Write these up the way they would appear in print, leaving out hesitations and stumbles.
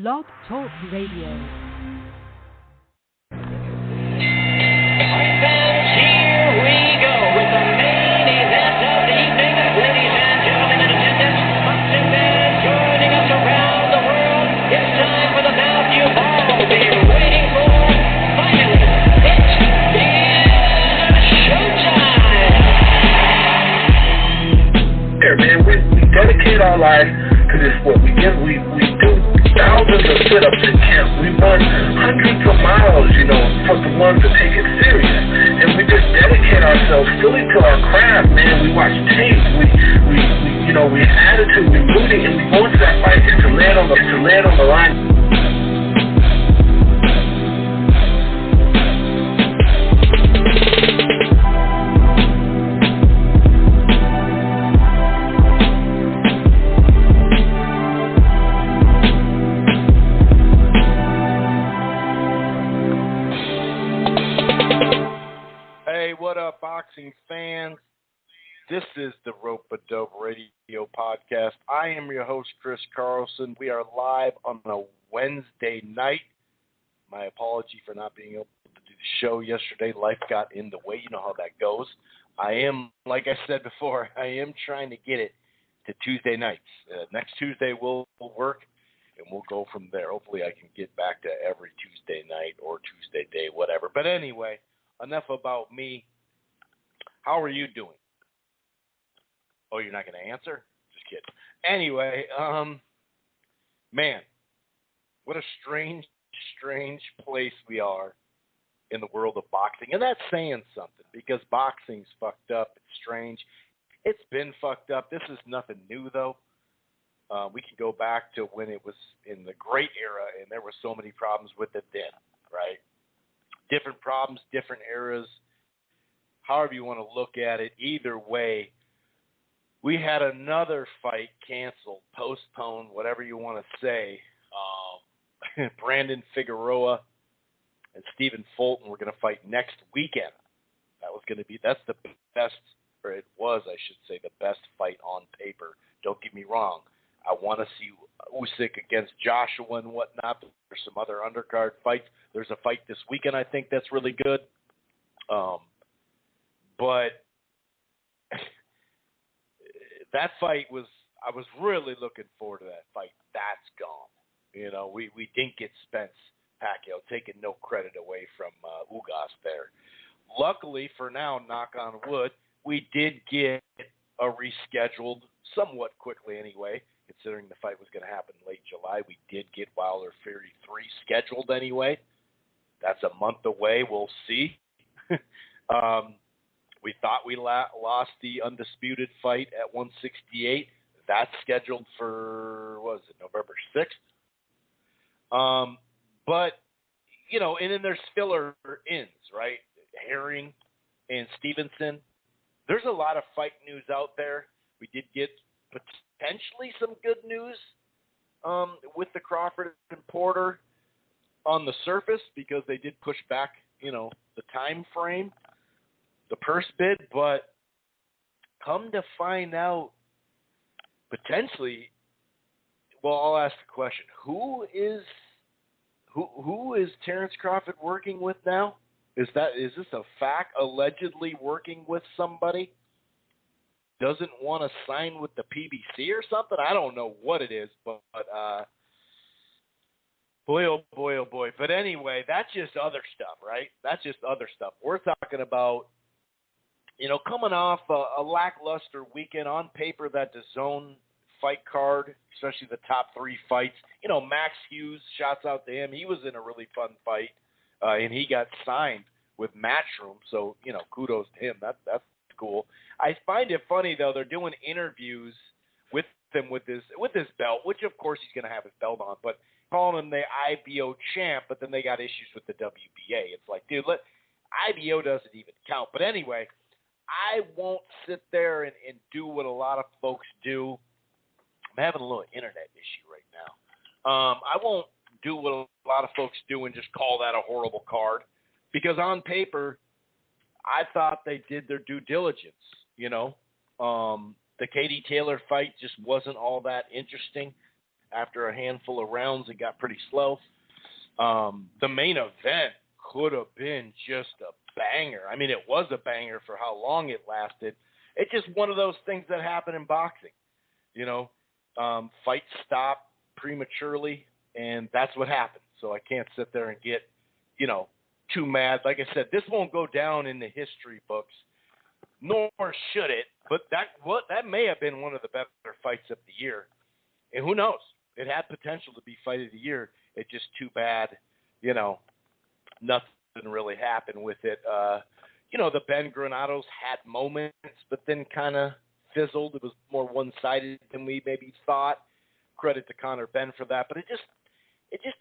Blog Talk Radio. Dedicate our life to this sport. We do thousands of sit-ups in camp. We run hundreds of miles, for the ones that take it serious. And we just dedicate ourselves fully to our craft, man. We watch tape. We have attitude. We rooting, and we go into that fight to land on the line. Boxing fans, this is the Rope-A-Dope Radio Podcast. I am your host, Chris Carlson. We are live on a Wednesday night. My apology for not being able to do the show yesterday. Life got in the way. You know how that goes. I am, like I said before, I am trying to get it to Tuesday nights. Next Tuesday will work, and we'll go from there. Hopefully I can get back to every Tuesday night or Tuesday day, whatever. But anyway, enough about me. How are you doing? Oh, you're not going to answer? Just kidding. Anyway, man, what a strange place we are in the world of boxing. And that's saying something because boxing's fucked up. It's strange. It's been fucked up. This is nothing new, though. We can go back to when it was in the great era, and there were so many problems with it then, right? Different problems, different eras. However you want to look at it, either way, we had another fight canceled, postponed, whatever you want to say. Brandon Figueroa and Stephen Fulton were going to fight next weekend. That's the best, or it was, I should say, the best fight on paper. Don't get me wrong. I want to see Usyk against Joshua and whatnot. There's some other undercard fights. There's a fight this weekend, I think, that's really good. But that fight I was really looking forward to that fight. That's gone. We didn't get Spence Pacquiao, taking no credit away from Ugas there. Luckily for now, knock on wood, we did get a rescheduled somewhat quickly anyway, considering the fight was going to happen late July. We did get Wilder Fury 3 scheduled anyway. That's a month away. We'll see. We thought we lost the undisputed fight at 168. That's scheduled for, November 6th? But, and then there's filler ins, right? Herring and Stevenson. There's a lot of fight news out there. We did get potentially some good news with the Crawford and Porter on the surface because they did push back, the time frame. The purse bid, but come to find out, potentially, I'll ask the question: Who is Terrence Crawford working with now? Is this a fact? Allegedly working with somebody? Doesn't want to sign with the PBC or something? I don't know what it is, but boy, oh boy, oh boy. But anyway, that's just other stuff, right? That's just other stuff. We're talking about. Coming off a lackluster weekend, on paper, that DAZN fight card, especially the top 3 fights. Max Hughes, shouts out to him. He was in a really fun fight, and he got signed with Matchroom. So, kudos to him. That's cool. I find it funny, though, they're doing interviews with him with his belt, which, of course, he's going to have his belt on, but calling him the IBO champ, but then they got issues with the WBA. It's like, dude, IBO doesn't even count. But anyway, I won't sit there and do what a lot of folks do. I'm having a little internet issue right now. I won't do what a lot of folks do and just call that a horrible card because on paper, I thought they did their due diligence, The Katie Taylor fight just wasn't all that interesting. after a handful of rounds, it got pretty slow. The main event could have been just a banger. I mean, it was a banger for how long it lasted. It's just one of those things that happen in boxing. Fights stop prematurely, and that's what happened. So I can't sit there and get, too mad. Like I said, this won't go down in the history books, nor should it. But that may have been one of the better fights of the year. And who knows? It had potential to be fight of the year. It's just too bad, nothing really happened with it. The Ben Granados had moments, but then kind of fizzled. It was more one-sided than we maybe thought. Credit to Conor Benn for that. But it just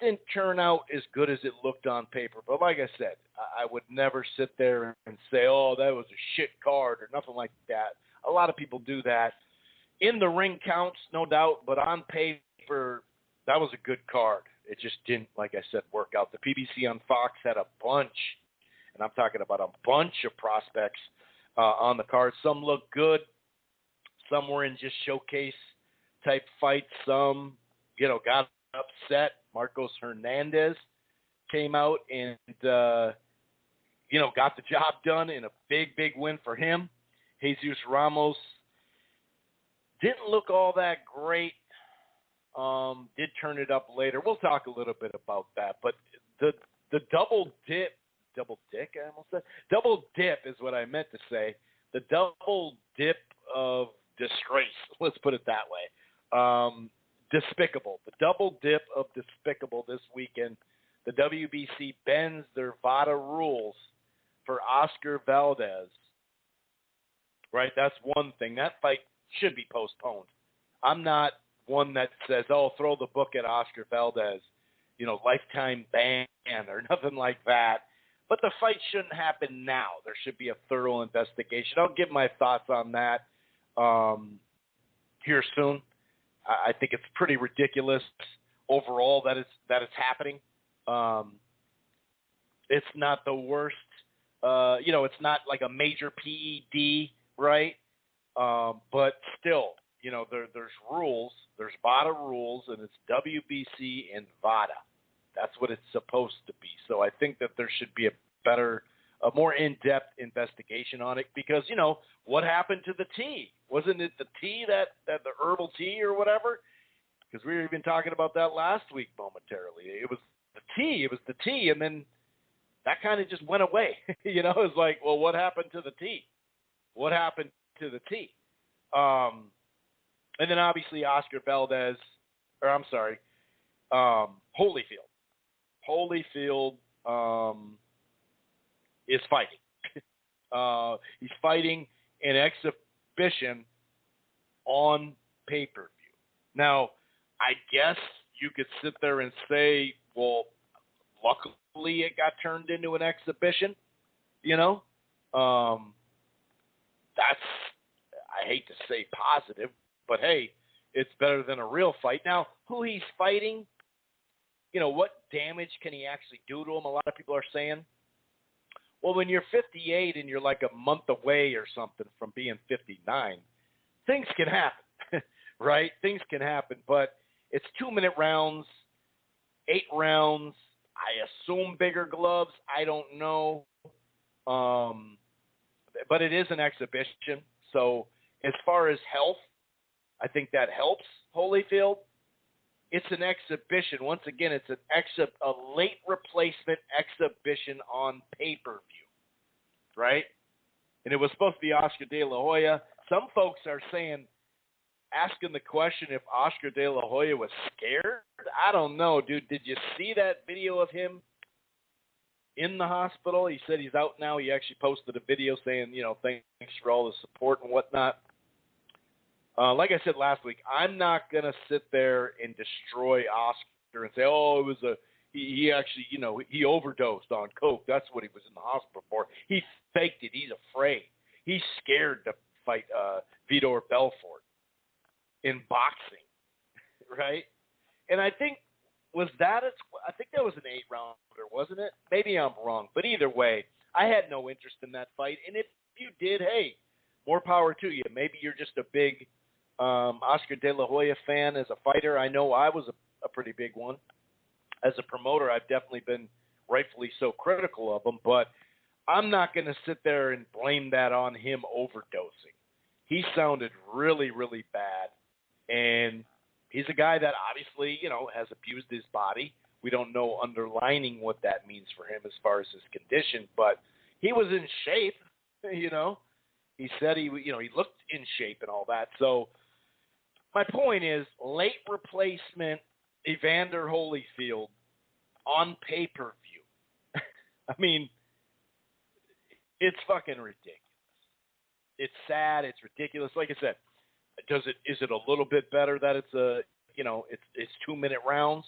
didn't turn out as good as it looked on paper. But like I said, I would never sit there and say, oh, that was a shit card or nothing like that. A lot of people do that. In the ring counts, no doubt, but on paper, that was a good card. It just didn't, like I said, work out. The PBC on Fox had a bunch, and I'm talking about a bunch of prospects on the card. Some looked good. Some were in just showcase-type fights. Some, got upset. Marcos Hernandez came out and, got the job done in a big, big win for him. Jesus Ramos didn't look all that great. Did turn it up later. We'll talk a little bit about that. But the double dip is what I meant to say. The double dip of disgrace. Let's put it that way. Despicable. The double dip of despicable this weekend. The WBC bends their VADA rules for Oscar Valdez. Right? That's one thing. That fight should be postponed. I'm not one that says, oh, throw the book at Oscar Valdez, lifetime ban or nothing like that. But the fight shouldn't happen now. There should be a thorough investigation. I'll give my thoughts on that here soon. I think it's pretty ridiculous overall that it's happening. It's not the worst. It's not like a major PED, right? But still, there's rules. There's VADA rules, and it's WBC and VADA. That's what it's supposed to be. So I think that there should be a more in-depth investigation on it because, what happened to the tea? Wasn't it the tea that the herbal tea or whatever? Because we were even talking about that last week momentarily. It was the tea, and then that kind of just went away. It's like, well, what happened to the tea? What happened to the tea? And then obviously Oscar Valdez, Holyfield. Holyfield is fighting. He's fighting an exhibition on pay-per-view. Now, I guess you could sit there and say, well, luckily it got turned into an exhibition, That's, I hate to say positive, but hey, it's better than a real fight. Now, who he's fighting, what damage can he actually do to him? A lot of people are saying, well, when you're 58 and you're like a month away or something from being 59, things can happen, right? Things can happen, but it's 2-minute rounds, 8 rounds. I assume bigger gloves. I don't know. But it is an exhibition. So as far as health, I think that helps Holyfield. It's an exhibition. Once again, it's a late replacement exhibition on pay-per-view, right? And it was supposed to be Oscar De La Hoya. Some folks are asking the question if Oscar De La Hoya was scared. I don't know, dude. Did you see that video of him in the hospital? He said he's out now. He actually posted a video saying, thanks for all the support and whatnot. Like I said last week, I'm not going to sit there and destroy Oscar and say, oh, it was he actually, he overdosed on coke. That's what he was in the hospital for. He faked it. He's afraid. He's scared to fight Vitor Belfort in boxing, right? And I think that was an 8-rounder, wasn't it? Maybe I'm wrong, but either way, I had no interest in that fight. And if you did, hey, more power to you. Maybe you're just a big Oscar De La Hoya fan as a fighter. I know I was a pretty big one. As a promoter, I've definitely been rightfully so critical of him, but I'm not going to sit there and blame that on him overdosing. He sounded really, really bad, and he's a guy that obviously, has abused his body. We don't know underlining what that means for him as far as his condition, but he was in shape, He said he looked in shape and all that. So my point is, late replacement Evander Holyfield on pay-per-view. I mean, it's fucking ridiculous. It's sad. It's ridiculous. Like I said, is it a little bit better that it's it's 2-minute rounds?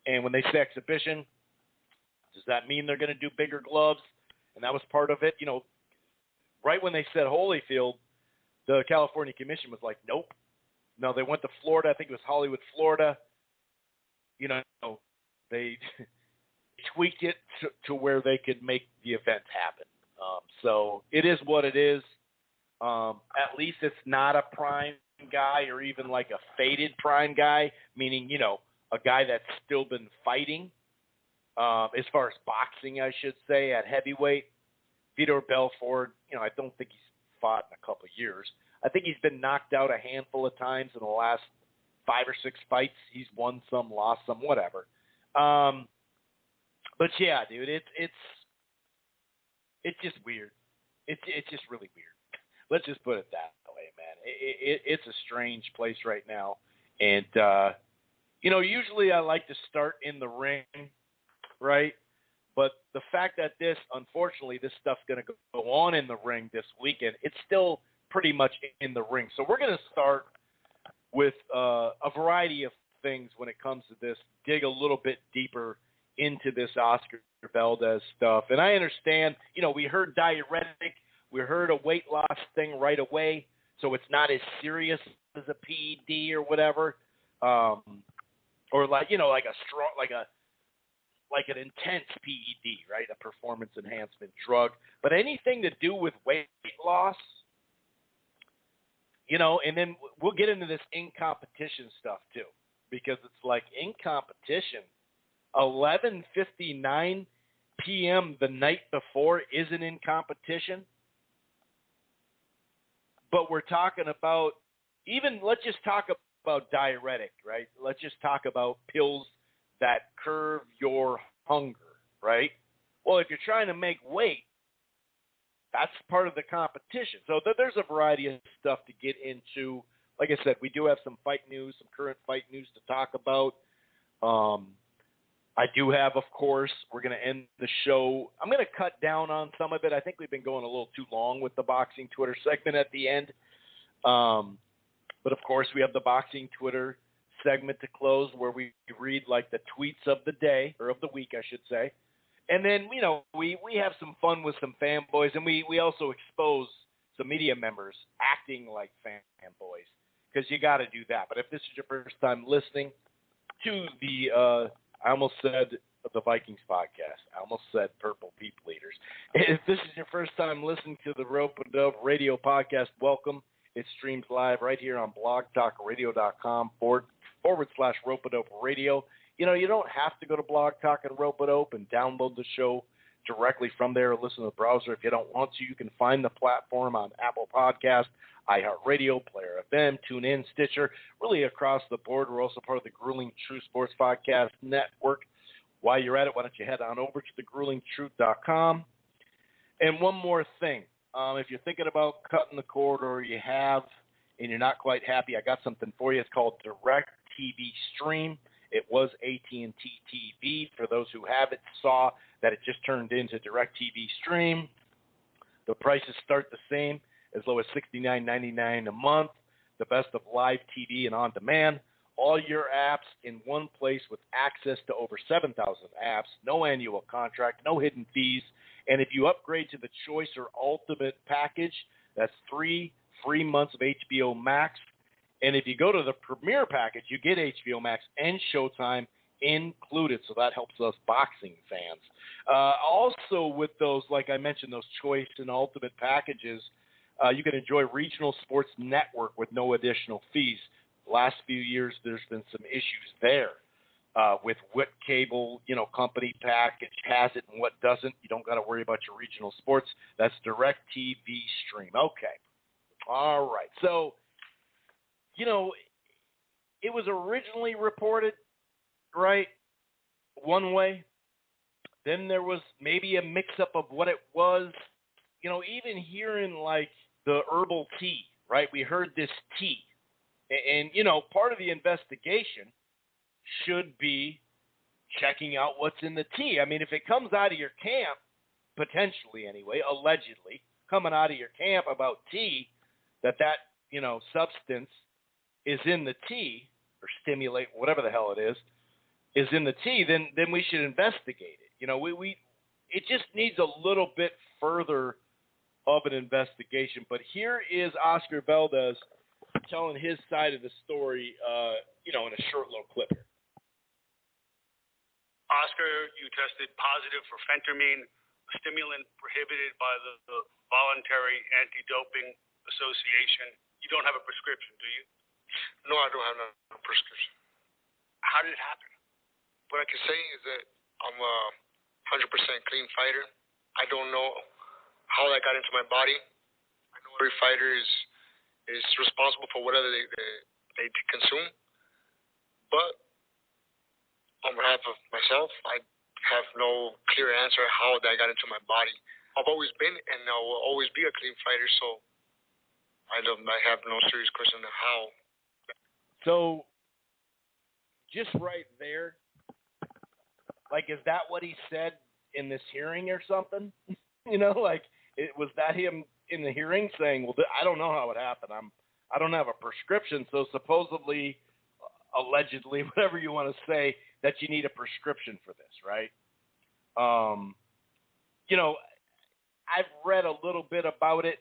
And when they say exhibition, does that mean they're going to do bigger gloves? And that was part of it. Right when they said Holyfield, the California Commission was like, nope. No, they went to Florida. I think it was Hollywood, Florida. They tweaked it to where they could make the event happen. So it is what it is. At least it's not a prime guy or even like a faded prime guy, meaning, a guy that's still been fighting. As far as boxing, I should say, at heavyweight. Vitor Belfort, I don't think he's fought in a couple of years. I think he's been knocked out a handful of times in the last 5 or 6 fights. He's won some, lost some, whatever. But yeah, dude, it's just weird. It's just really weird. Let's just put it that way, man. It's a strange place right now. And, usually I like to start in the ring, right? But the fact that unfortunately, this stuff's going to go on in the ring this weekend, it's still pretty much in the ring. So we're going to start with a variety of things when it comes to this, dig a little bit deeper into this Oscar Valdez stuff. And I understand, we heard diuretic, we heard a weight loss thing right away, so it's not as serious as a PED or whatever, or like a strong, like an intense PED, right? A performance enhancement drug. But anything to do with weight loss, and then we'll get into this in competition stuff too, because it's like in competition, 11:59 p.m. the night before isn't in competition. But we're talking about let's just talk about diuretic, right? Let's just talk about pills that curb your hunger, right? Well, if you're trying to make weight, that's part of the competition. So there's a variety of stuff to get into. Like I said, we do have some fight news, some current fight news to talk about. I do have, of course, we're going to end the show. I'm going to cut down on some of it. I think we've been going a little too long with the boxing Twitter segment at the end. But, of course, we have the boxing Twitter segment to close where we read like the tweets of the day, or of the week, I should say. And then, we have some fun with some fanboys, and we also expose some media members acting like fanboys, because you got to do that. But if this is your first time listening to the I almost said the Vikings podcast. I almost said Purple People Eaters. If this is your first time listening to the Rope and Dove Radio podcast, welcome. It streams live right here on blogtalkradio.com /Rope and Dope Radio. You don't have to go to Blog Talk and Rope and Dope and download the show directly from there or listen to the browser. If you don't want to, you can find the platform on Apple Podcast, iHeartRadio, Player FM, TuneIn, Stitcher, really across the board. We're also part of the Grueling Truth Sports Podcast Network. While you're at it, why don't you head on over to thegruelingtruth.com. And one more thing. If you're thinking about cutting the cord or you have and you're not quite happy, I got something for you. It's called Direct TV Stream. It was AT&T TV. For those who have it, saw that it just turned into Direct TV Stream. The prices start the same, as low as $69.99 a month. The best of live TV and on demand. All your apps in one place with access to over 7,000 apps. No annual contract, no hidden fees. And if you upgrade to the Choice or Ultimate package, that's 3 free months of HBO Max. And if you go to the Premier package, you get HBO Max and Showtime included. So that helps us boxing fans. Also with those, like I mentioned, those Choice and Ultimate packages, You can enjoy regional sports network with no additional fees. The last few years, there's been some issues there with what cable, company package has it and what doesn't. You don't got to worry about your regional sports. That's DirecTV Stream. Okay. All right. So, it was originally reported, right, one way. Then there was maybe a mix-up of what it was. Even hearing like the herbal tea, right? We heard this tea. And part of the investigation should be checking out what's in the tea. I mean, if it comes out of your camp, potentially anyway, allegedly, coming out of your camp about tea, that substance is in the tea, or stimulate, whatever the hell it is in the tea, then we should investigate it. It just needs a little bit further of an investigation. But here is Oscar Valdez telling his side of the story, in a short little clip here. Oscar, you tested positive for phentermine, a stimulant prohibited by the Voluntary Anti-Doping Association. You don't have a prescription, do you? No, I don't have no prescription. How did it happen? What I can say is that I'm a 100% clean fighter. I don't know how that got into my body. I know every fighter is responsible for whatever they consume. But on behalf of myself, I have no clear answer how that got into my body. I've always been and I will always be a clean fighter, so I have no serious question of how. So, just right there, is that what he said in this hearing or something? Was that him in the hearing saying, well, I don't know how it happened. I don't have a prescription, so supposedly, allegedly, whatever you want to say, that you need a prescription for this, right? I've read a little bit about it.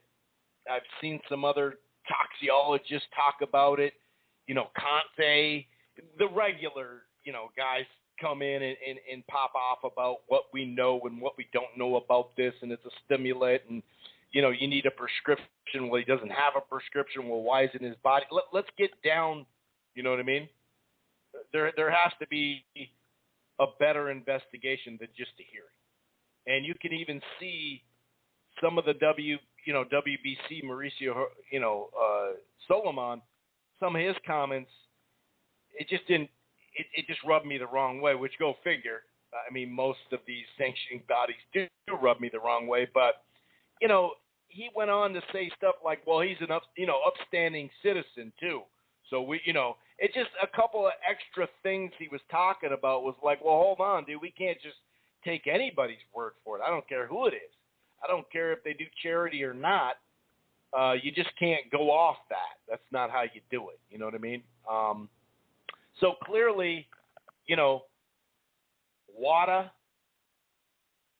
I've seen some other toxicologists talk about it. Conte, the regular, guys come in and pop off about what we know and what we don't know about this, and it's a stimulant, and, you need a prescription. Well, he doesn't have a prescription. Well, why is it in his body? Let's get down, you know what I mean? There has to be a better investigation than just a hearing. And you can even see some of the WBC, Mauricio, Solomon, some of his comments, it just rubbed me the wrong way, which go figure. I mean, most of these sanctioning bodies do rub me the wrong way, but, he went on to say stuff like, well, he's an upstanding citizen too. So it's just a couple of extra things he was talking about was like, well, hold on, dude, we can't just take anybody's word for it. I don't care who it is. I don't care if they do charity or not. You just can't go off that. That's not how you do it. You know what I mean? So clearly, WADA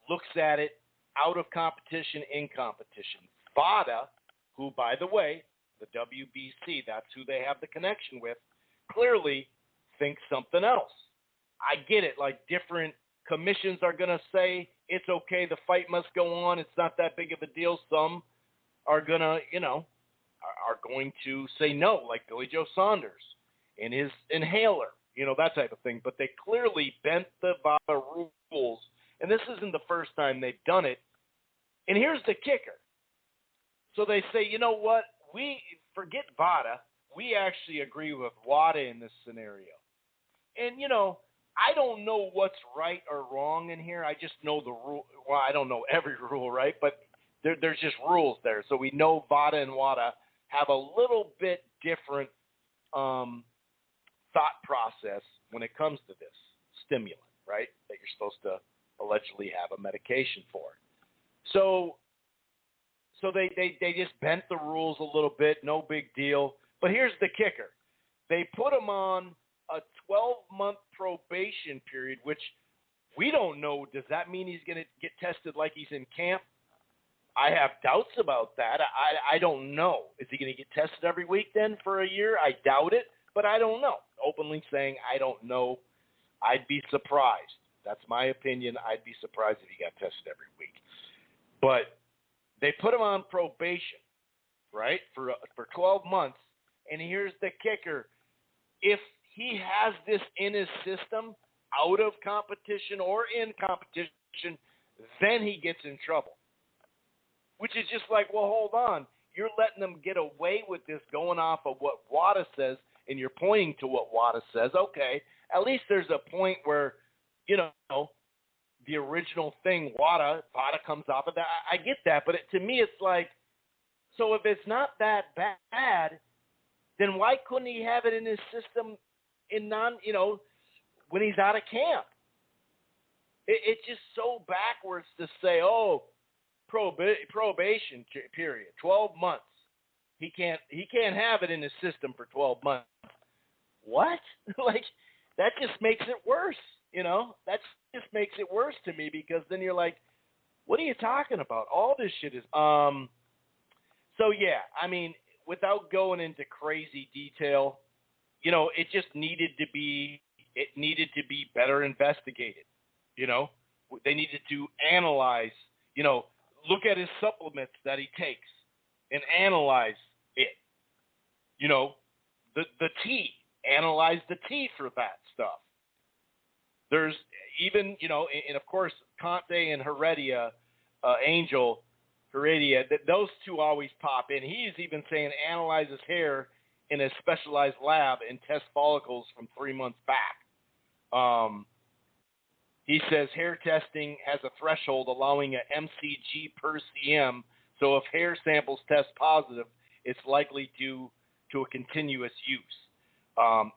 looks at it out of competition, in competition. VADA, who, by the way, the WBC, that's who they have the connection with, clearly thinks something else. I get it. Like, different commissions are going to say it's okay, the fight must go on, it's not that big of a deal. Some are going to, are going to say no, like Billy Joe Saunders and his inhaler, that type of thing. But they clearly bent the VADA rules, and this isn't the first time they've done it. And here's the kicker. So they say, you know what? We forget VADA. We actually agree with WADA in this scenario. And, I don't know what's right or wrong in here. I just know the rule. Well, I don't know every rule, right? But there's just rules there. So we know VADA and WADA have a little bit different thought process when it comes to this stimulant, right, that you're supposed to allegedly have a medication for. So they just bent the rules a little bit, no big deal. But here's the kicker. They put him on a 12-month probation period, which we don't know. Does that mean he's going to get tested like he's in camp? I have doubts about that. I don't know. Is he going to get tested every week then for a year? I doubt it, but I don't know. Openly saying I don't know. I'd be surprised. That's my opinion. I'd be surprised if he got tested every week. But they put him on probation. right, for 12 months. And here's the kicker. If he has this in his system, out of competition or in competition, then he gets in trouble. Which is just like, well, hold on. You're letting them get away with this going off of what WADA says, and you're pointing to what WADA says. Okay, at least there's a point where, the original thing, WADA comes off of that. I get that, but to me it's like, so if it's not that bad, then why couldn't he have it in his system when he's out of camp? It's just so backwards to say, probation period, 12 months. He can't have it in his system for 12 months. What? Like, that just makes it worse. That just makes it worse to me, because then you're like, what are you talking about? All this shit is So yeah, I mean, without going into crazy detail, it just needed to be better investigated. They needed to analyze, look at his supplements that he takes and analyze it. The tea, analyze the tea for that stuff. There's even, and of course, Conte and Heredia, Angel Heredia, those two always pop in. He's even saying analyze his hair in a specialized lab and test follicles from 3 months back. He says hair testing has a threshold allowing a mcg per cm, so if hair samples test positive, it's likely due to a continuous use.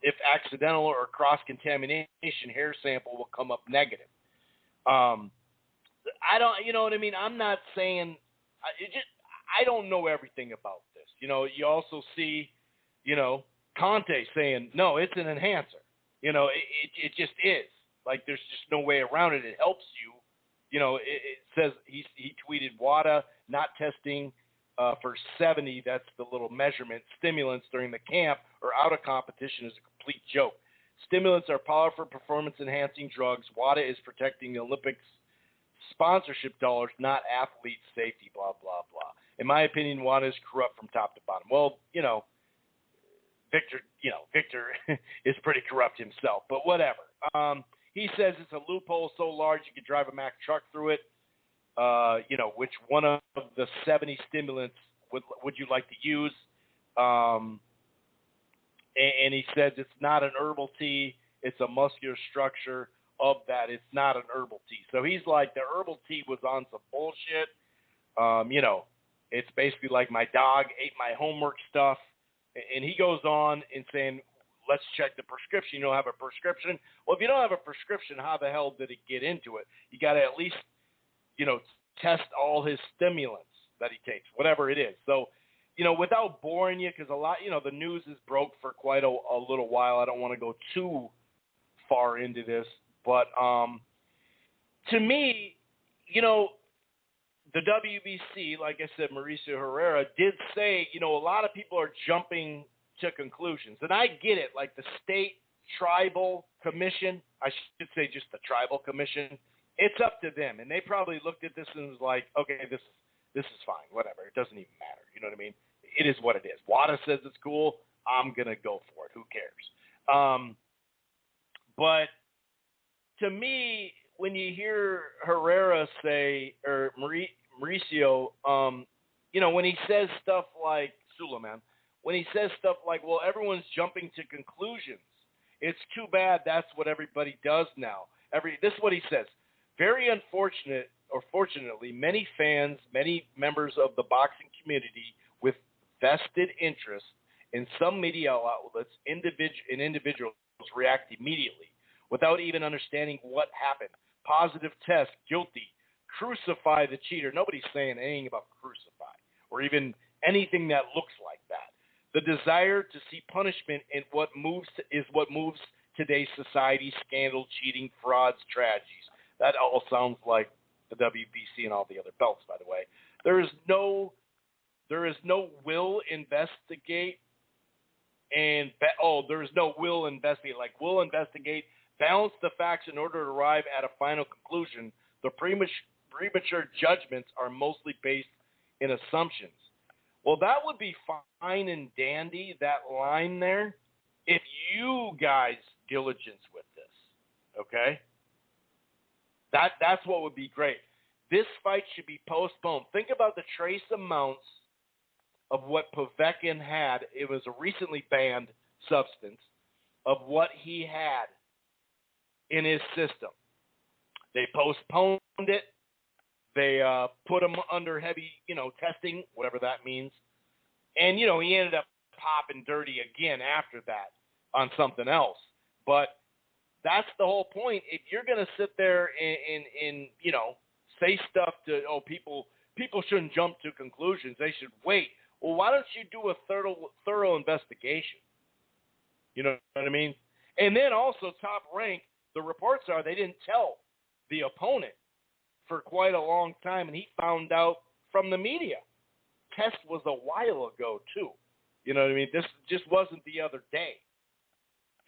If accidental or cross-contamination, hair sample will come up negative. I don't, you know what I mean? I'm not saying, I don't know everything about this. You also see, Conte saying, no, it's an enhancer. It just is. Like, there's just no way around it. It helps you. It says he tweeted WADA not testing for 70, that's the little measurement, stimulants during the camp or out of competition is a complete joke. Stimulants are powerful performance-enhancing drugs. WADA is protecting the Olympics sponsorship dollars, not athlete safety, blah, blah, blah. In my opinion, WADA is corrupt from top to bottom. Well, Victor is pretty corrupt himself, but whatever. He says it's a loophole so large you could drive a Mack truck through it. Which one of the 70 stimulants would you like to use? And he says it's not an herbal tea. It's a muscular structure of that. It's not an herbal tea. So he's like, the herbal tea was on some bullshit. It's basically like my dog ate my homework stuff. And he goes on and saying, let's check the prescription. You don't have a prescription? Well, if you don't have a prescription, how the hell did it get into it? You got to at least test all his stimulants that he takes, whatever it is. So, without boring you, because a lot, the news is broke for quite a little while. I don't want to go too far into this, but to me, the WBC, like I said, Mauricio Herrera did say, a lot of people are jumping to conclusions, and I get it. Like the state tribal commission, I should say just the tribal commission. It's up to them, and they probably looked at this and was like, okay, this is fine, whatever. It doesn't even matter. You know what I mean? It is what it is. WADA says it's cool. I'm going to go for it. Who cares? But to me, when you hear Herrera say, or Mauricio, when he says stuff like, Suleiman, when he says stuff like, well, everyone's jumping to conclusions. It's too bad that's what everybody does now. This is what he says. Very unfortunate, or fortunately, many fans, many members of the boxing community with vested interest in some media outlets, individuals react immediately without even understanding what happened. Positive test, guilty, crucify the cheater. Nobody's saying anything about crucify or even anything that looks like that. The desire to see punishment is what moves today's society: scandal, cheating, frauds, tragedies. That all sounds like the WBC and all the other belts, by the way. There is no will investigate and there is no will investigate. Like, will investigate, balance the facts in order to arrive at a final conclusion. The premature judgments are mostly based in assumptions. Well, that would be fine and dandy, that line there, if you guys diligence with this, okay? That's what would be great. This fight should be postponed. Think about the trace amounts of what Povetkin had. It was a recently banned substance of what he had in his system. They postponed it. They put him under heavy, testing, whatever that means. And, he ended up popping dirty again after that on something else. But that's the whole point. If you're going to sit there and say stuff to, people shouldn't jump to conclusions. They should wait. Well, why don't you do a thorough investigation? You know what I mean? And then also Top Rank, the reports are they didn't tell the opponent for quite a long time, and he found out from the media. Test was a while ago, too. You know what I mean? This just wasn't the other day.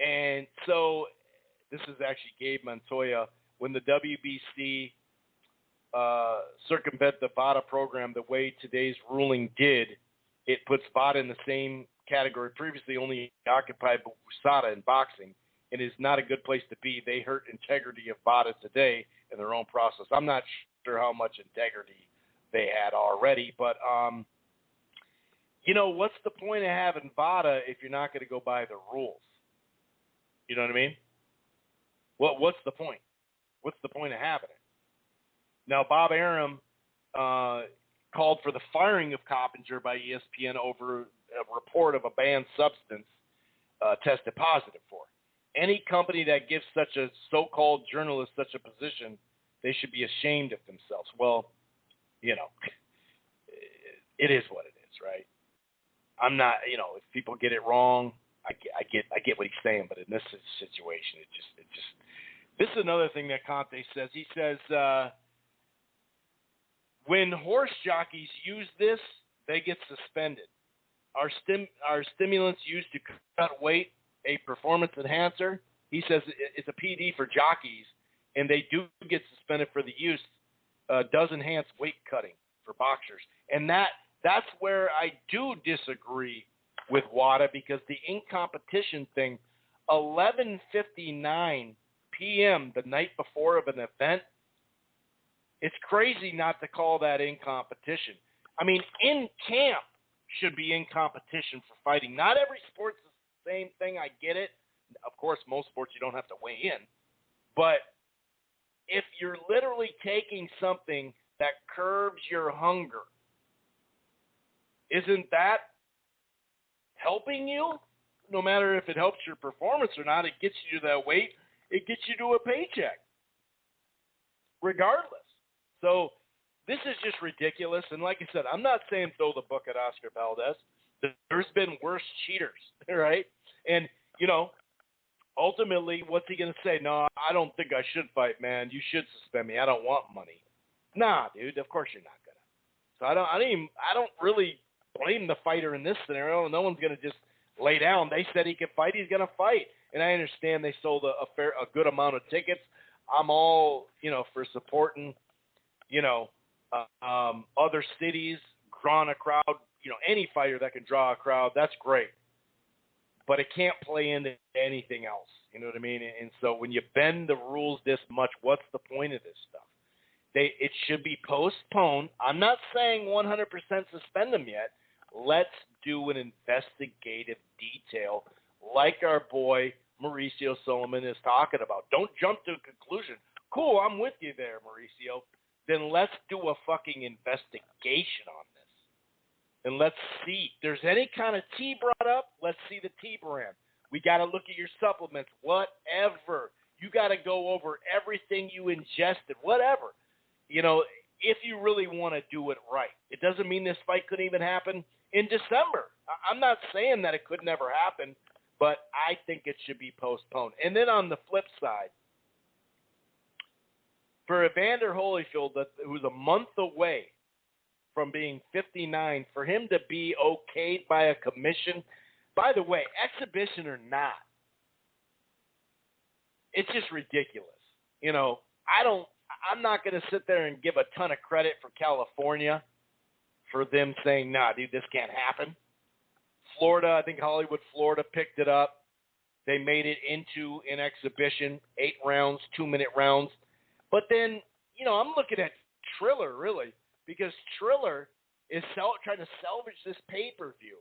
And so this is actually Gabe Montoya. When the WBC circumvent the VADA program the way today's ruling did, it puts VADA in the same category previously only occupied by USADA in boxing, and is not a good place to be. They hurt integrity of VADA today in their own process. I'm not sure how much integrity they had already, but what's the point of having VADA if you're not going to go by the rules? You know what I mean? What's the point? What's the point of having it? Now, Bob Arum called for the firing of Coppinger by ESPN over a report of a banned substance tested positive for. Any company that gives such a so-called journalist such a position, they should be ashamed of themselves. Well, it is what it is, right? I'm not, if people get it wrong, I get what he's saying, but in this situation, it just. This is another thing that Conte says. He says when horse jockeys use this, they get suspended. Our stimulants used to cut weight, a performance enhancer. He says it's a PD for jockeys, and they do get suspended for the use. Does enhance weight cutting for boxers, and that's where I do disagree with WADA, because the in-competition thing, 11:59 p.m. the night before of an event, it's crazy not to call that in competition. I mean, in camp should be in competition for fighting. Not every sport's the same thing. I get it. Of course, most sports you don't have to weigh in. But if you're literally taking something that curbs your hunger, isn't that helping you? No matter if it helps your performance or not, it gets you to that weight. It gets you to a paycheck, regardless. So this is just ridiculous. And like I said, I'm not saying throw the book at Oscar Valdez. There's been worse cheaters, right? And, ultimately, what's he going to say? No, I don't think I should fight, man. You should suspend me. I don't want money. Nah, dude, of course you're not going to. So I don't really blame the fighter in this scenario. No one's going to just lay down. They said he could fight. He's going to fight. And I understand they sold a good amount of tickets. I'm all, for supporting, other cities, drawing a crowd, any fighter that can draw a crowd, that's great. But it can't play into anything else. You know what I mean? And so when you bend the rules this much, what's the point of this stuff? It should be postponed. I'm not saying 100% suspend them yet. Let's do an investigative detail like our boy Mauricio Solomon is talking about. Don't jump to a conclusion. Cool, I'm with you there, Mauricio. Then let's do a fucking investigation on this. And let's see. If there's any kind of tea brought up, let's see the tea brand. We got to look at your supplements, whatever. You got to go over everything you ingested, whatever. If you really want to do it right. It doesn't mean this fight couldn't even happen in December. I'm not saying that it could never happen, but I think it should be postponed. And then on the flip side, for Evander Holyfield, who's a month away from being 59, for him to be okayed by a commission, by the way, exhibition or not, it's just ridiculous. I'm not going to sit there and give a ton of credit for California for them saying, nah, dude, this can't happen. Florida, I think Hollywood, Florida picked it up. They made it into an exhibition, 8 rounds, 2-minute rounds. But then, I'm looking at Triller, really, because Triller is trying to salvage this pay-per-view.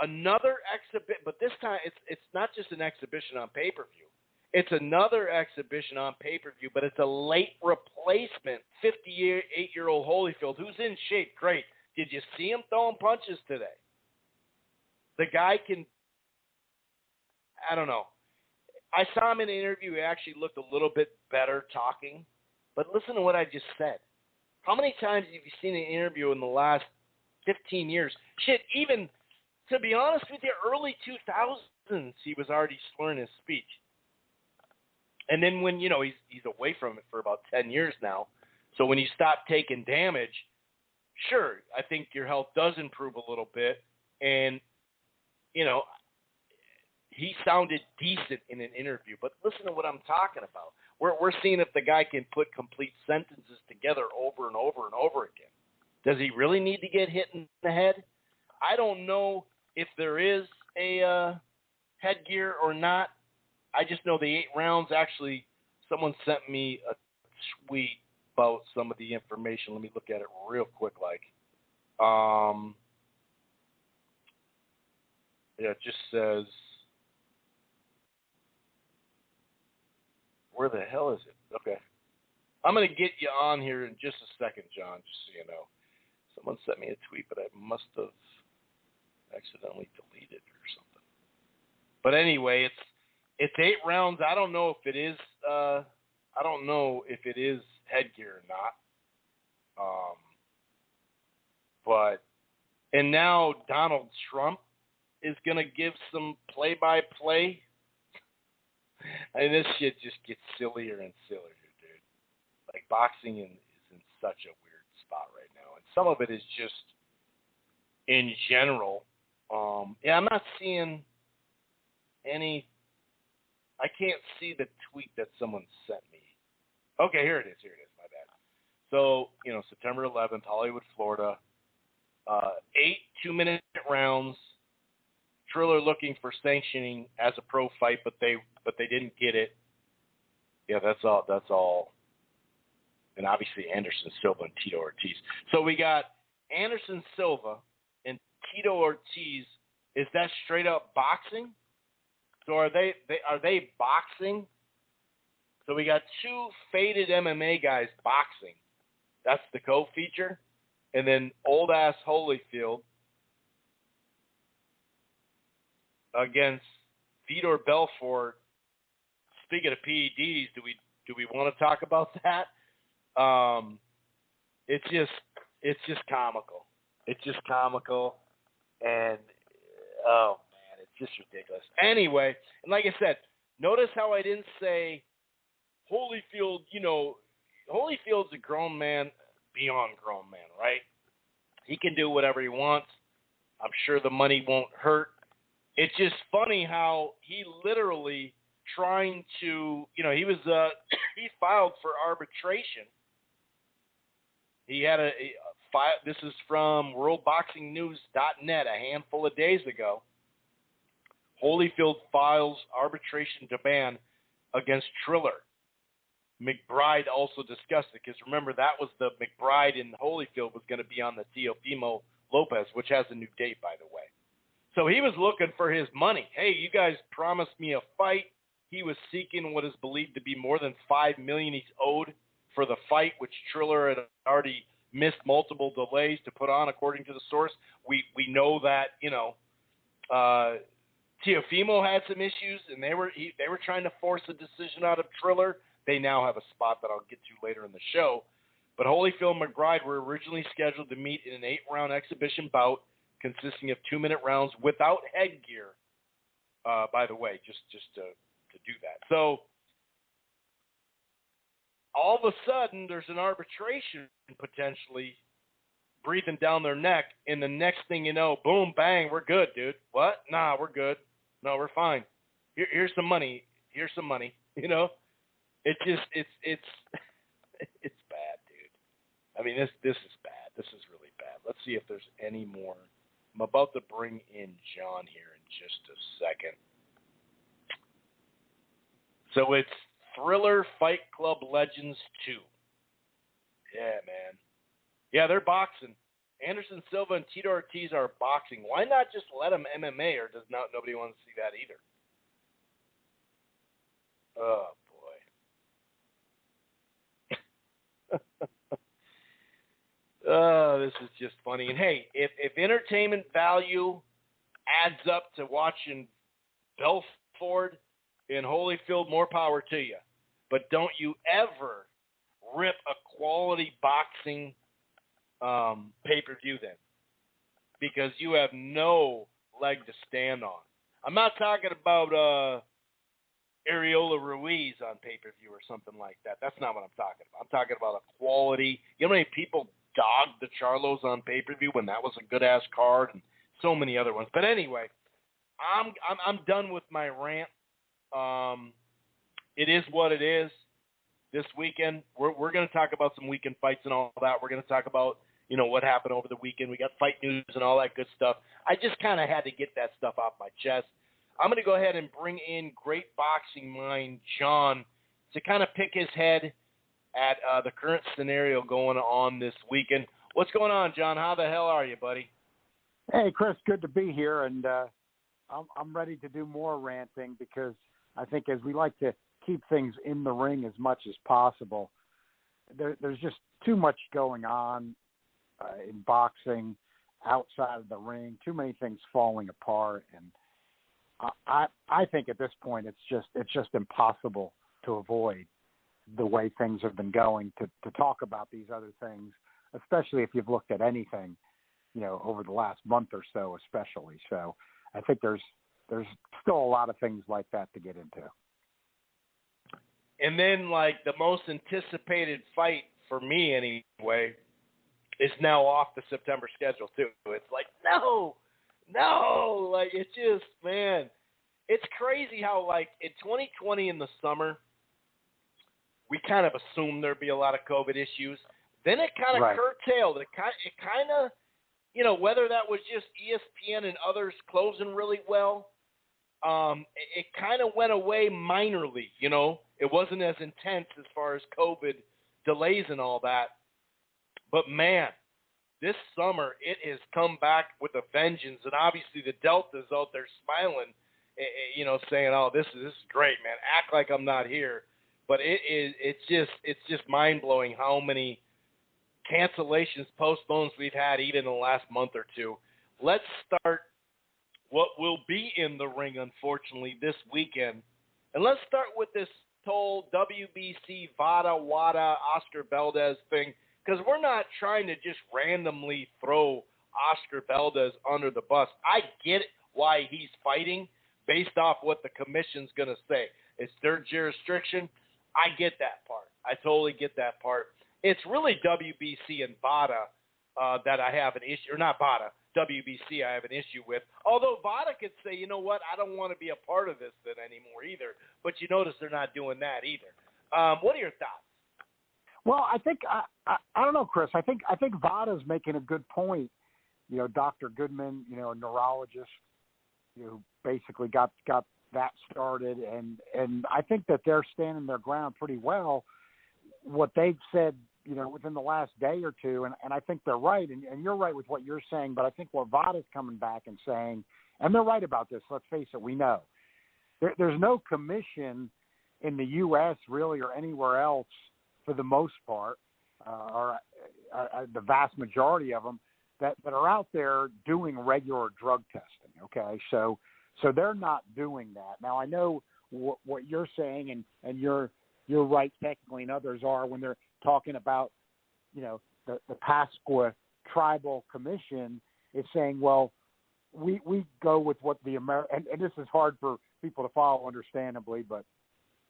Another exhibition, but this time it's not just an exhibition on pay-per-view. It's another exhibition on pay-per-view, but it's a late replacement. 58-year-old Holyfield, who's in shape, great. Did you see him throwing punches today? The guy can, I don't know. I saw him in an interview. He actually looked a little bit better talking. But listen to what I just said. How many times have you seen an interview in the last 15 years? Shit, even, to be honest with you, early 2000s, he was already slurring his speech. And then when, he's away from it for about 10 years now. So when you stop taking damage, sure, I think your health does improve a little bit. And, he sounded decent in an interview. But listen to what I'm talking about. We're seeing if the guy can put complete sentences together over and over and over again. Does he really need to get hit in the head? I don't know if there is a headgear or not. I just know the 8 rounds. Actually, someone sent me a tweet about some of the information. Let me look at it real quick. It just says, where the hell is it? Okay. I'm going to get you on here in just a second, John, just so you know. Someone sent me a tweet, but I must have accidentally deleted it or something. But anyway, it's 8 rounds. I don't know if it is headgear or not. And now Donald Trump is going to give some play-by-play. And this shit just gets sillier and sillier, dude. Like, boxing is in such a weird spot right now. And some of it is just in general. I'm not seeing any. I can't see the tweet that someone sent me. Okay, here it is. My bad. So, September 11th, Hollywood, Florida. 8 2-minute rounds. Triller looking for sanctioning as a pro fight, but they didn't get it. Yeah, that's all. And obviously Anderson Silva and Tito Ortiz. So we got Anderson Silva and Tito Ortiz. Is that straight up boxing? So are they boxing? So we got 2 faded MMA guys boxing. That's the co-feature. And then old ass Holyfield against Vitor Belfort. Speaking of PEDs, do we want to talk about that? It's just comical. It's just comical, and oh man, it's just ridiculous. Anyway, and like I said, notice how I didn't say Holyfield. Holyfield's a grown man, beyond grown man, right? He can do whatever he wants. I'm sure the money won't hurt. It's just funny how he literally trying to, he was he filed for arbitration. He had a file. This is from WorldBoxingNews.net a handful of days ago. Holyfield files arbitration demand against Triller. McBride also discussed it because remember that was the McBride and Holyfield was going to be on the Teofimo Lopez, which has a new date, by the way. So he was looking for his money. Hey, you guys promised me a fight. He was seeking what is believed to be more than $5 million he's owed for the fight, which Triller had already missed multiple delays to put on, according to the source. We know that Teofimo had some issues, and they were trying to force a decision out of Triller. They now have a spot that I'll get to later in the show. But Holyfield and McBride were originally scheduled to meet in an 8-round exhibition bout consisting of 2-minute rounds without headgear, by the way, just to do that. So all of a sudden there's an arbitration potentially breathing down their neck, and the next thing you know, boom, bang, we're good, dude. What? Nah, we're good. No, we're fine. Here's some money. It's bad, dude. I mean, this is bad. This is really bad. Let's see if there's any more. I'm about to bring in John here in just a second. So it's Thriller Fight Club Legends 2. Yeah, man. Yeah, they're boxing. Anderson Silva and Tito Ortiz are boxing. Why not just let them MMA, or does nobody want to see that either? Oh, boy. Oh, this is just funny. And, hey, if entertainment value adds up to watching Belfort in Holyfield, more power to you. But don't you ever rip a quality boxing pay-per-view then, because you have no leg to stand on. I'm not talking about Arreola Ruiz on pay-per-view or something like that. That's not what I'm talking about. I'm talking about a quality. You know how many people dogged the Charlos on pay-per-view when that was a good-ass card, and so many other ones. But anyway, I'm done with my rant. It is what it is. This weekend, we're going to talk about some weekend fights and all that. We're going to talk about, what happened over the weekend. We got fight news and all that good stuff. I just kind of had to get that stuff off my chest. I'm going to go ahead and bring in great boxing mind John to kind of pick his head at the current scenario going on this weekend. What's going on, John? How the hell are you, buddy? Hey, Chris, good to be here, and I'm ready to do more ranting because I think as we like to keep things in the ring as much as possible, there's just too much going on in boxing outside of the ring, too many things falling apart, and I think at this point it's just impossible to avoid the way things have been going to talk about these other things, especially if you've looked at anything, over the last month or so, especially. So I think there's still a lot of things like that to get into. And then, like, the most anticipated fight for me anyway is now off the September schedule too. It's like, no, like, it's just, man, it's crazy how, like, in 2020 in the summer, we kind of assumed there'd be a lot of COVID issues. Then it kind of curtailed. It kind of, whether that was just ESPN and others closing really well, it kind of went away minorly, It wasn't as intense as far as COVID delays and all that. But, man, this summer it has come back with a vengeance. And obviously the Delta's out there smiling, saying, oh, this is great, man. Act like I'm not here. But it's just mind-blowing how many cancellations, postpones we've had even in the last month or two. Let's start what will be in the ring, unfortunately, this weekend. And let's start with this whole WBC, VADA, WADA, Oscar Valdez thing, because we're not trying to just randomly throw Oscar Valdez under the bus. I get why he's fighting based off what the commission's going to say. It's their jurisdiction. I get that part. I totally get that part. It's really WBC and VADA that I have an issue, or not VADA, WBC I have an issue with. Although VADA could say, you know what, I don't want to be a part of this then anymore either. But you notice they're not doing that either. What are your thoughts? Well, I think I don't know, Chris. I think VADA's making a good point. Dr. Goodman, a neurologist, who basically got that started, and I think that they're standing their ground pretty well. What they've said, within the last day or two, and I think they're right, and you're right with what you're saying, but I think what VADA's coming back and saying, and they're right about this, let's face it, we know. There's no commission in the U.S. really or anywhere else for the most part, or the vast majority of them, that are out there doing regular drug testing, okay? So they're not doing that. Now, I know what you're saying, and you're right technically, and others are, when they're talking about, the Pasqua Tribal Commission is saying, well, we go with what the and this is hard for people to follow, understandably, but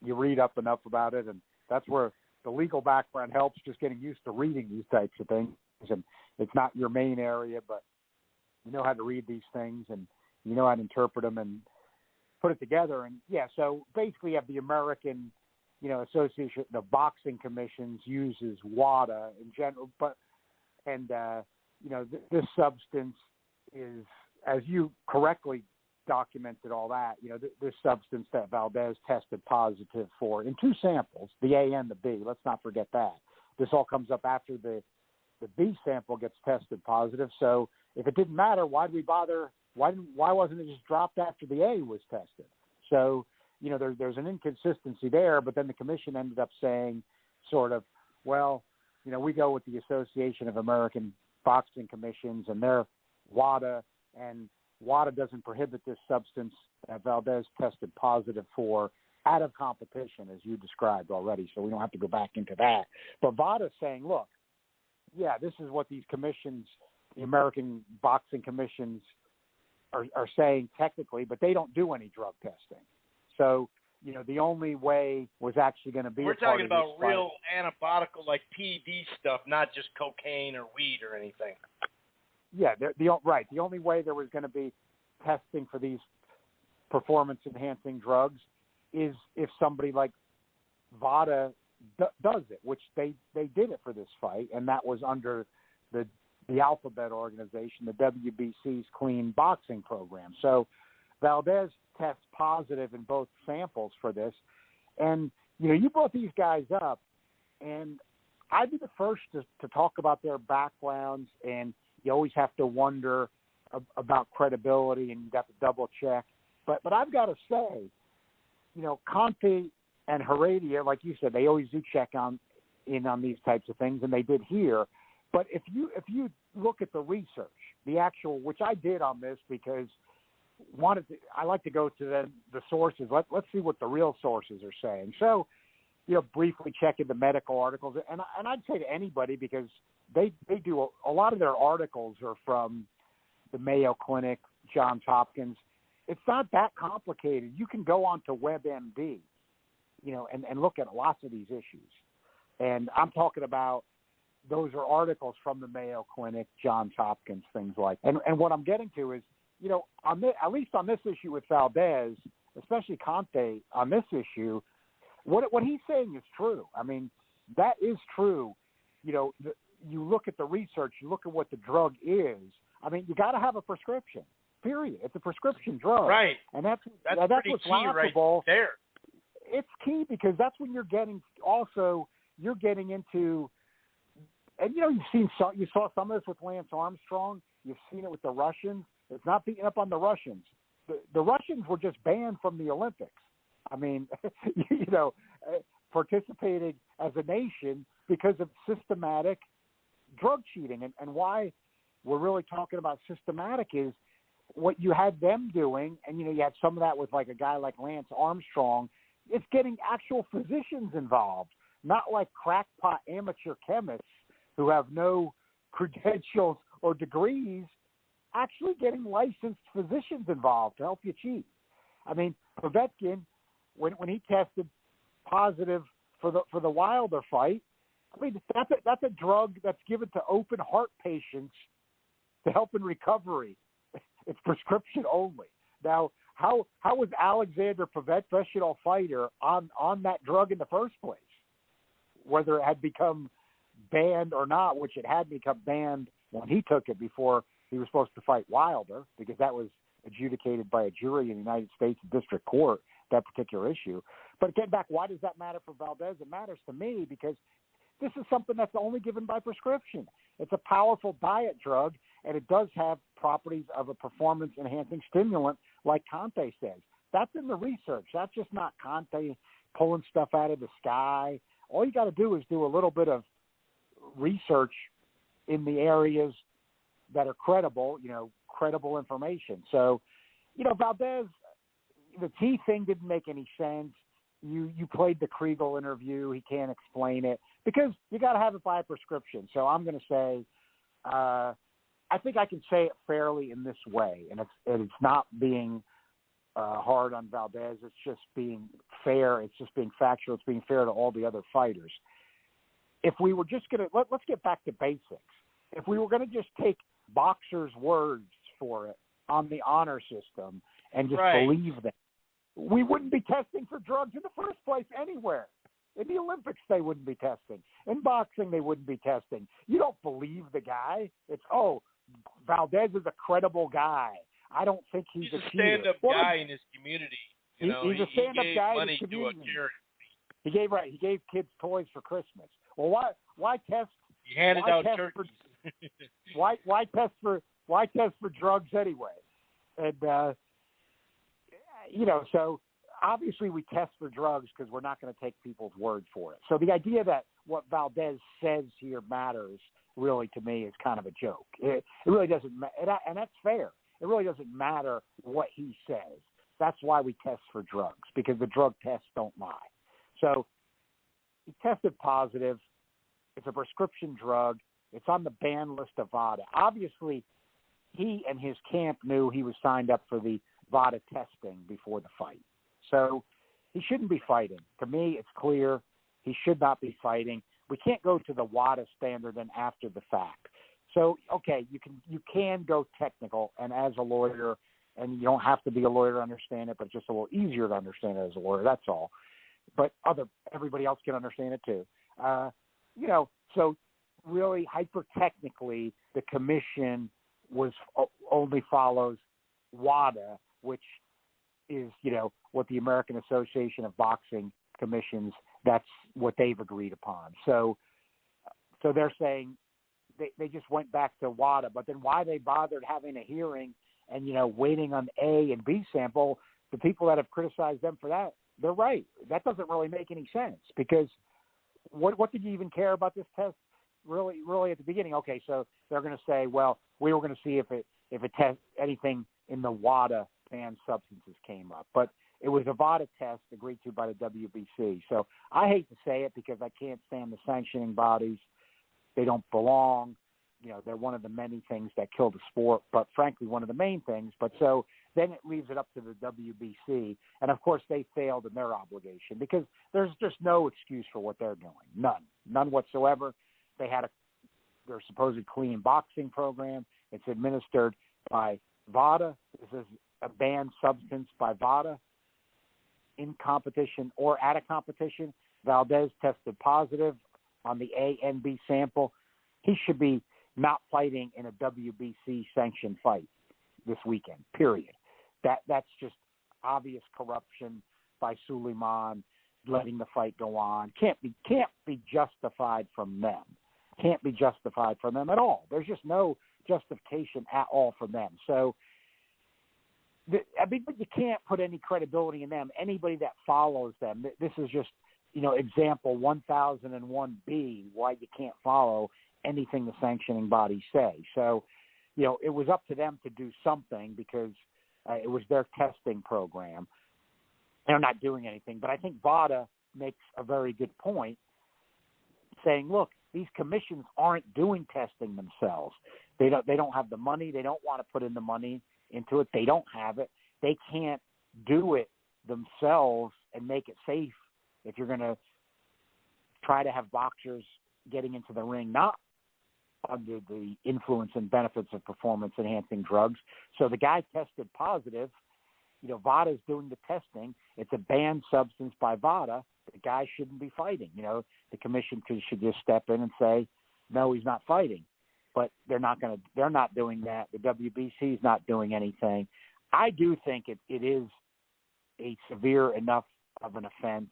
you read up enough about it, and that's where the legal background helps, just getting used to reading these types of things. And it's not your main area, but you know how to read these things, and you know how to interpret them and put it together. And, yeah, so basically you have the American, Association of Boxing Commissions uses WADA in general, this substance is, as you correctly documented all that, this substance that Valdez tested positive for in 2 samples, the A and the B. Let's not forget that. This all comes up after the B sample gets tested positive. So if it didn't matter, why'd we bother? Why wasn't it just dropped after the A was tested? So, there's an inconsistency there, but then the commission ended up saying sort of, well, we go with the Association of American Boxing Commissions and their WADA, and WADA doesn't prohibit this substance that Valdez tested positive for out of competition, as you described already, so we don't have to go back into that. But WADA's saying, look, yeah, this is what these commissions, the American Boxing Commissions, are saying technically, but they don't do any drug testing. So, the only way was actually going to be. We're talking about real antibiotical, like PED stuff, not just cocaine or weed or anything. Yeah, right. The only way there was going to be testing for these performance-enhancing drugs is if somebody like VADA does it, which they did it for this fight, and that was under the Alphabet organization, the WBC's clean boxing program. So Valdez tests positive in both samples for this. And, you brought these guys up, and I'd be the first to talk about their backgrounds, and you always have to wonder about credibility, and you got to double check. But I've got to say, Conte and Heredia, like you said, they always do check in on these types of things, and they did here. But if you look at the research, the actual, which I did on this because I like to go to the sources. Let's see what the real sources are saying. So, briefly checking the medical articles, and I'd say to anybody, because they do a lot of their articles are from the Mayo Clinic, Johns Hopkins. It's not that complicated. You can go on to WebMD, and look at lots of these issues. And I'm talking about those are articles from the Mayo Clinic, Johns Hopkins, things like that. And what I'm getting to is, at least on this issue with Valdez, especially Conte on this issue, what he's saying is true. I mean, that is true. You look at the research, you look at what the drug is. I mean, you got to have a prescription. Period. It's a prescription drug, right? And that's pretty what's key laughable. Right there. It's key because that's when you're getting into, and you saw some of this with Lance Armstrong. You've seen it with the Russians. It's not beating up on the Russians. The Russians were just banned from the Olympics. I mean, participating as a nation because of systematic drug cheating. And why we're really talking about systematic is what you had them doing, and, you had some of that with like a guy like Lance Armstrong. It's getting actual physicians involved, not like crackpot amateur chemists who have no credentials or degrees, actually getting licensed physicians involved to help you cheat. I mean, Povetkin, when he tested positive for the Wilder fight, I mean, that's a drug that's given to open heart patients to help in recovery. It's prescription only. Now, how was Alexander Povetkin, professional fighter, on that drug in the first place? Whether it had become banned or not, which it had become banned when he took it before he was supposed to fight Wilder, because that was adjudicated by a jury in the United States District Court, that particular issue. But getting back, why does that matter for Valdez? It matters to me because this is something that's only given by prescription. It's a powerful diet drug, and it does have properties of a performance-enhancing stimulant, like Conte says. That's in the research. That's just not Conte pulling stuff out of the sky. All you got to do is do a little bit of research in the areas that are credible, credible information. So, Valdez, the T thing didn't make any sense. You played the Kriegel interview. He can't explain it because you got to have it by a prescription. So I'm going to say, I think I can say it fairly in this way, and it's not being hard on Valdez. It's just being fair. It's just being factual. It's being fair to all the other fighters. If we were just going to let's get back to basics. If we were going to just take boxers' words for it on the honor system and just believe them, we wouldn't be testing for drugs in the first place anywhere. In the Olympics, they wouldn't be testing. In boxing, they wouldn't be testing. You don't believe the guy. It's, Valdez is a credible guy. I don't think he's a stand-up guy in his community. You know, he's a stand-up guy money in the to a community. charity. He gave kids toys for Christmas. Well, why test? He handed out turkeys. Why test for drugs anyway? And so obviously we test for drugs because we're not going to take people's word for it. So the idea that what Valdez says here matters really, to me, is kind of a joke. It really doesn't, and that's fair. It really doesn't matter what he says. That's why we test for drugs, because the drug tests don't lie. So he tested positive. It's a prescription drug. It's on the ban list of VADA. Obviously, he and his camp knew he was signed up for the VADA testing before the fight. So he shouldn't be fighting. To me, it's clear he should not be fighting. We can't go to the WADA standard and after the fact. So, okay, you can go technical, and as a lawyer, and you don't have to be a lawyer to understand it, but it's just a little easier to understand it as a lawyer, that's all. But everybody else can understand it too. So really hyper-technically, the commission only follows WADA, which is, what the American Association of Boxing commissions, that's what they've agreed upon. So they're saying they just went back to WADA, but then why they bothered having a hearing and, waiting on A and B sample, the people that have criticized them for that, they're right. That doesn't really make any sense, because what did you even care about this test really at the beginning? Okay, so they're going to say, well, we were going to see if it test anything in the WADA banned substances came up, but it was a VADA test agreed to by the WBC. So I hate to say it because I can't stand the sanctioning bodies. They don't belong. They're one of the many things that kill the sport, but frankly, one of the main things. But so then it leaves it up to the WBC. And of course, they failed in their obligation because there's just no excuse for what they're doing. None whatsoever. They had their supposed clean boxing program. It's administered by VADA. This is a banned substance by VADA in competition or at a competition. Valdez tested positive on the A and B sample. He should be not fighting in a WBC sanctioned fight this weekend, period. That's just obvious corruption by Suleiman, letting the fight go on. Can't be justified from them. Can't be justified from them at all. There's just no justification at all from them. So, but you can't put any credibility in them. Anybody that follows them, this is just, example 1001B, why you can't follow anything the sanctioning bodies say. So, it was up to them to do something because it was their testing program. They're not doing anything. But I think VADA makes a very good point, saying, look, these commissions aren't doing testing themselves. They don't have the money. They don't want to put in the money into it. They don't have it. They can't do it themselves and make it safe if you're going to try to have boxers getting into the ring not under the influence and benefits of performance-enhancing drugs. So the guy tested positive. VADA is doing the testing. It's a banned substance by VADA. The guy shouldn't be fighting. The commission should just step in and say, no, he's not fighting. But they're not doing that. The WBC is not doing anything. I do think it is a severe enough of an offense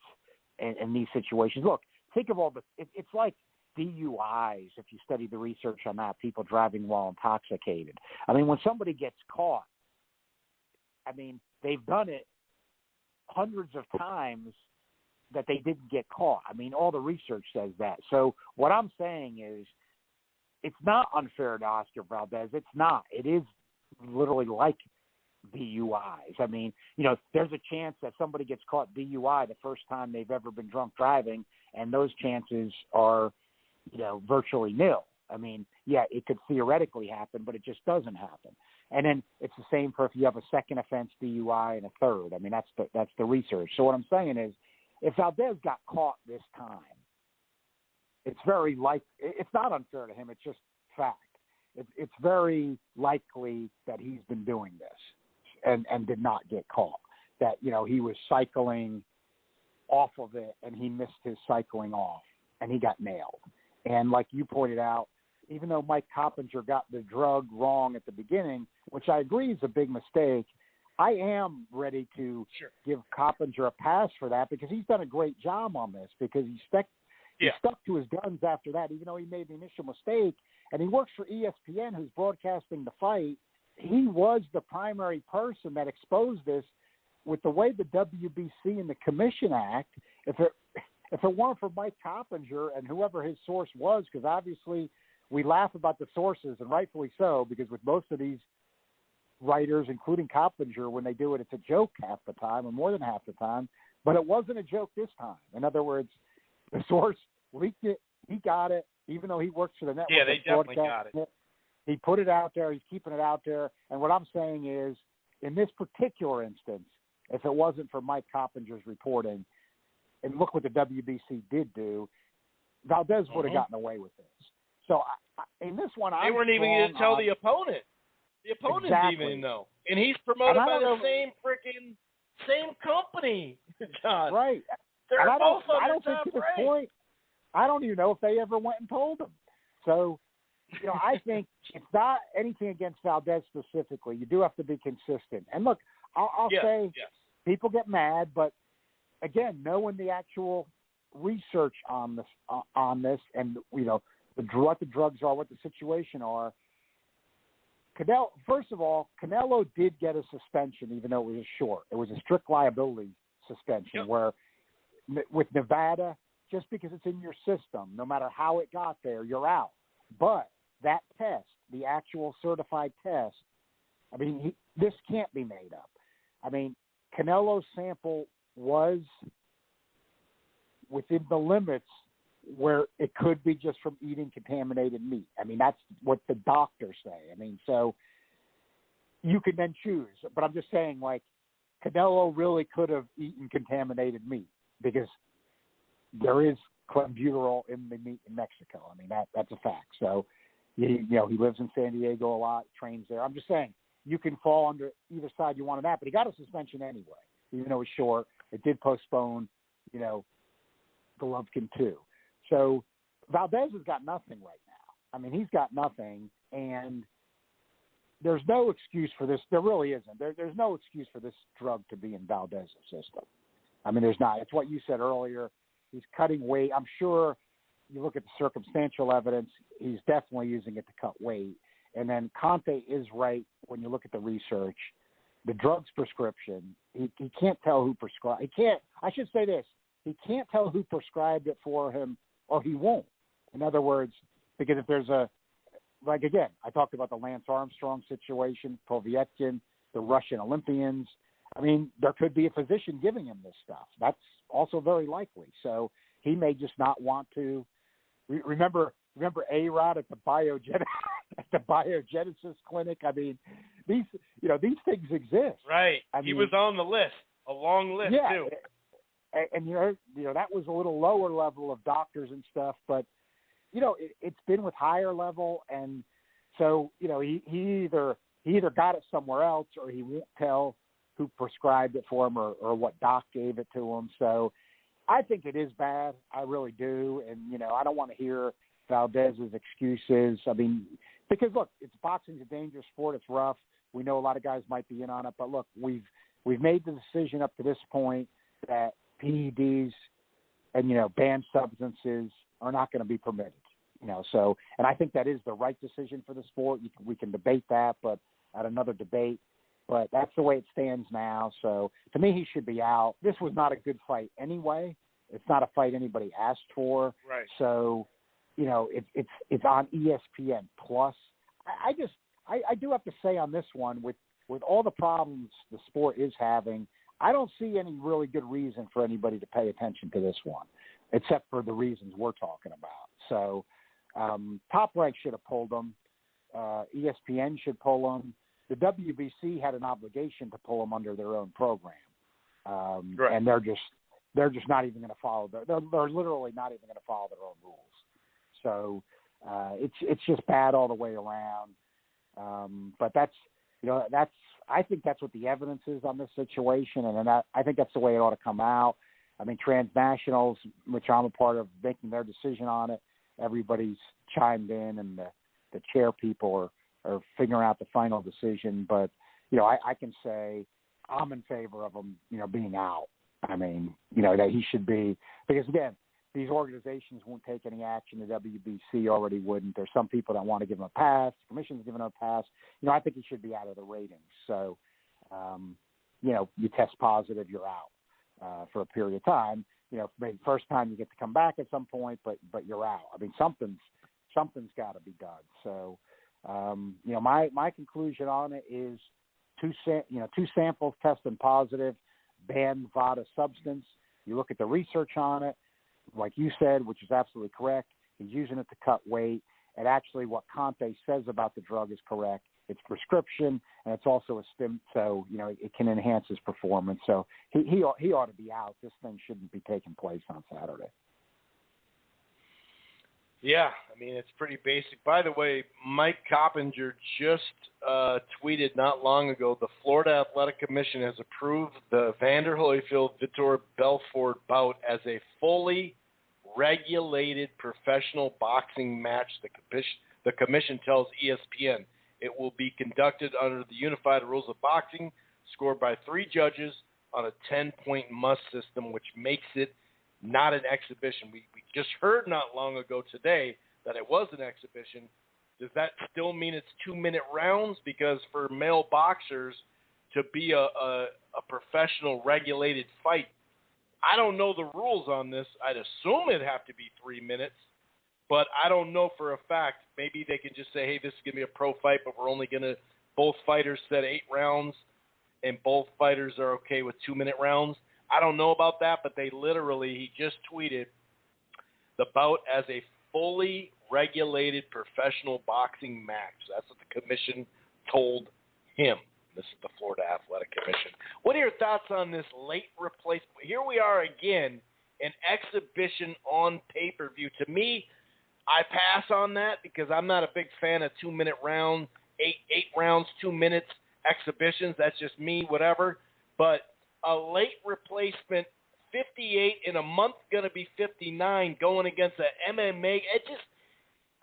in these situations. Look, think of all it's like DUIs, if you study the research on that, people driving while intoxicated. I mean, when somebody gets caught, they've done it hundreds of times that they didn't get caught. All the research says that. So what I'm saying is it's not unfair to Oscar Valdez. It's not. It is literally like DUIs. There's a chance that somebody gets caught DUI the first time they've ever been drunk driving, and those chances are, virtually nil. It could theoretically happen, but it just doesn't happen. And then it's the same for if you have a second offense DUI and a third. That's the research. So what I'm saying is, if Valdez got caught this time, it's not unfair to him. It's just fact. It's very likely that he's been doing this and did not get caught. That, he was cycling off of it, and he missed his cycling off, and he got nailed. And like you pointed out, even though Mike Coppinger got the drug wrong at the beginning, which I agree is a big mistake, I am ready to give Coppinger a pass for that because he's done a great job on this because he stuck to his guns after that, even though he made the initial mistake. And he works for ESPN, who's broadcasting the fight. He was the primary person that exposed this with the way the WBC and the Commission act. If it weren't for Mike Coppinger and whoever his source was, because obviously we laugh about the sources, and rightfully so, because with most of these writers, including Coppinger, when they do it, it's a joke half the time, or more than half the time. But it wasn't a joke this time. In other words, the source leaked it. He got it, even though he works for the network. Yeah, they definitely got it. He put it out there. He's keeping it out there. And what I'm saying is, in this particular instance, if it wasn't for Mike Coppinger's reporting, and look what the WBC did do, Valdez would have gotten away with this. So in this one, they weren't even going to tell the opponent. The opponent's even know, and he's promoted by the same company, John. Right. They're both on I don't the think top to this rank. point, I don't even know if they ever went and told him. So, I think it's not anything against Valdez specifically. You do have to be consistent. And look, I'll say people get mad, but again, knowing the actual research on this, and what the drugs are, what the situation are. First of all, Canelo did get a suspension, even though it was short. It was a strict liability suspension where with Nevada, just because it's in your system, no matter how it got there, you're out. But that test, the actual certified test, I mean, this can't be made up. I mean, Canelo's sample was within the limits where it could be just from eating contaminated meat. I mean, that's what the doctors say. I mean, so you can then choose. But I'm just saying, like, Canelo really could have eaten contaminated meat because there is clenbuterol in the meat in Mexico. I mean, that's a fact. So, he lives in San Diego a lot, trains there. I'm just saying, you can fall under either side you want of that. But he got a suspension anyway, even though it was short. It did postpone, Golovkin too. So Valdez has got nothing right now. I mean, he's got nothing, and there's no excuse for this. There really isn't. There's no excuse for this drug to be in Valdez's system. I mean, there's not. It's what you said earlier. He's cutting weight. I'm sure you look at the circumstantial evidence, he's definitely using it to cut weight. And then Conte is right when you look at the research. The drug's prescription, he can't tell who prescribed. I should say this. He can't tell who prescribed it for him, or he won't. In other words, because if there's again, I talked about the Lance Armstrong situation, Povetkin, the Russian Olympians. I mean, there could be a physician giving him this stuff. That's also very likely. So he may just not want to. Remember A-Rod at the Biogenesis clinic? I mean, these things exist. Right. I mean, he was on the list, a long list too. And that was a little lower level of doctors and stuff, but it's been with higher level, and so he either got it somewhere else, or he won't tell who prescribed it for him, or what doc gave it to him. So I think it is bad. I really do, and I don't want to hear Valdez's excuses. I mean, because look, boxing's a dangerous sport. It's rough. We know a lot of guys might be in on it, but look, we've made the decision up to this point that PEDs and, banned substances are not going to be permitted, so, and I think that is the right decision for the sport. We can debate that, but at another debate, but that's the way it stands now. So to me, he should be out. This was not a good fight anyway. It's not a fight anybody asked for. Right. So, it's on ESPN Plus. I do have to say on this one, with all the problems the sport is having, I don't see any really good reason for anybody to pay attention to this one, except for the reasons we're talking about. So Top Rank should have pulled them. ESPN should pull them. The WBC had an obligation to pull them under their own program. Right. And they're just not even going to follow. They're literally not even going to follow their own rules. So it's just bad all the way around. But I think that's what the evidence is on this situation, and I think that's the way it ought to come out. I mean, transnationals, which I'm a part of, making their decision on it. Everybody's chimed in, and the chair people are figuring out the final decision. But, you know, I can say I'm in favor of him, you know, being out. I mean, you know, that he should be, because again, these organizations won't take any action. The WBC already wouldn't. There's some people that want to give him a pass. The commission's giving him a pass. You know, I think he should be out of the ratings. So, you know, you test positive, you're out for a period of time. You know, maybe first time you get to come back at some point, but you're out. I mean, something's got to be done. So, you know, my conclusion on it is two samples testing positive, ban VADA substance. You look at the research on it, like you said, which is absolutely correct. He's using it to cut weight. And actually what Conte says about the drug is correct. It's prescription, and it's also a stim, so, you know, it can enhance his performance. So he ought to be out. This thing shouldn't be taking place on Saturday. Yeah, I mean, it's pretty basic. By the way, Mike Coppinger just tweeted not long ago, the Florida Athletic Commission has approved the Evander Holyfield-Vitor Belfort bout as a fully regulated professional boxing match. The commission tells ESPN it will be conducted under the unified rules of boxing, scored by 3 judges on a 10-point must system, which makes it not an exhibition. We just heard not long ago today that it was an exhibition. Does that still mean it's 2-minute rounds? Because for male boxers to be a professional regulated fight, I don't know the rules on this. I'd assume it'd have to be 3 minutes, but I don't know for a fact. Maybe they can just say, hey, this is going to be a pro fight, but we're only going to – both fighters said 8 rounds, and both fighters are okay with 2-minute rounds. I don't know about that, but they literally, he just tweeted the bout as a fully regulated professional boxing match. That's what the commission told him. This is the Florida Athletic Commission. What are your thoughts on this late replacement? Here we are again, an exhibition on pay-per-view. To me, I pass on that because I'm not a big fan of 2-minute round, 8 rounds, 2 minutes exhibitions. That's just me, whatever. But a late replacement, 58 in a month, going to be 59, going against an MMA. It just,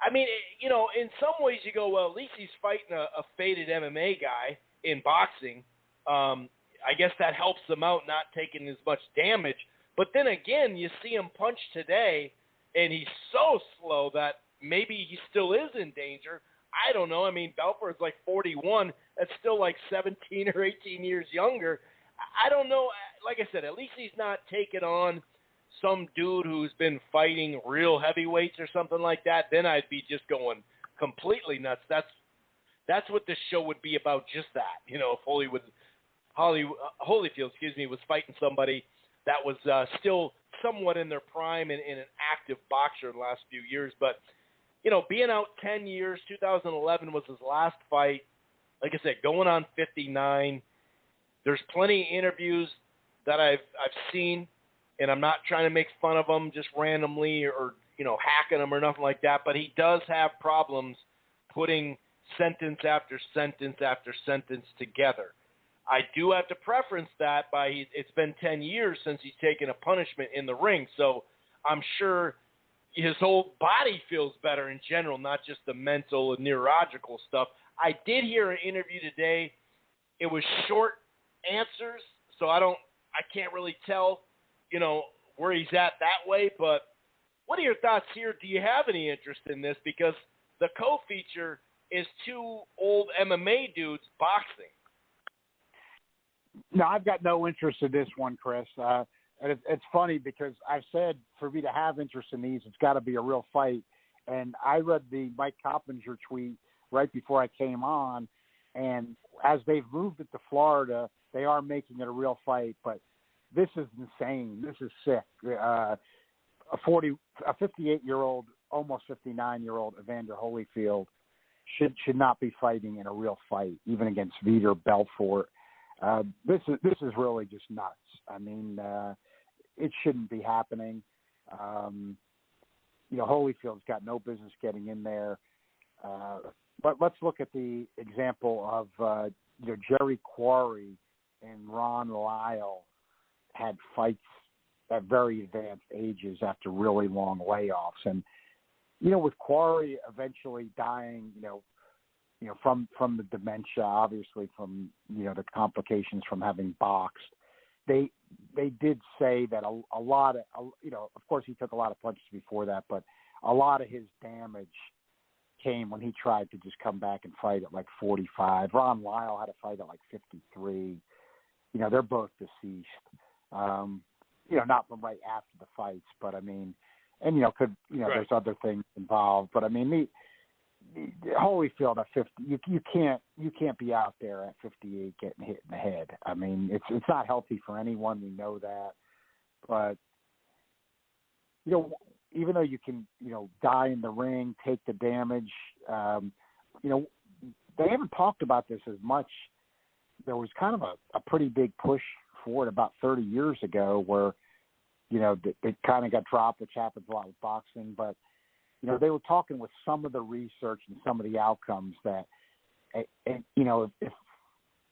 I mean, you know, in some ways you go, well, at least he's fighting a faded MMA guy in boxing. I guess that helps them out, not taking as much damage. But then again, you see him punch today, and he's so slow that maybe he still is in danger. I don't know. I mean, Belfort's like 41. That's still like 17 or 18 years younger. I don't know. Like I said, at least he's not taking on some dude who's been fighting real heavyweights or something like that. Then I'd be just going completely nuts. That's what this show would be about, just that. You know, if Holyfield, was fighting somebody that was still somewhat in their prime and an active boxer in the last few years. But, you know, being out 10 years, 2011 was his last fight. Like I said, going on 59. There's plenty of interviews that I've seen, and I'm not trying to make fun of him just randomly or you know, hacking him or nothing like that, but he does have problems putting sentence after sentence after sentence together. I do have to preference that by it's been 10 years since he's taken a punishment in the ring, so I'm sure his whole body feels better in general, not just the mental and neurological stuff. I did hear an interview today. It was short answers, so I can't really tell, you know, where he's at that way. But what are your thoughts here? Do you have any interest in this? Because the co-feature is two old MMA dudes boxing. No, I've got no interest in this one, Chris. And it's funny because I've said for me to have interest in these, it's got to be a real fight. And I read the Mike Coppinger tweet right before I came on, and as they've moved it to Florida, they are making it a real fight. But this is insane. This is sick. A 58-year-old, almost 59-year-old Evander Holyfield should not be fighting in a real fight, even against Vitor Belfort. This is really just nuts. I mean, it shouldn't be happening. You know, Holyfield's got no business getting in there. But let's look at the example of Jerry Quarry and Ron Lyle had fights at very advanced ages after really long layoffs. And, with Quarry eventually dying, from the dementia, obviously from, the complications from having boxed, they did say that a lot of, of course he took a lot of punches before that, but a lot of his damage came when he tried to just come back and fight at like 45. Ron Lyle had a fight at like 53. They're both deceased. Not from right after the fights, but I mean, and Right. there's other things involved, but I mean, the Holyfield at 50, you can't be out there at 58 getting hit in the head. I mean, it's not healthy for anyone. We know that, but even though you can, die in the ring, take the damage, they haven't talked about this as much. There was kind of a pretty big push for it about 30 years ago where, it kind of got dropped, which happens a lot with boxing. But, they were talking with some of the research and some of the outcomes that, if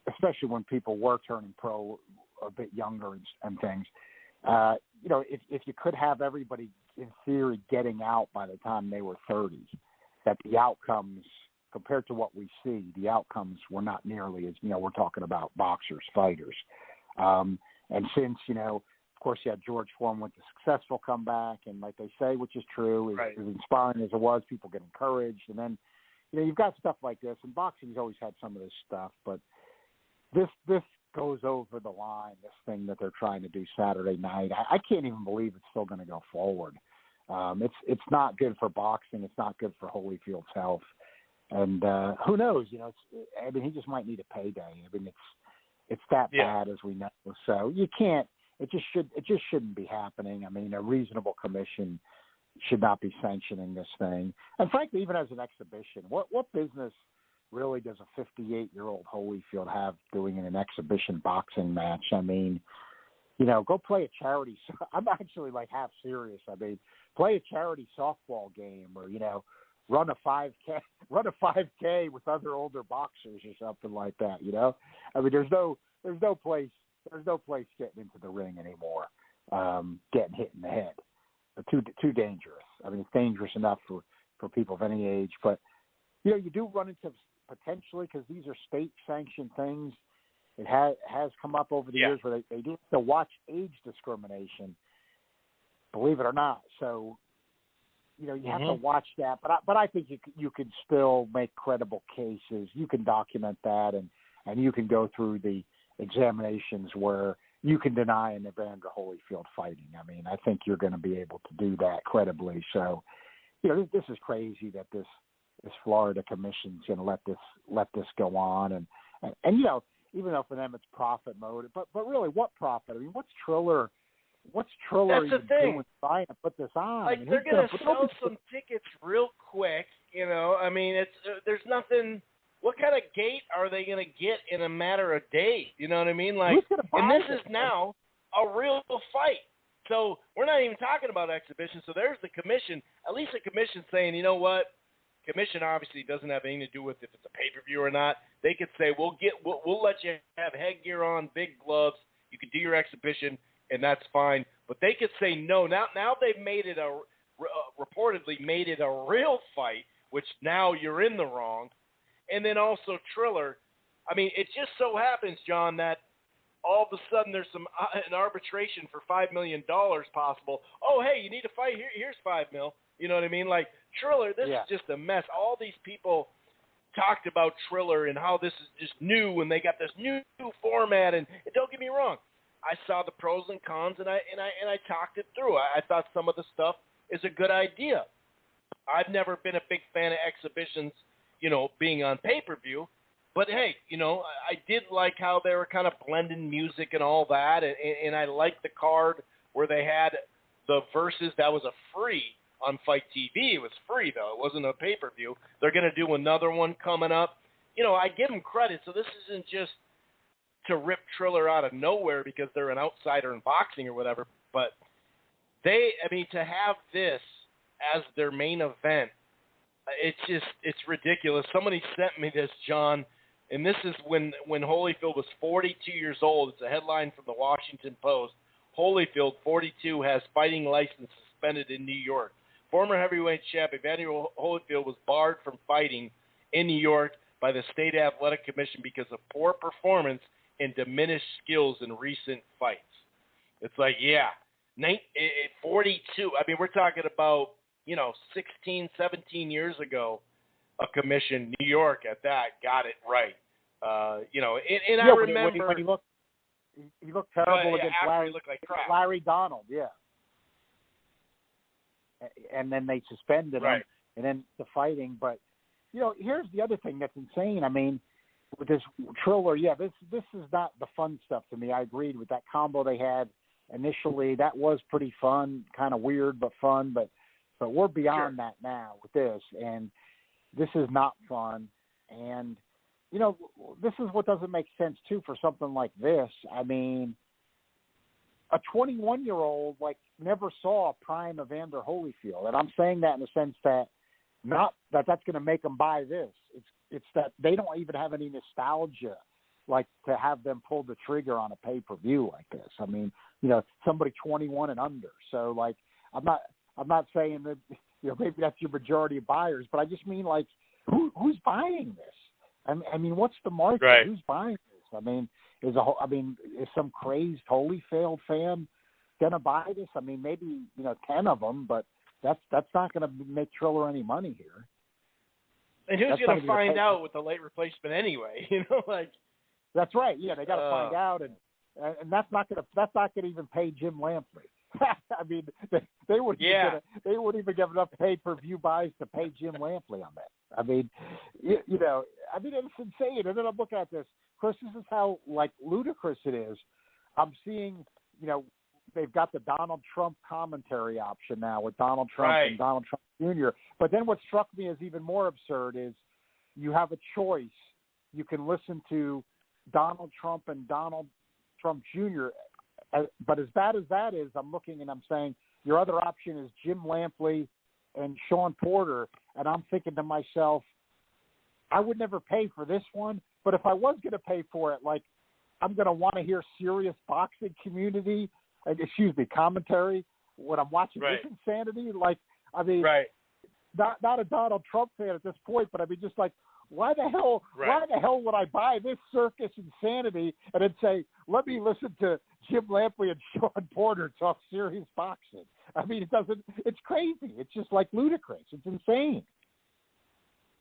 especially when people were turning pro a bit younger and things, if you could have everybody in theory getting out by the time they were 30, that the outcomes compared to what we see, the outcomes were not nearly as, we're talking about boxers, fighters. And since, of course, you had George Foreman with the successful comeback, and like they say, which is true, Right. as inspiring as it was, people get encouraged. And then, you've got stuff like this, and boxing's always had some of this stuff, but this goes over the line, this thing that they're trying to do Saturday night. I can't even believe it's still going to go forward. It's not good for boxing. It's not good for Holyfield's health. And who knows? He just might need a payday. I mean, it's that bad, as we know. So you can't. It just shouldn't be happening. I mean, a reasonable commission should not be sanctioning this thing. And frankly, even as an exhibition, what business really does a 58-year-old Holyfield have doing in an exhibition boxing match? I mean, go play a charity. I'm actually like half serious. I mean, play a charity softball game, or run a 5K with other older boxers or something like that. I mean, there's no place getting into the ring anymore, getting hit in the head. Too dangerous. I mean, it's dangerous enough for people of any age, but you do run into potentially, because these are state-sanctioned things. It has come up over the years where they do have to watch age discrimination, believe it or not. So, you have to watch that. But I think you can still make credible cases. You can document that, and you can go through the examinations where you can deny an Evander Holyfield fighting. I mean, I think you're going to be able to do that credibly. So, this is crazy that this Florida commission's going to let this go on, and even though for them it's profit mode, but really, what profit? I mean, what's Triller That's even the thing. doing trying to put this on? Like, I mean, they're going to sell some tickets real quick, I mean, there's nothing. What kind of gate are they going to get in a matter of days? You know what I mean? Like, and this is now a real fight. So we're not even talking about exhibition. So there's the commission. At least the commission's saying, you know what? Commission obviously doesn't have anything to do with if it's a pay-per-view or not. They could say, we'll let you have headgear on, big gloves. You can do your exhibition, and that's fine. But they could say no. Now they've made it reportedly made it a real fight, which now you're in the wrong. And then also Triller. I mean, it just so happens, John, that all of a sudden there's an arbitration for $5 million possible. Oh, hey, you need to fight? Here's $5 million. You know what I mean? Like, Triller, this is just a mess. All these people talked about Triller and how this is just new, and they got this new format. And don't get me wrong, I saw the pros and cons, and I talked it through. I thought some of the stuff is a good idea. I've never been a big fan of exhibitions, being on pay-per-view. But, hey, I did like how they were kind of blending music and all that, and I liked the card where they had the verses. That was a free on Fight TV. It was free, though. It wasn't a pay-per-view. They're going to do another one coming up. I give them credit. So this isn't just to rip Triller out of nowhere because they're an outsider in boxing or whatever. But to have this as their main event, it's ridiculous. Somebody sent me this, John, and this is when Holyfield was 42 years old. It's a headline from the Washington Post. Holyfield, 42, has fighting license suspended in New York. Former heavyweight champ Evander Holyfield was barred from fighting in New York by the State Athletic Commission because of poor performance and diminished skills in recent fights. It's like, 42. I mean, we're talking about, 16, 17 years ago, a commission, New York at that, got it right. I remember when he looked terrible against Larry Donald, and then they suspended him, and then the fighting. But here's the other thing that's insane. I mean, with this Triller, this is not the fun stuff to me. I agreed with that combo they had initially. That was pretty fun, kind of weird but fun. But we're beyond that now with this, and this is not fun. And this is what doesn't make sense too for something like this. I mean, a 21-year-old never saw a prime Evander Holyfield, and I'm saying that in the sense that not that that's going to make them buy this. It's that they don't even have any nostalgia, to have them pull the trigger on a pay-per-view like this. I mean, somebody 21 and under. So I'm not saying that maybe that's your majority of buyers, but I just mean who's buying this? I mean, what's the market? Right. Who's buying this? I mean, is some crazed Holyfield fan gonna buy this? I mean, maybe 10 of them, but that's not gonna make Triller any money here. And who's gonna find out with the late replacement anyway? That's right. Yeah, they got to find out, and that's not gonna even pay Jim Lampley. I mean, they wouldn't even give enough pay-per-view buys to pay Jim Lampley on that. I mean, it's insane. And then I'm looking at this, Chris. This is how ludicrous it is. I'm seeing, they've got the Donald Trump commentary option now with Donald Trump and Donald Trump Jr. But then what struck me as even more absurd is you have a choice. You can listen to Donald Trump and Donald Trump Jr. But as bad as that is, I'm looking and I'm saying your other option is Jim Lampley and Sean Porter. And I'm thinking to myself, I would never pay for this one. But if I was going to pay for it, I'm going to want to hear serious boxing commentary when I'm watching this insanity. Not a Donald Trump fan at this point, but I mean, just why the hell would I buy this circus insanity and then say, let me listen to Jim Lampley and Sean Porter talk serious boxing? I mean, it's crazy. It's just ludicrous. It's insane.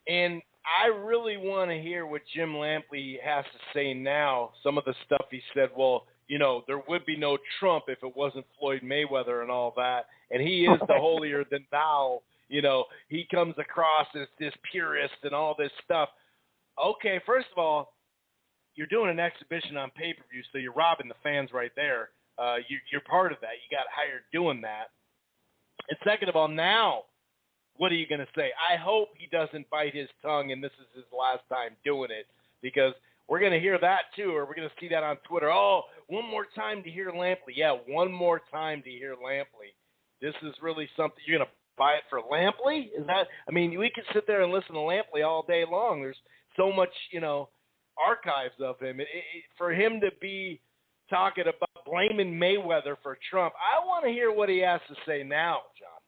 And I really want to hear what Jim Lampley has to say now. Some of the stuff he said, there would be no Trump if it wasn't Floyd Mayweather and all that. And he is the holier than thou. He comes across as this purist and all this stuff. Okay, first of all, you're doing an exhibition on pay-per-view, so you're robbing the fans right there. You're part of that. You got hired doing that. And second of all, now, what are you going to say? I hope he doesn't bite his tongue and this is his last time doing it, because we're going to hear that too, or we're going to see that on Twitter. Oh, one more time to hear Lampley. Yeah, one more time to hear Lampley. This is really something. You're going to buy it for Lampley? We could sit there and listen to Lampley all day long. There's so much, archives of him. For him to be talking about blaming Mayweather for Trump, I want to hear what he has to say now, John.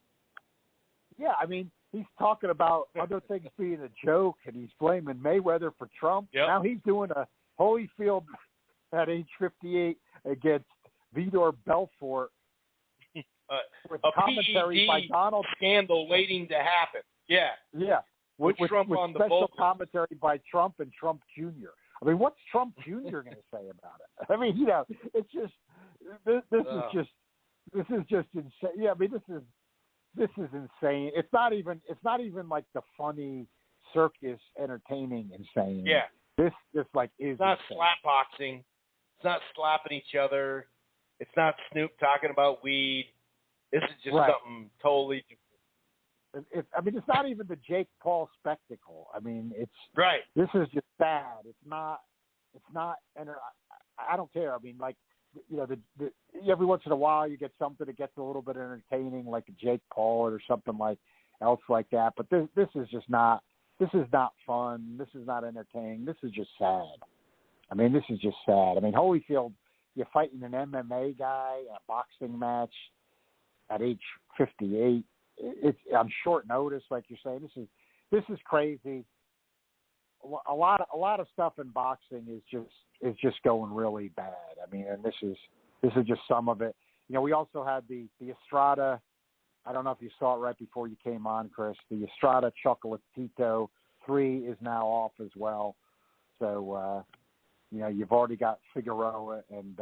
Yeah, I mean, he's talking about other things being a joke, and he's blaming Mayweather for Trump. Yep. Now he's doing a Holyfield at age 58 against Vitor Belfort with a commentary by Donald scandal waiting to happen. Yeah. Yeah. With Trump on the special vocal. commentary by Trump and Trump Jr. I mean, what's Trump Jr. going to say about it? I mean, it's just this is just insane. Yeah, I mean, this is insane. It's not even the funny circus entertaining insane. Yeah. This is it's not insane. slap boxing. It's not slapping each other. It's not Snoop talking about weed. This is just something totally different. It's not even the Jake Paul spectacle. I mean, it's right. This is just sad. It's not. And I don't care. I mean, every once in a while you get something that gets a little bit entertaining, like a Jake Paul or something else like that. But this is just not. This is not fun. This is not entertaining. This is just sad. I mean, this is just sad. I mean, Holyfield, you're fighting an MMA guy, a boxing match at age 58. It's on short notice, like you're saying. This is crazy. A lot of stuff in boxing is just going really bad. I mean, and this is just some of it. You know, we also had the Estrada. I don't know if you saw it right before you came on, Chris. The Estrada Chocolatito 3 is now off as well. So, you know, you've already got Figueroa and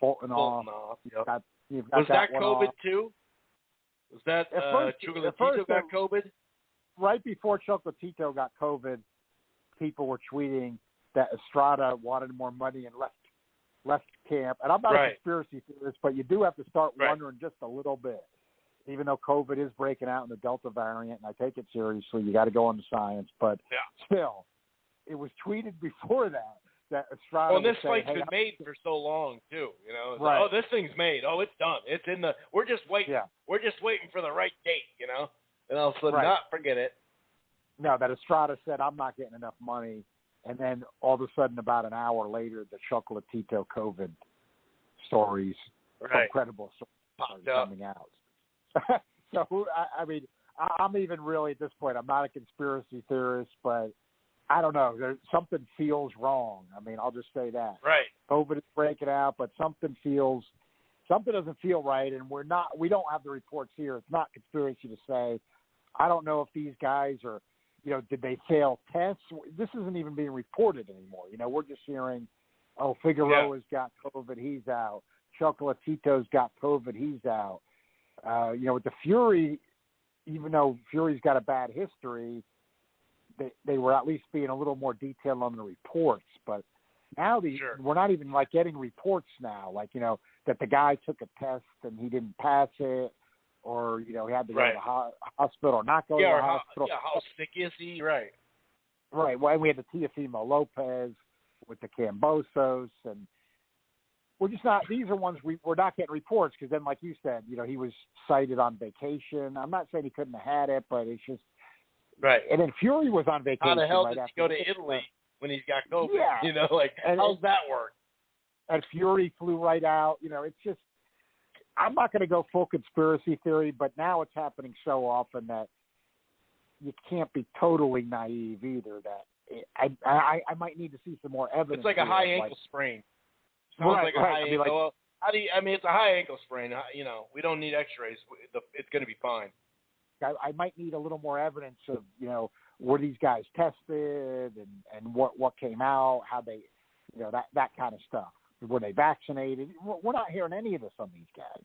Fulton off. Yep. You've got Was that COVID off. too? Was that Chocolatito got COVID? Right before Chocolatito got COVID, people were tweeting that Estrada wanted more money and left camp. And I'm not a conspiracy theorist, but you do have to start wondering just a little bit. Even though COVID is breaking out in the Delta variant, and I take it seriously, you got to go on the science. But still, it was tweeted before that Estrada. Well, this saying, fight's been made for so long too. You know, it's right. like, oh, this thing's made. Oh, it's done. It's in the. We're just waiting. Yeah. We're just waiting for the right date. You know, and all of a sudden, not forget it. No, that Estrada said, I'm not getting enough money. And then all of a sudden, about an hour later, the Chocolatito COVID stories from credible sources are coming out. So, I mean, I'm even really at this point, I'm not a conspiracy theorist, but I don't know. Something feels wrong. I mean, I'll just say that. Right. COVID is breaking out, but something doesn't feel right, and we don't have the reports here. It's not conspiracy to say. I don't know if these guys are, you know, did they fail tests? This isn't even being reported anymore. You know, we're just hearing, oh, Figueroa's got COVID, he's out. Chocolatito's got COVID, he's out. You know, with the Fury, even though Fury's got a bad history, they were at least being a little more detailed on the reports. But now we're not even like getting reports now, like, you know, that the guy took a test and he didn't pass it, or, you know, he had to go to the hospital or not go to the hospital. How sick is he? Right. Right. Well, and we had the Teofimo Lopez with the Cambosos, and we're just not – these are ones we're not getting reports because then, like you said, you know, he was cited on vacation. I'm not saying he couldn't have had it, but it's just – right. And then Fury was on vacation. How the hell did he go to Italy when he's got COVID? Yeah. You know, like, how's that work? And Fury flew right out. You know, it's just – I'm not going to go full conspiracy theory, but now it's happening so often that you can't be totally naive either. That I might need to see some more evidence. It's like a high ankle sprain. Sounds like a high ankle. Like, well, I mean, it's a high ankle sprain. You know, we don't need X-rays. It's going to be fine. I might need a little more evidence of, you know, were these guys tested and what came out, how they, you know, that kind of stuff. Were they vaccinated? We're not hearing any of this on these guys.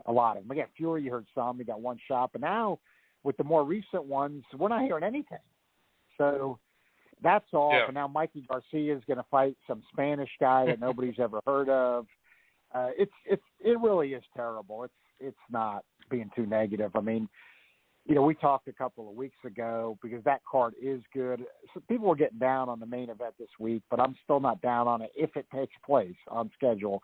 A lot of them. Again, Fury, you heard some. He got one shot. But now, with the more recent ones, we're not hearing anything. So that's off. Yeah. And now Mikey Garcia is going to fight some Spanish guy that nobody's ever heard of. It really is terrible. It's not being too negative. I mean, you know, we talked a couple of weeks ago because that card is good. So people were getting down on the main event this week, but I'm still not down on it if it takes place on schedule.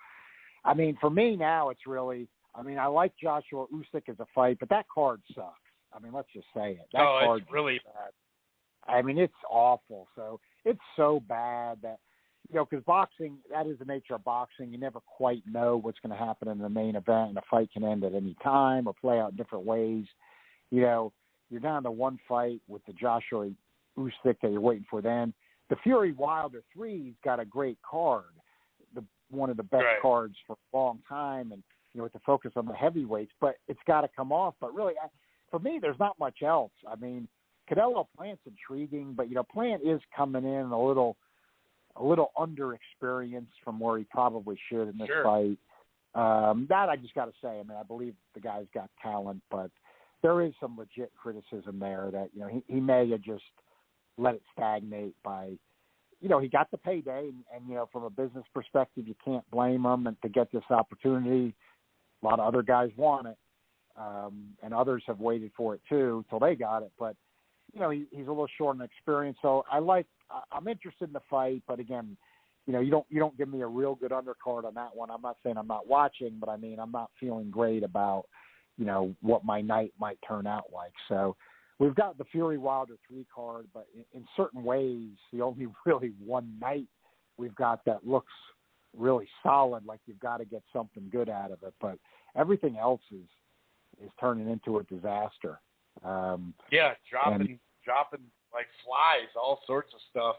I mean, for me now, it's really, I mean, I like Joshua Usyk as a fight, but that card sucks. I mean, let's just say it. That card it's really bad. I mean, it's awful. So it's so bad that, you know, because boxing, that is the nature of boxing. You never quite know what's going to happen in the main event, and a fight can end at any time or play out in different ways. You know, you're down to one fight with the Joshua Usyk that you're waiting for then. The Fury Wilder 3's got a great card, one of the best cards for a long time, and, you know, with the focus on the heavyweights, but it's got to come off. But really, for me, there's not much else. I mean, Canelo Plant's intriguing, but, you know, Plant is coming in a little underexperienced from where he probably should in this fight. That I just got to say. I mean, I believe the guy's got talent, but there is some legit criticism there that, you know, he may have just let it stagnate by, you know, he got the payday and, you know, from a business perspective, you can't blame him. And to get this opportunity, a lot of other guys want it. And others have waited for it too till they got it. But, you know, he's a little short on experience. So I'm interested in the fight, but again, you know, you don't give me a real good undercard on that one. I'm not saying I'm not watching, but I mean, I'm not feeling great about, you know, what my night might turn out like. So we've got the Fury Wilder 3 card, but in certain ways, the only really one night we've got that looks really solid, like you've got to get something good out of it. But everything else is turning into a disaster. Dropping like flies, all sorts of stuff.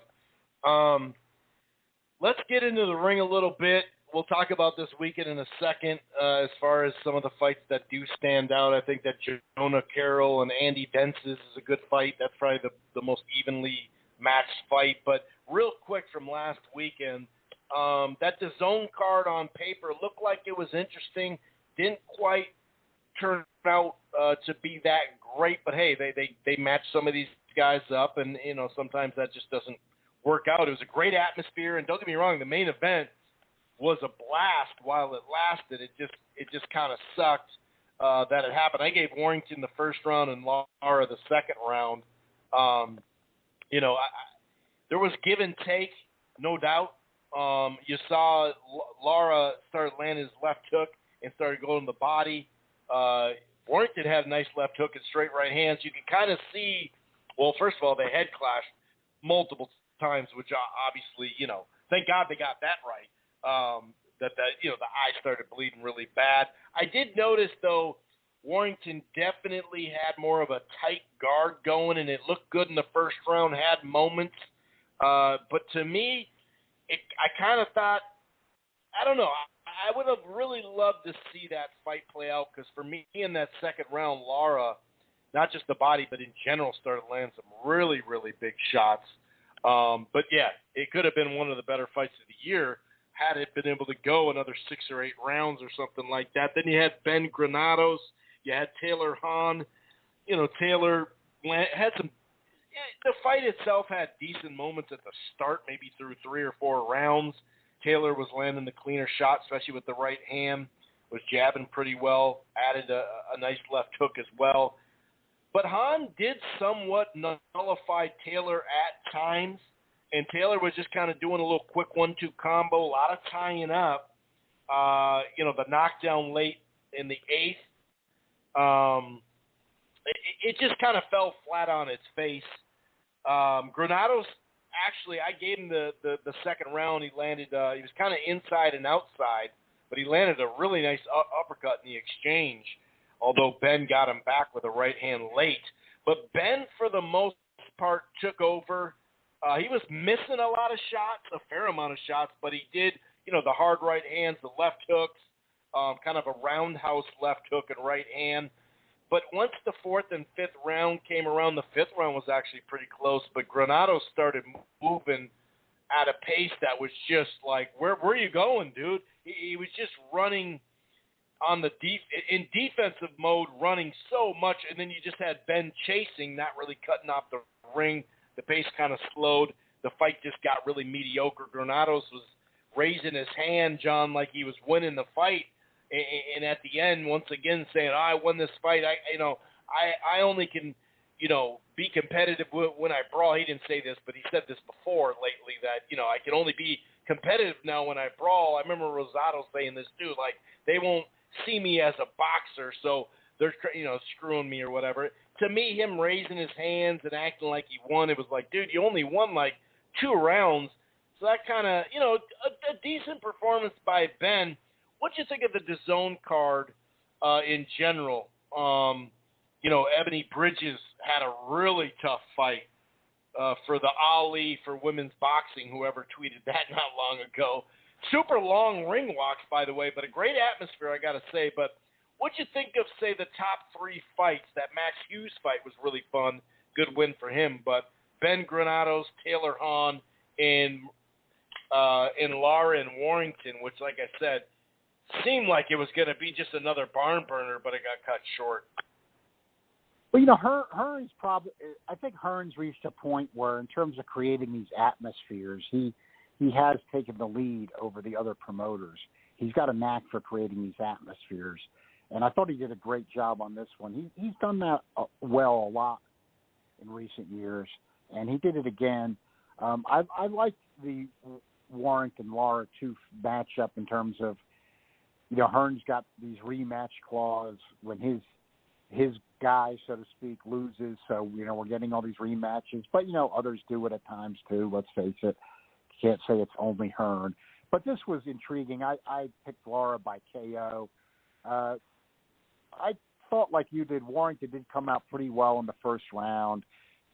Let's get into the ring a little bit. We'll talk about this weekend in a second. As far as some of the fights that do stand out, I think that Jonah Carroll and Andy Vences is a good fight. That's probably the most evenly matched fight. But real quick from last weekend, that DAZN card on paper looked like it was interesting. Didn't quite turn out to be that great. But, hey, they matched some of these guys up, and, you know, sometimes that just doesn't work out. It was a great atmosphere, and don't get me wrong, the main event was a blast while it lasted. It just kind of sucked that it happened. I gave Warrington the first round and Lara the second round. You know, there was give and take, no doubt. You saw Lara start landing his left hook and started going to the body. Warrington had a nice left hook and straight right hands. You can kind of see, well, first of all, they head clashed multiple times, which obviously, you know, thank God they got that right. That you know, the eye started bleeding really bad. I did notice, though, Warrington definitely had more of a tight guard going, and it looked good in the first round, had moments. But to me, I kind of thought, I don't know, I would have really loved to see that fight play out, because for me in that second round, Lara, not just the body, but in general, started landing some really, really big shots. But, yeah, it could have been one of the better fights of the year had it been able to go another 6 or 8 rounds or something like that. Then you had Ben Granados. You had Taylor Hahn. You know, Taylor had some – the fight itself had decent moments at the start, maybe through 3 or 4 rounds. Taylor was landing the cleaner shot, especially with the right hand, was jabbing pretty well, added a nice left hook as well. But Hahn did somewhat nullify Taylor at times. And Taylor was just kind of doing a little quick 1-2 combo, a lot of tying up. You know, the knockdown late in the 8th. It just kind of fell flat on its face. Granados, actually, I gave him the second round. He landed, he was kind of inside and outside, but he landed a really nice uppercut in the exchange, although Ben got him back with a right hand late. But Ben, for the most part, took over. He was missing a lot of shots, a fair amount of shots, but he did, you know, the hard right hands, the left hooks, kind of a roundhouse left hook and right hand. But once the 4th and 5th round came around, the 5th round was actually pretty close, but Granados started moving at a pace that was just like, where are you going, dude? He was just running on the in defensive mode, running so much, and then you just had Ben chasing, not really cutting off the ring. The pace kind of slowed. The fight just got really mediocre. Granados was raising his hand, John, like he was winning the fight. And at the end, once again, saying, I won this fight. I only can, you know, be competitive when I brawl. He didn't say this, but he said this before lately that, you know, I can only be competitive now when I brawl. I remember Rosado saying this too, like they won't see me as a boxer, so they're, you know, screwing me or whatever. To me, him raising his hands and acting like he won, it was like, dude, you only won like 2 rounds. So that kind of, you know, a decent performance by Ben. What do you think of the DAZN card in general? You know, Ebony Bridges had a really tough fight for the Ali for women's boxing, whoever tweeted that not long ago. Super long ring walks, by the way, but a great atmosphere, I got to say. But what'd you think of, say, the top 3 fights? That Max Hughes fight was really fun. Good win for him. But Ben Granados, Taylor Hahn, and Lara and Warrington, which, like I said, seemed like it was going to be just another barn burner, but it got cut short. Well, you know, Hearns probably. I think Hearns reached a point where, in terms of creating these atmospheres, he has taken the lead over the other promoters. He's got a knack for creating these atmospheres. And I thought he did a great job on this one. He's done that well a lot in recent years, and he did it again. I like the Warrington-Lara 2 matchup in terms of, you know, Hearns got these rematch clause when his guy, so to speak, loses. So, you know, we're getting all these rematches. But, you know, others do it at times too, let's face it. You can't say it's only Hearn. But this was intriguing. I picked Lara by KO. I thought, like you did, Warrington did come out pretty well in the first round,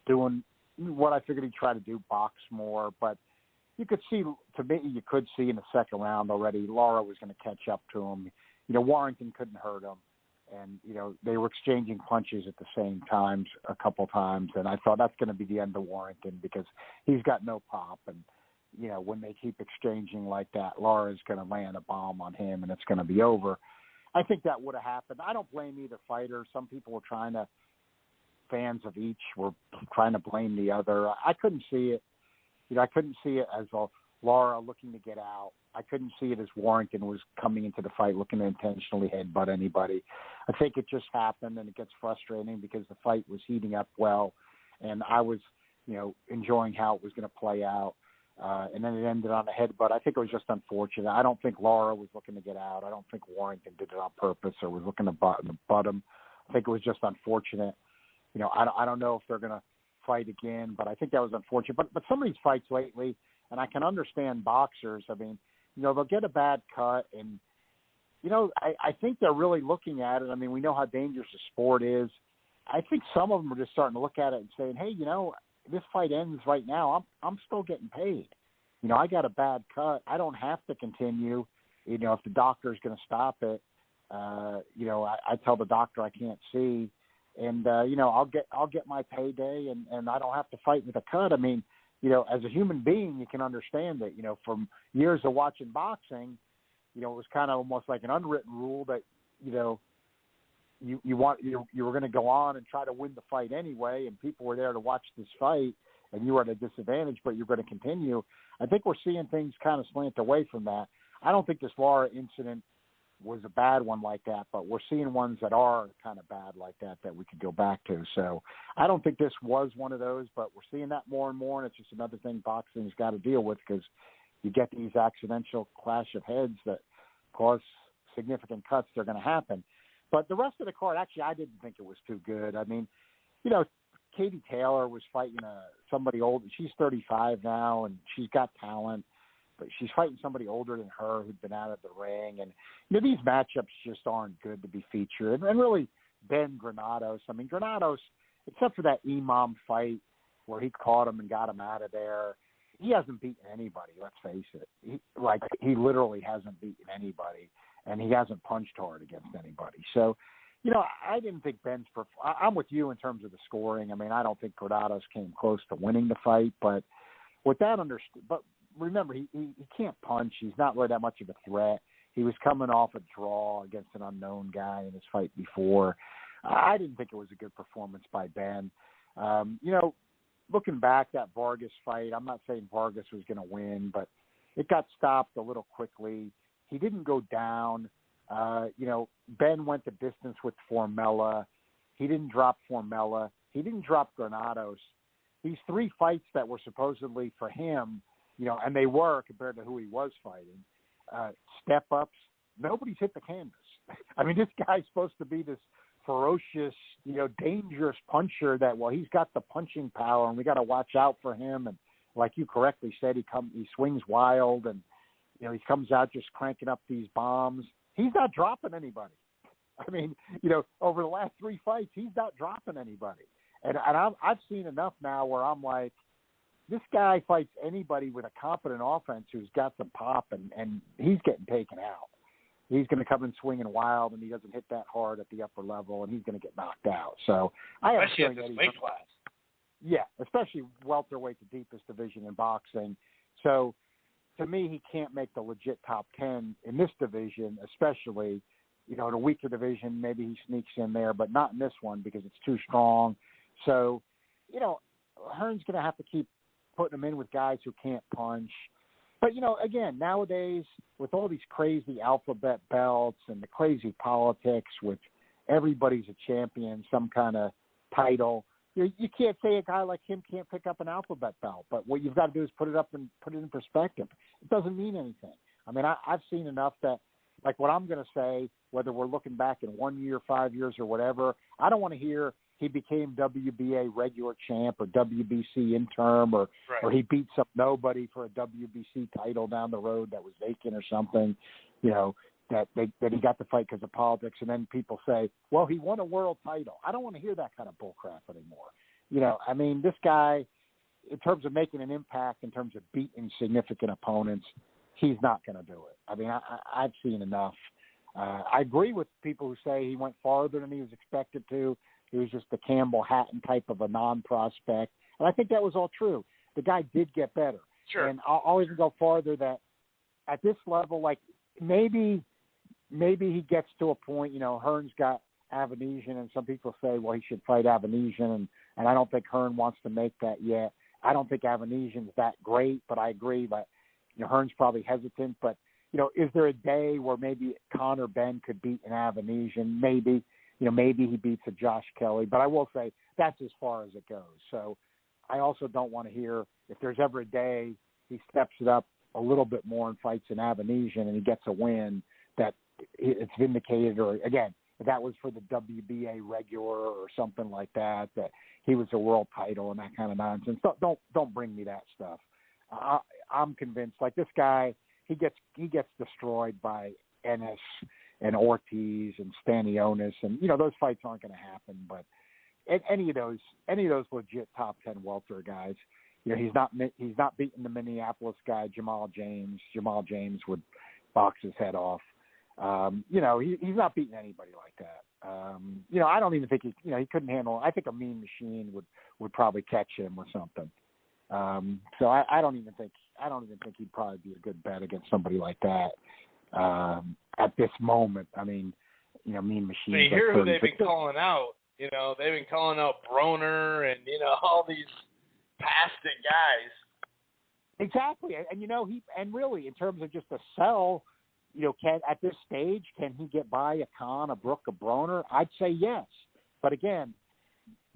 doing what I figured he'd try to do, box more. But you could see, to me, you could see in the second round already, Lara was going to catch up to him. You know, Warrington couldn't hurt him. And, you know, they were exchanging punches at the same times a couple times. And I thought that's going to be the end of Warrington because he's got no pop. And, you know, when they keep exchanging like that, Lara's going to land a bomb on him and it's going to be over. I think that would have happened. I don't blame either fighter. Some people were fans of each were trying to blame the other. I couldn't see it. You know, I couldn't see it as Lara looking to get out. I couldn't see it as Warrington was coming into the fight looking to intentionally headbutt anybody. I think it just happened, and it gets frustrating because the fight was heating up well, and I was, you know, enjoying how it was going to play out. And then it ended on a headbutt. I think it was just unfortunate. I don't think Lara was looking to get out. I don't think Warrington did it on purpose or was looking to butt him. I think it was just unfortunate. You know, I don't know if they're going to fight again, but I think that was unfortunate. But some of these fights lately, and I can understand boxers, I mean, you know, they'll get a bad cut, and, you know, I think they're really looking at it. I mean, we know how dangerous the sport is. I think some of them are just starting to look at it and saying, hey, you know, this fight ends right now. I'm still getting paid. You know, I got a bad cut. I don't have to continue. You know, if the doctor's going to stop it, you know, I tell the doctor I can't see, and you know, I'll get my payday, and I don't have to fight with a cut. I mean, you know, as a human being, you can understand it. You know, from years of watching boxing, you know, it was kind of almost like an unwritten rule that, you know, you were going to go on and try to win the fight anyway, and people were there to watch this fight, and you were at a disadvantage, but you're going to continue. I think we're seeing things kind of slant away from that. I don't think this Lara incident was a bad one like that, but we're seeing ones that are kind of bad like that we could go back to. So I don't think this was one of those, but we're seeing that more and more, and it's just another thing boxing's got to deal with because you get these accidental clash of heads that cause significant cuts. They're going to happen. But the rest of the card, actually, I didn't think it was too good. I mean, you know, Katie Taylor was fighting somebody old. She's 35 now, and she's got talent. But she's fighting somebody older than her who'd been out of the ring. And, you know, these matchups just aren't good to be featured. And really, Ben Granados. I mean, Granados, except for that Imam fight where he caught him and got him out of there, he hasn't beaten anybody, let's face it. He literally hasn't beaten anybody. And he hasn't punched hard against anybody. So, you know, I didn't think Ben's – I'm with you in terms of the scoring. I mean, I don't think Granados came close to winning the fight. But with that but remember, he can't punch. He's not really that much of a threat. He was coming off a draw against an unknown guy in his fight before. I didn't think it was a good performance by Ben. You know, looking back, that Vargas fight, I'm not saying Vargas was going to win, but it got stopped a little quickly. He didn't go down. You know, Ben went the distance with Formella. He didn't drop Formella. He didn't drop Granados. These three fights that were supposedly for him, you know, and they were compared to who he was fighting, step-ups, nobody's hit the canvas. I mean, this guy's supposed to be this ferocious, you know, dangerous puncher that, well, he's got the punching power, and we got to watch out for him. And like you correctly said, he swings wild, and, you know, he comes out just cranking up these bombs. He's not dropping anybody. I mean, you know, over the last three fights, he's not dropping anybody. And I've seen enough now where I'm like, this guy fights anybody with a competent offense who's got some pop, and he's getting taken out. He's going to come in swinging wild, and he doesn't hit that hard at the upper level, and he's going to get knocked out. So I have especially at this weight class. Yeah, especially welterweight, the deepest division in boxing. So to me, he can't make the legit top 10 in this division, especially, you know, in a weaker division, maybe he sneaks in there, but not in this one because it's too strong. So, you know, Hearn's going to have to keep putting him in with guys who can't punch. But, you know, again, nowadays, with all these crazy alphabet belts and the crazy politics with everybody's a champion, some kind of title, you can't say a guy like him can't pick up an alphabet belt. But what you've got to do is put it in perspective. It doesn't mean anything. I mean, I've seen enough that, like what I'm going to say, whether we're looking back in 1 year, 5 years, or whatever, I don't want to hear he became WBA regular champ or WBC interim, or he beat some nobody for a WBC title down the road that was vacant or something, that he got the fight because of politics, and then people say, well, he won a world title. I don't want to hear that kind of bullcrap anymore. I mean, this guy, in terms of making an impact, in terms of beating significant opponents, he's not going to do it. I mean, I've seen enough. I agree with people who say he went farther than he was expected to. He was just the Campbell Hatton type of a non-prospect. And I think that was all true. The guy did get better. Sure. And I'll even go farther that at this level, like maybe he gets to a point, Hearn's got Avanesian, and some people say, well, he should fight Avanesian, and I don't think Hearn wants to make that yet. I don't think Avanesian's that great, but I agree. But, Hearn's probably hesitant. But, is there a day where maybe Conor Benn could beat an Avanesian? Maybe. Maybe he beats a Josh Kelly. But I will say that's as far as it goes. So I also don't want to hear if there's ever a day he steps it up a little bit more and fights an Avanesian and he gets a win, that it's vindicated, or, again, if that was for the WBA regular or something like that, that he was a world title and that kind of nonsense. Don't bring me that stuff. I'm convinced, like, this guy, he gets destroyed by Ennis and Ortiz and Stanionis, and those fights aren't going to happen. But any of those legit top 10 welter guys, he's not beating the Minneapolis guy Jamal James. Jamal James would box his head off. He's not beating anybody like that. I don't even think he couldn't handle. I think a Mean Machine would probably catch him or something. So I don't even think he'd probably be a good bet against somebody like that. At this moment, I mean, Mean Machine. They hear who they've been calling out. They've been calling out Broner and all these past guys. Exactly, and really, in terms of just a sell, at this stage, can he get by a Khan, a Brook, a Broner? I'd say yes, but again,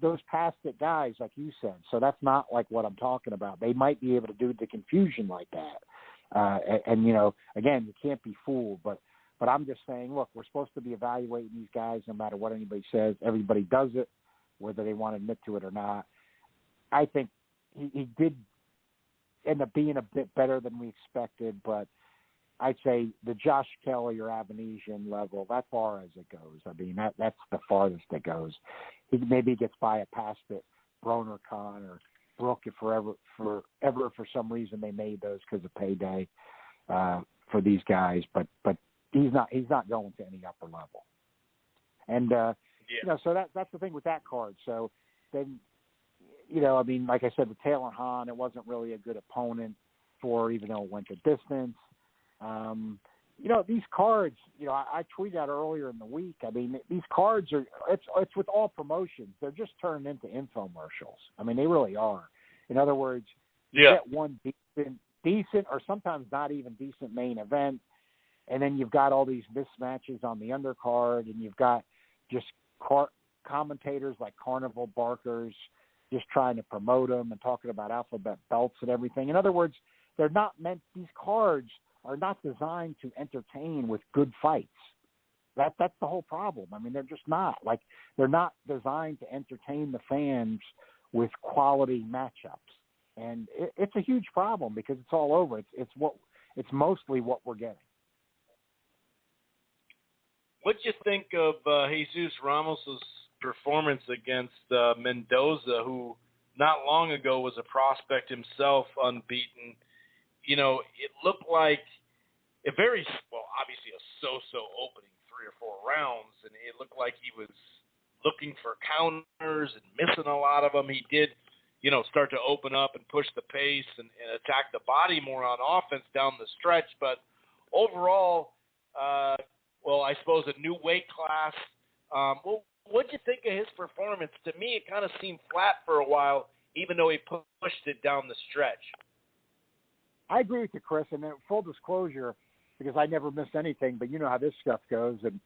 those past guys, like you said, so that's not like what I'm talking about. They might be able to do the confusion like that, and again, you can't be fooled, but I'm just saying, look, we're supposed to be evaluating these guys no matter what anybody says. Everybody does it, whether they want to admit to it or not. I think he did end up being a bit better than we expected, but I'd say the Josh Kelly or Avanesian level, that far as it goes. I mean, that's the farthest it goes. He maybe gets by a past it, Broner, Khan, or Brook, if for some reason they made those because of payday for these guys, but he's not going to any upper level. And so that's the thing with that card. So then, I mean, like I said, with Taylor Hahn, it wasn't really a good opponent for, even though it went the distance. These cards, I tweeted out earlier in the week. I mean, these cards it's with all promotions. They're just turned into infomercials. I mean, they really are. In other words, you get one decent or sometimes not even decent main event, and then you've got all these mismatches on the undercard, and you've got just commentators like Carnival Barkers just trying to promote them and talking about alphabet belts and everything. In other words, they're not meant. These cards are not designed to entertain with good fights. That's the whole problem. I mean, they're just not. Like, they're not designed to entertain the fans with quality matchups. And it's a huge problem because it's all over. It's mostly what we're getting. What'd you think of Jesus Ramos's performance against Mendoza, who not long ago was a prospect himself, unbeaten? It looked like obviously a so-so opening 3 or 4 rounds, and it looked like he was looking for counters and missing a lot of them. He did, start to open up and push the pace and attack the body more on offense down the stretch. But overall, I suppose a new weight class. What'd you think of his performance? To me, it kind of seemed flat for a while, even though he pushed it down the stretch. I agree with you, Chris, and full disclosure, because I never miss anything, but you know how this stuff goes, and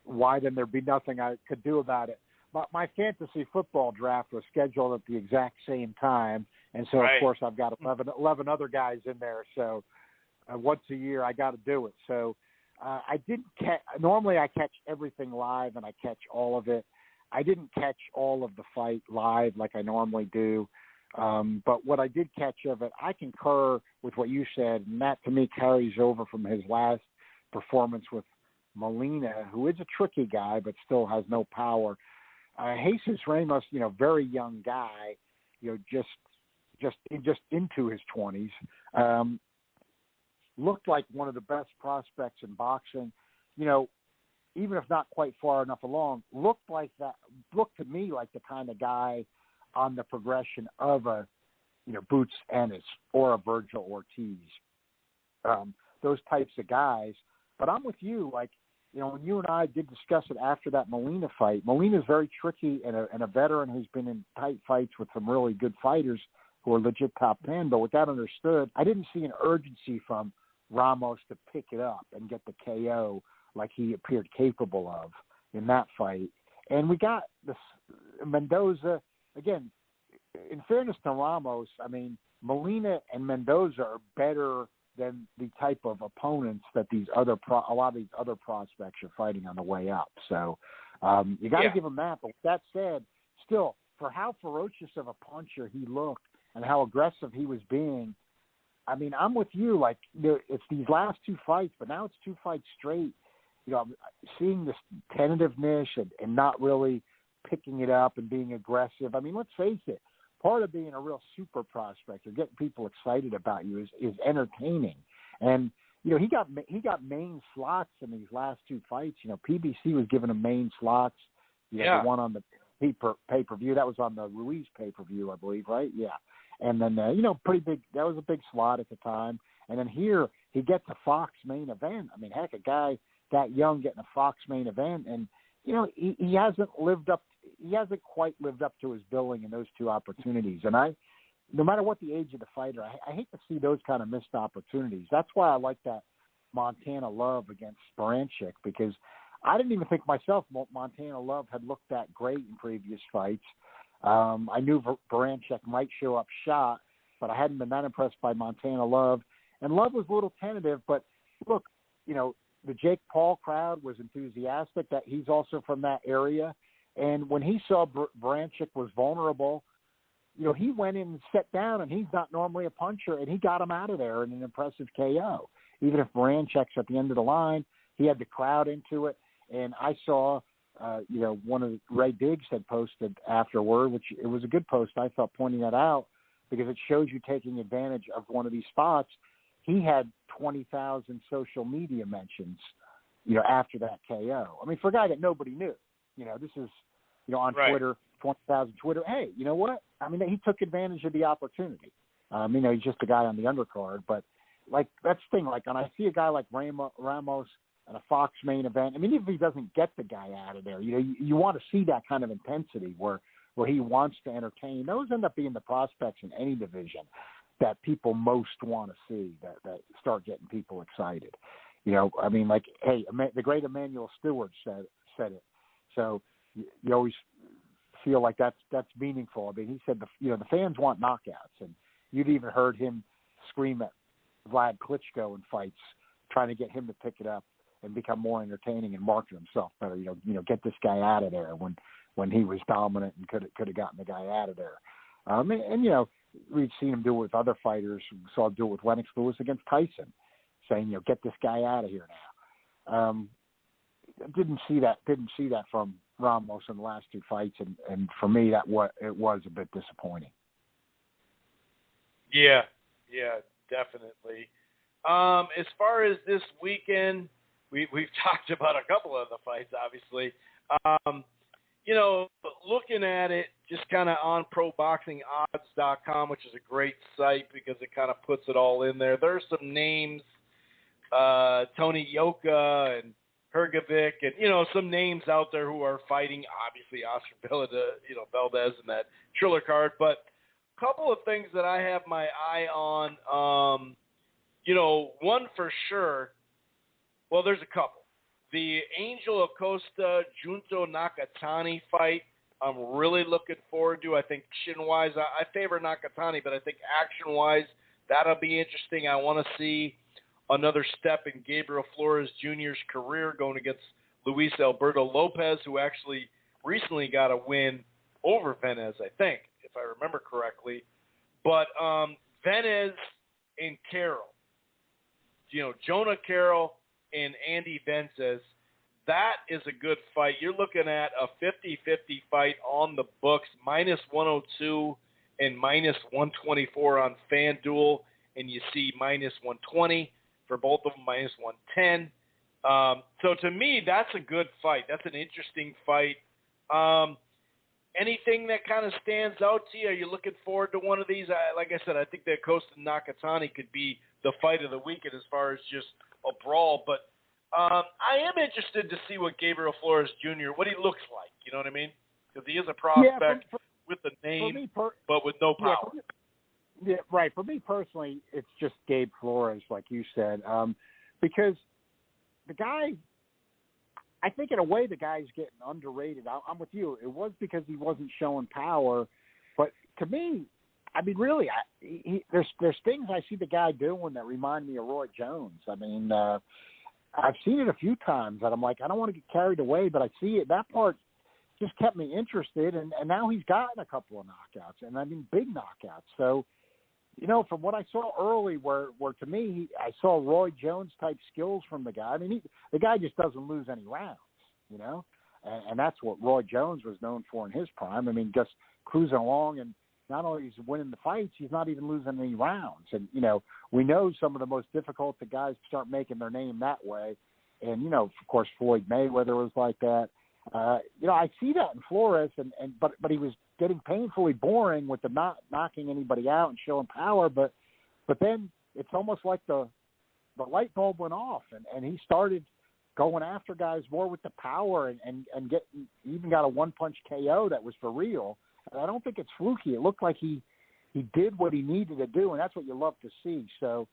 why then there'd be nothing I could do about it. My fantasy football draft was scheduled at the exact same time, and so, right. Of course, I've got 11 other guys in there, so once a year I got to do it. So I didn't normally I catch everything live, and I catch all of it. I didn't catch all of the fight live like I normally do. But what I did catch of it, I concur with what you said, and that to me carries over from his last performance with Molina, who is a tricky guy but still has no power. Jesus Ramos, very young guy, just into his 20s, looked like one of the best prospects in boxing. Even if not quite far enough along, looked to me like the kind of guy on the progression of a, Boots Ennis or a Virgil Ortiz, those types of guys. But I'm with you, when you and I did discuss it after that Molina fight, Molina's very tricky and a veteran who's been in tight fights with some really good fighters who are legit top 10. But with that understood, I didn't see an urgency from Ramos to pick it up and get the KO like he appeared capable of in that fight. And we got this Mendoza, again, in fairness to Ramos, Molina and Mendoza are better than the type of opponents that a lot of these other prospects are fighting on the way up. So you got to give him that. But with that said, still, for how ferocious of a puncher he looked and how aggressive he was being, I'm with you. It's these last two fights, but now it's two fights straight. I'm seeing this tentativeness and not really picking it up and being aggressive. Let's face it. Part of being a real super prospect or getting people excited about you is entertaining. And, he got main slots in these last two fights. PBC was giving him main slots. The one on the pay-per-view. That was on the Ruiz pay-per-view, I believe, right? Yeah. And then, pretty big. That was a big slot at the time. And then here he gets a Fox main event. A guy that young getting a Fox main event. And, he hasn't quite lived up to his billing in those two opportunities. And no matter what the age of the fighter, I hate to see those kind of missed opportunities. That's why I like that Montana Love against Baranchik, because I didn't even think myself Montana Love had looked that great in previous fights. I knew Baranchik might show up shot, but I hadn't been that impressed by Montana Love. And Love was a little tentative, but look, the Jake Paul crowd was enthusiastic that he's also from that area. And when he saw Baranchik was vulnerable, he went in and sat down, and he's not normally a puncher, and he got him out of there in an impressive KO. Even if Baranchik's at the end of the line, he had the crowd into it. And I saw, one of Ray Diggs had posted afterward, which it was a good post, I thought, pointing that out, because it shows you taking advantage of one of these spots. He had 20,000 social media mentions, after that KO. For a guy that nobody knew, this is, on Twitter, 20,000 Twitter. Hey, you know what? He took advantage of the opportunity. He's just a guy on the undercard, but that's the thing. When I see a guy like Ramos and a Fox main event, even if he doesn't get the guy out of there, you want to see that kind of intensity where he wants to entertain. Those end up being the prospects in any division that people most want to see, that start getting people excited. Hey, the great Emmanuel Stewart said it. So you always feel like that's meaningful. He said the fans want knockouts, and you'd even heard him scream at Vlad Klitschko in fights, trying to get him to pick it up and become more entertaining and market himself better. Get this guy out of there when he was dominant and could have gotten the guy out of there. We've seen him do it with other fighters. We saw him do it with Lennox Lewis against Tyson, saying, get this guy out of here now. Didn't see that from Ramos in the last two fights, and for me, it was a bit disappointing. Yeah, definitely. As far as this weekend, we've talked about a couple of the fights, obviously. Looking at it just kind of on ProBoxingOdds.com, which is a great site because it kind of puts it all in there. There's some names, Tony Yoka and Hrgovic, and, some names out there who are fighting, obviously Oscar Valdez in that Triller card. But a couple of things that I have my eye on, one for sure, well, there's a couple. The Angel Acosta Junto Nakatani fight, I'm really looking forward to. I think action-wise, I favor Nakatani, but I think action-wise, that'll be interesting. I want to see another step in Gabriel Flores Jr.'s career going against Luis Alberto Lopez, who actually recently got a win over Venez, I think, if I remember correctly. But Venez and Carroll, Jonah Carroll and Andy Vences, that is a good fight. You're looking at a 50-50 fight on the books, minus 102 and minus 124 on FanDuel, and you see minus 120 for both of them, minus 110. So to me, that's a good fight. That's an interesting fight. Anything that kind of stands out to you? Are you looking forward to one of these? Like I said, I think that Costa Nakatani could be the fight of the weekend as far as just a brawl. But I am interested to see what Gabriel Flores Jr., what he looks like. You know what I mean? Because he is a prospect with a name, but with no power. Yeah, right. For me personally, it's just Gabe Flores, like you said, because the guy, I think in a way the guy's getting underrated. I'm with you. It was because he wasn't showing power, but to me, I mean, really, there's things I see the guy doing that remind me of Roy Jones. I mean, I've seen it a few times that I'm like, I don't want to get carried away, but I see it. That part just kept me interested, and now he's gotten a couple of knockouts, and I mean big knockouts. So, from what I saw early, where to me, I saw Roy Jones type skills from the guy. I mean, the guy just doesn't lose any rounds, and that's what Roy Jones was known for in his prime. I mean, just cruising along, and not only is he winning the fights, he's not even losing any rounds. And we know some of the most difficult the guys start making their name that way. And of course, Floyd Mayweather was like that. I see that in Flores, but he was getting painfully boring with the not knocking anybody out and showing power. But then it's almost like the light bulb went off, and he started going after guys more with the power and getting, even got a one-punch KO that was for real. And I don't think it's fluky. It looked like he did what he needed to do, and that's what you love to see. So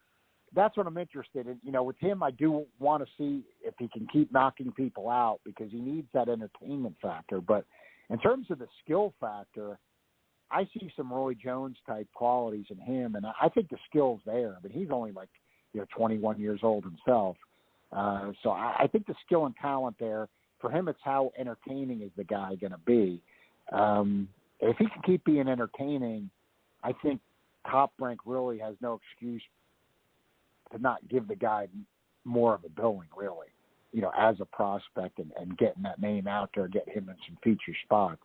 that's what I'm interested in. With him, I do want to see if he can keep knocking people out because he needs that entertainment factor. But in terms of the skill factor, I see some Roy Jones type qualities in him, and I think the skill's there. I mean, he's only 21 years old himself. So I think the skill and talent there, for him, it's how entertaining is the guy going to be. If he can keep being entertaining, I think Top Rank really has no excuse to not give the guy more of a billing, really, as a prospect and getting that name out there, get him in some feature spots.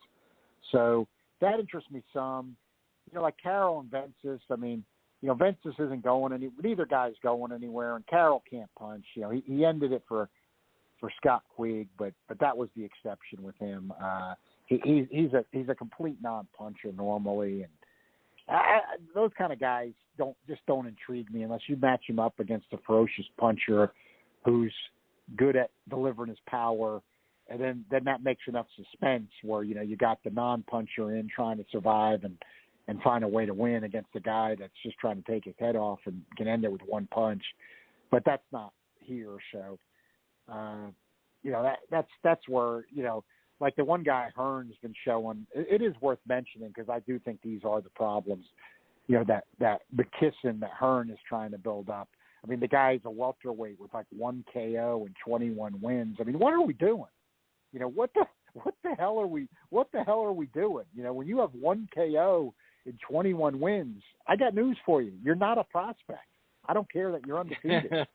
So that interests me some. Like Carroll and Vences, I mean, Vences isn't going anywhere. Neither guy's going anywhere, and Carroll can't punch. He ended it for Scott Quigg, but that was the exception with him. He's a complete non-puncher normally, and those kind of guys don't intrigue me unless you match him up against a ferocious puncher who's good at delivering his power, and then that makes enough suspense where you got the non-puncher in trying to survive and find a way to win against a guy that's just trying to take his head off and can end it with one punch. But that's not here, so that's where like the one guy Hearn's been showing. It is worth mentioning because I do think these are the problems. That McKisson that Hearn is trying to build up. I mean, the guy's a welterweight with 1 KO and 21 wins. I mean, what are we doing? What the hell are we doing? When you have 1 KO and 21 wins, I got news for you. You're not a prospect. I don't care that you're undefeated.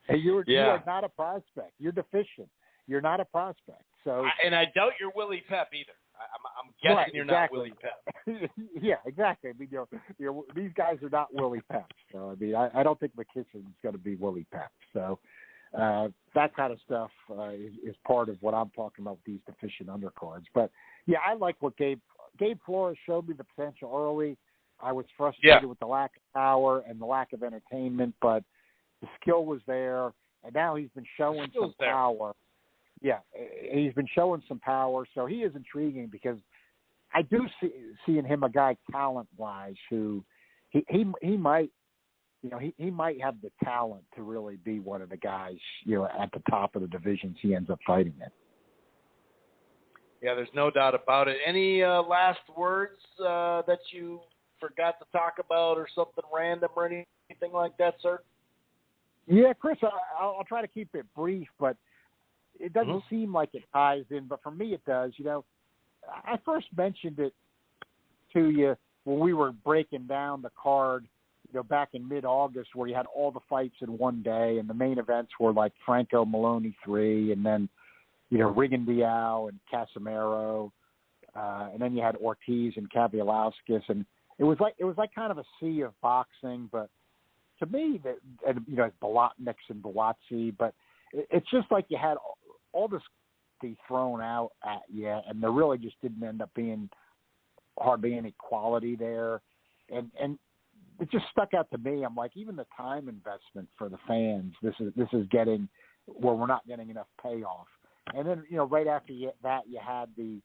You are not a prospect. You're deficient. You're not a prospect. So, and I doubt you're Willie Pep either. I'm guessing right, you're exactly. not Willie Pep. Yeah, exactly. I mean, these guys are not Willie Pep. So, I mean, I don't think McKisson's going to be Willie Pep. So, that kind of stuff is part of what I'm talking about with these deficient undercards. But, yeah, I like what Gabe Flores showed me the potential early. I was frustrated with the lack of power and the lack of entertainment, but the skill was there, and now he's been showing some power. Yeah, he's been showing some power, so he is intriguing because I do see in him a guy talent-wise who he might he might have the talent to really be one of the guys at the top of the divisions he ends up fighting in. Yeah, there's no doubt about it. Any last words that you forgot to talk about or something random or anything like that, sir? Yeah, Chris, I'll try to keep it brief, but it doesn't seem like it ties in, but for me it does. I first mentioned it to you when we were breaking down the card, back in mid-August, where you had all the fights in one day, and the main events were like Franco Maloney 3, and then, Rigondeaux and Casimero, and then you had Ortiz and Kavaliauskas, and it was like kind of a sea of boxing, but to me, Bolotniks and Buatsi, but it's just like you had all this be thrown out at you, and there really just didn't end up being hardly any quality there, and it just stuck out to me. I'm like, even the time investment for the fans, this is getting where we're not getting enough payoff. And then right after that, you had the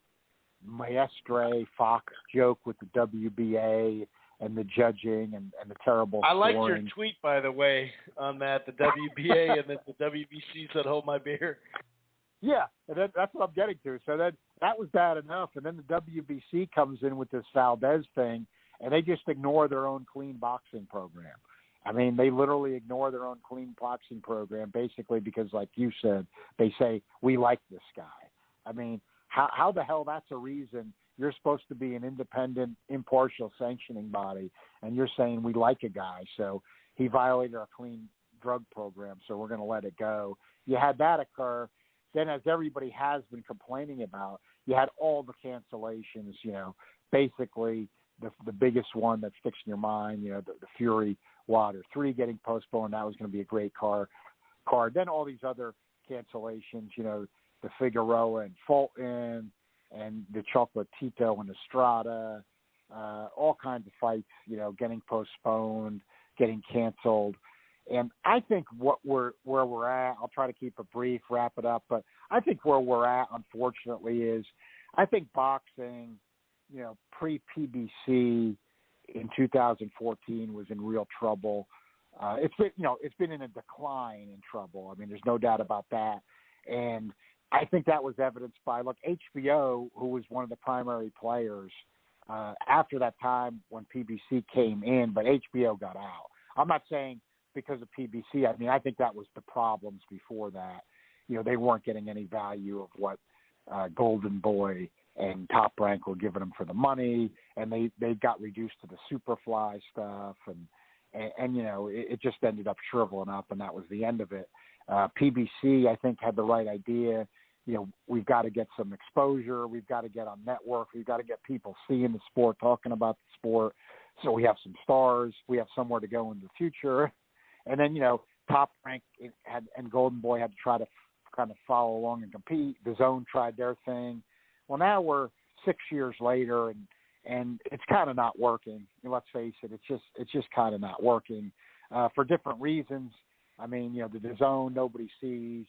Maestre Fox joke with the WBA and the judging and the terrible I scoring. liked your tweet, by the way, on that. The WBA and the WBC said, "Hold my beer." Yeah, and that's what I'm getting to. So that was bad enough, and then the WBC comes in with this Valdez thing, and they just ignore their own clean boxing program. I mean, they literally ignore their own clean boxing program, basically because, like you said, they say, we like this guy. I mean, how the hell that's a reason? You're supposed to be an independent, impartial sanctioning body, and you're saying we like a guy, so he violated our clean drug program, so we're going to let it go. You had that occur. Then, as everybody has been complaining about, you had all the cancellations, basically the biggest one that sticks in your mind, the Fury Wilder 3 getting postponed. That was going to be a great card. Then all these other cancellations, the Figueroa and Fulton and the Chocolatito and Estrada, all kinds of fights, getting postponed, getting canceled. And I think where we're at, I'll try to keep it brief, wrap it up, but I think where we're at, unfortunately, is I think boxing, pre-PBC in 2014 was in real trouble. It's been in a decline in trouble. I mean, there's no doubt about that. And I think that was evidenced by, HBO, who was one of the primary players after that time when PBC came in, but HBO got out. I'm not saying because of PBC. I mean, I think that was the problems before that. They weren't getting any value of what Golden Boy and Top Rank were giving them for the money, and they got reduced to the Superfly stuff, and it just ended up shriveling up, and that was the end of it. PBC, I think, had the right idea. We've got to get some exposure. We've got to get on network. We've got to get people seeing the sport, talking about the sport, so we have some stars. We have somewhere to go in the future. And then, Top Rank and Golden Boy had to try to kind of follow along and compete. The Zone tried their thing. Well, now we're 6 years later, and it's kind of not working. Let's face it, it's just kind of not working for different reasons. I mean, the Zone nobody sees.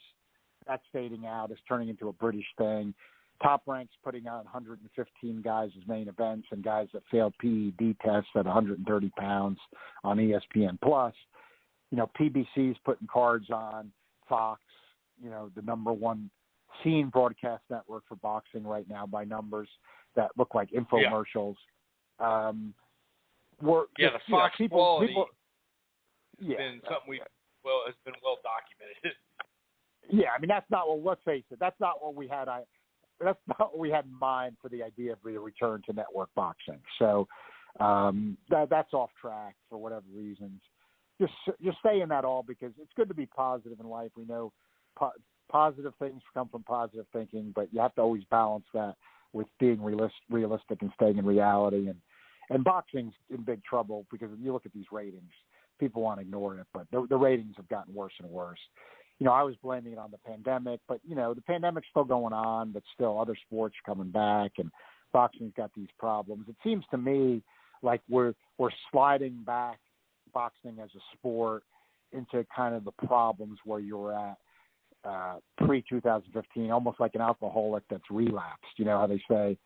That's fading out. It's turning into a British thing. Top Rank's putting out 115 guys as main events and guys that failed PED tests at 130 pounds on ESPN+. PBC's putting cards on Fox, the number one seen broadcast network for boxing right now by numbers that look like infomercials. The Fox quality has been something has been well documented. Yeah, I mean, that's not what. Let's face it, that's not what we had. That's not what we had in mind for the idea of the return to network boxing. So that's off track for whatever reasons. Just saying that all because it's good to be positive in life. We know positive things come from positive thinking, but you have to always balance that with being realistic and staying in reality. And boxing's in big trouble because if you look at these ratings, people want to ignore it, but the ratings have gotten worse and worse. I was blaming it on the pandemic, but, the pandemic's still going on, but still other sports are coming back, and boxing's got these problems. It seems to me like we're sliding back boxing as a sport into kind of the problems where you were at pre-2015, almost like an alcoholic that's relapsed. You know how they say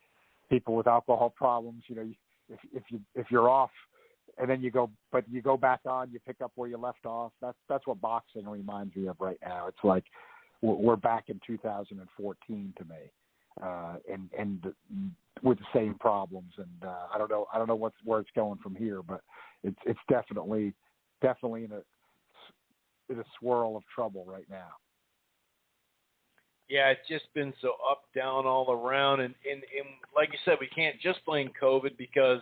people with alcohol problems, if you're off and then you go back on, you pick up where you left off. That's what boxing reminds me of right now. It's like we're back in 2014 to me, and with the same problems. And I don't know where it's going from here, but it's definitely in a swirl of trouble right now. Yeah, it's just been so up, down, all around. And like you said, we can't just blame COVID because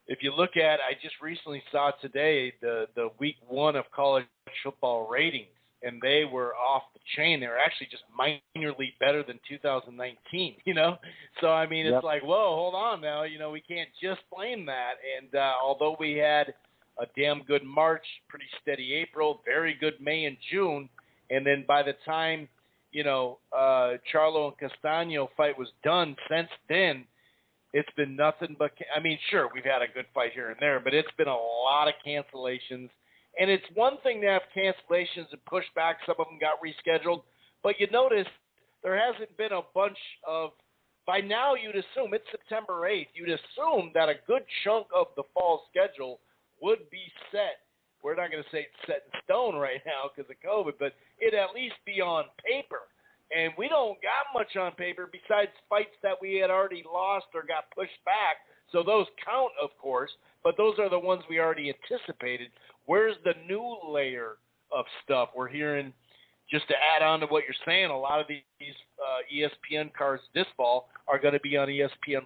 if you look at, I just recently saw today the week 1 of college football ratings, and they were off the chain. They were actually just minorly better than 2019, you know? So, I mean, it's like, whoa, hold on now. You know, we can't just blame that. And although we had a damn good March, pretty steady April, very good May and June, and then by the time, you know, Charlo and Castaño fight was done, since then, it's been nothing but – I mean, sure, we've had a good fight here and there, but it's been a lot of cancellations. And it's one thing to have cancellations and push back. Some of them got rescheduled. But you notice there hasn't been a bunch of – by now you'd assume it's September 8th. You'd assume that a good chunk of the fall schedule would be set. We're not going to say it's set in stone right now because of COVID, but it'd at least be on paper. And we don't got much on paper besides fights that we had already lost or got pushed back. So those count, of course, but those are the ones we already anticipated. Where's the new layer of stuff? We're hearing, just to add on to what you're saying, a lot of these ESPN cards this fall are going to be on ESPN+.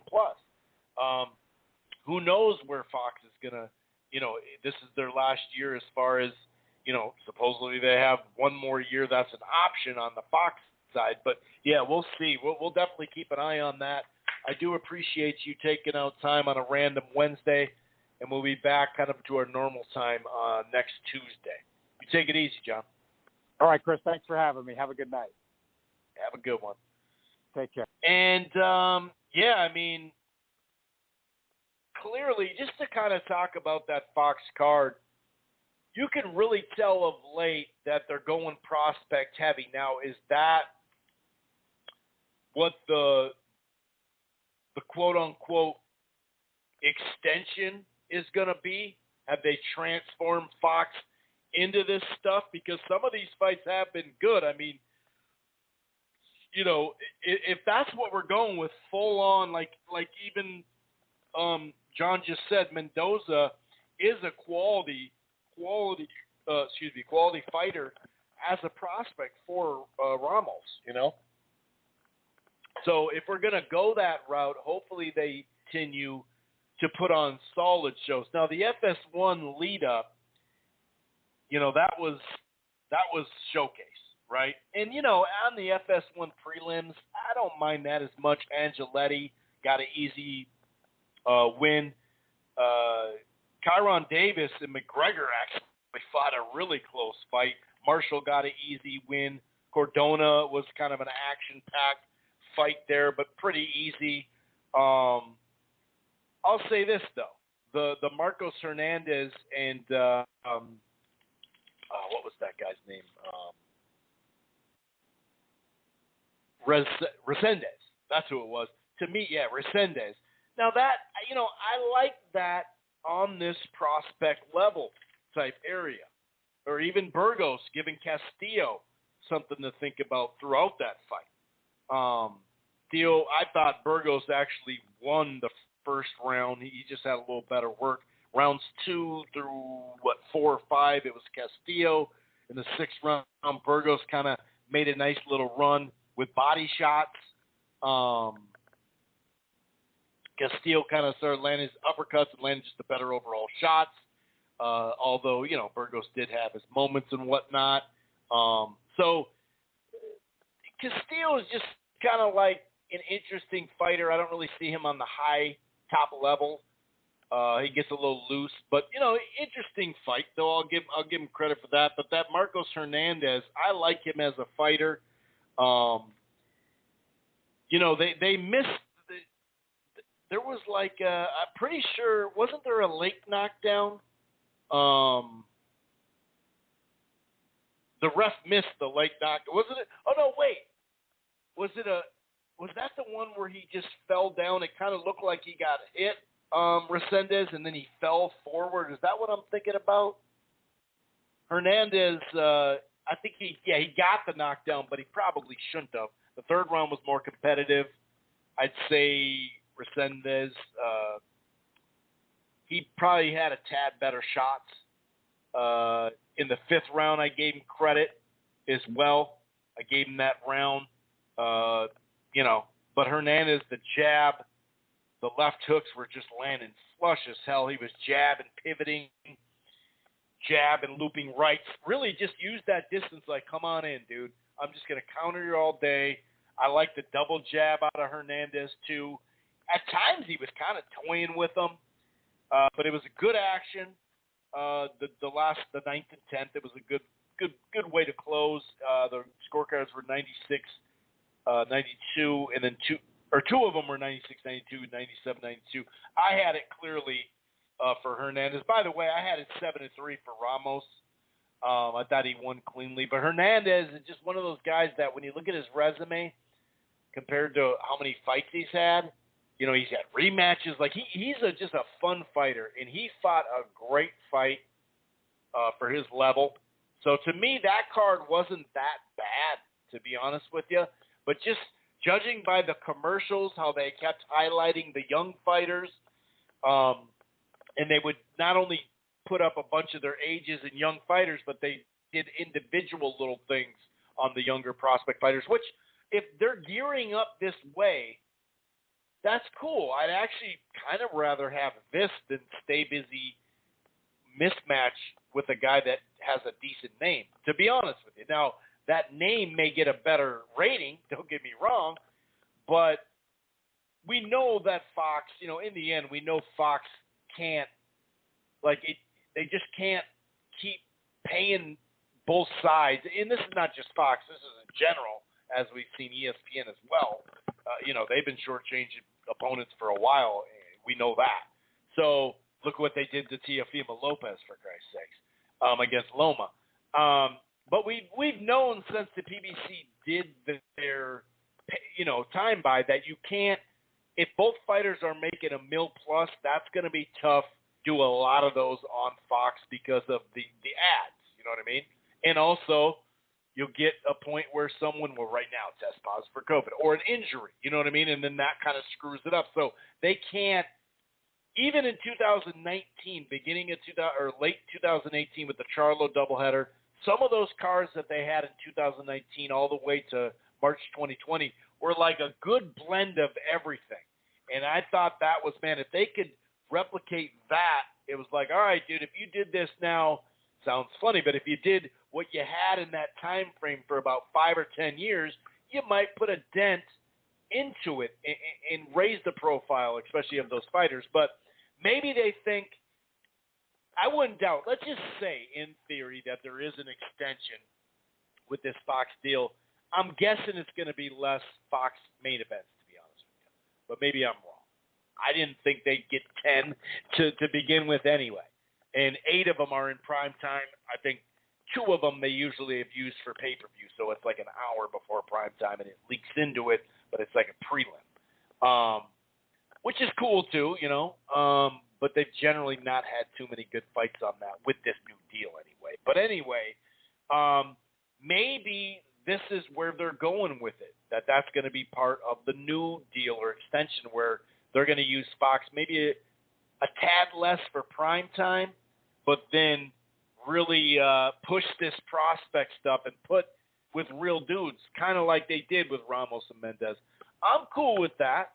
Who knows where Fox is going to, you know, this is their last year as far as, you know, supposedly they have one more year. That's an option on the Fox side. But, yeah, we'll see. We'll definitely keep an eye on that. I do appreciate you taking out time on a random Wednesday, and we'll be back kind of to our normal time next Tuesday. You take it easy, John. All right, Chris, thanks for having me. Have a good night. Have a good one. Take care. And, yeah, I mean, clearly, just to kind of talk about that Fox card, you can really tell of late that they're going prospect heavy. Now, is that what the quote-unquote extension is going to be? Have they transformed Fox into this stuff? Because some of these fights have been good. I mean, you know, if that's what we're going with, full-on, like even John just said, Mendoza is a quality fighter as a prospect for Ramos, you know? So if we're going to go that route, hopefully they continue to put on solid shows. Now, the FS1 lead-up, you know, that was showcase, right? And, you know, on the FS1 prelims, I don't mind that as much. Angeletti got an easy win. Kyron Davis and McGregor actually fought a really close fight. Marshall got an easy win. Cordona was kind of an action-packed fight there, but pretty easy. I'll say this, though. The Marcos Hernandez and what was that guy's name? Resendez. That's who it was. To me, yeah, Resendez. Now that, you know, I like that on this prospect level type area. Or even Burgos giving Castillo something to think about throughout that fight. I thought Burgos actually won the first round. He just had a little better work. Rounds 2 through, 4 or 5, it was Castillo. In the 6th round, Burgos kind of made a nice little run with body shots. Castillo kind of started landing his uppercuts and landed just the better overall shots. Although, you know, Burgos did have his moments and whatnot. So Castillo is just kind of like an interesting fighter. I don't really see him on the high top level. He gets a little loose, but you know, interesting fight. Though I'll give him credit for that. But that Marcos Hernandez, I like him as a fighter. You know, they missed. There was like I'm pretty sure, wasn't there a late knockdown? The ref missed the late knockdown. Wasn't it? Oh no, wait. Was that the one where he just fell down? It kind of looked like he got hit, Resendez, and then he fell forward. Is that what I'm thinking about? Hernandez, I think he got the knockdown, but he probably shouldn't have. The 3rd round was more competitive. I'd say Resendez, he probably had a tad better shots. In the 5th round, I gave him credit as well. I I gave him that round. But Hernandez, the jab, the left hooks were just landing flush as hell. He was jabbing, pivoting, jab and looping rights. Really just used that distance like, come on in, dude. I'm just going to counter you all day. I like the double jab out of Hernandez, too. At times he was kind of toying with them, but it was a good action. The 9th and 10th, it was a good way to close. The scorecards were 96, 92, and then two of them were 96, 92, 97, 92. I had it clearly for Hernandez. By the way, I had it 7-3 for Ramos. I thought he won cleanly, but Hernandez is just one of those guys that when you look at his resume compared to how many fights he's had, he's had rematches. Like he's just a fun fighter, and he fought a great fight for his level. So to me, that card wasn't that bad, to be honest with you. But just judging by the commercials, how they kept highlighting the young fighters, and they would not only put up a bunch of their ages and young fighters, but they did individual little things on the younger prospect fighters, which if they're gearing up this way, that's cool. I'd actually kind of rather have this than stay busy mismatch with a guy that has a decent name, to be honest with you. Now, that name may get a better rating, don't get me wrong, but we know that Fox, in the end, we know Fox can't, they just can't keep paying both sides. And this is not just Fox, this is in general, as we've seen ESPN as well. They've been shortchanging opponents for a while. We know that. So look what they did to Teofimo Lopez, for Christ's sakes, against Loma. But we've known since the PBC did their time buy that you can't, if both fighters are making $1 million plus, that's going to be tough. Do a lot of those on Fox because of the ads, you know what I mean? And also, you'll get a point where someone will right now test positive for COVID or an injury, you know what I mean? And then that kind of screws it up. So they can't, even in 2019, beginning of late 2018 with the Charlo doubleheader, some of those cards that they had in 2019 all the way to March 2020 were like a good blend of everything. And I thought that was, man, if they could replicate that, it was like, all right, dude, if you did this now, sounds funny, but if you did what you had in that time frame for about 5 or 10 years, you might put a dent into it and raise the profile, especially of those fighters. But maybe they think, I wouldn't doubt, let's just say in theory that there is an extension with this Fox deal. I'm guessing it's going to be less Fox main events, to be honest with you. But maybe I'm wrong. I didn't think they'd get 10 to begin with anyway. And 8 of them are in prime time. I think 2 of them they usually have used for pay-per-view, so it's like an hour before prime time, and it leaks into it, but it's like a prelim, which is cool too, but they've generally not had too many good fights on that with this new deal anyway. But anyway, maybe this is where they're going with it, that's going to be part of the new deal or extension where they're going to use Fox maybe a tad less for prime time, but then really push this prospect stuff and put with real dudes, kind of like they did with Ramos and Mendez. I'm cool with that.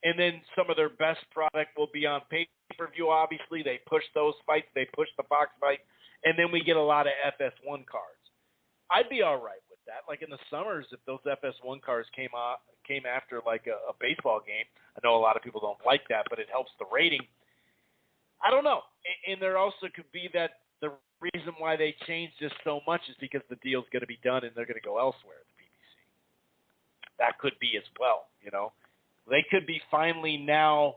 And then some of their best product will be on pay-per-view, obviously. They push those fights. They push the Fox fight. And then we get a lot of FS1 cards. I'd be all right with that. Like in the summers, if those FS1 cards came after like a baseball game, I know a lot of people don't like that, but it helps the rating. I don't know. And there also could be that the reason why they changed this so much is because the deal's going to be done and they're going to go elsewhere at the PBC. That could be as well, They could be finally now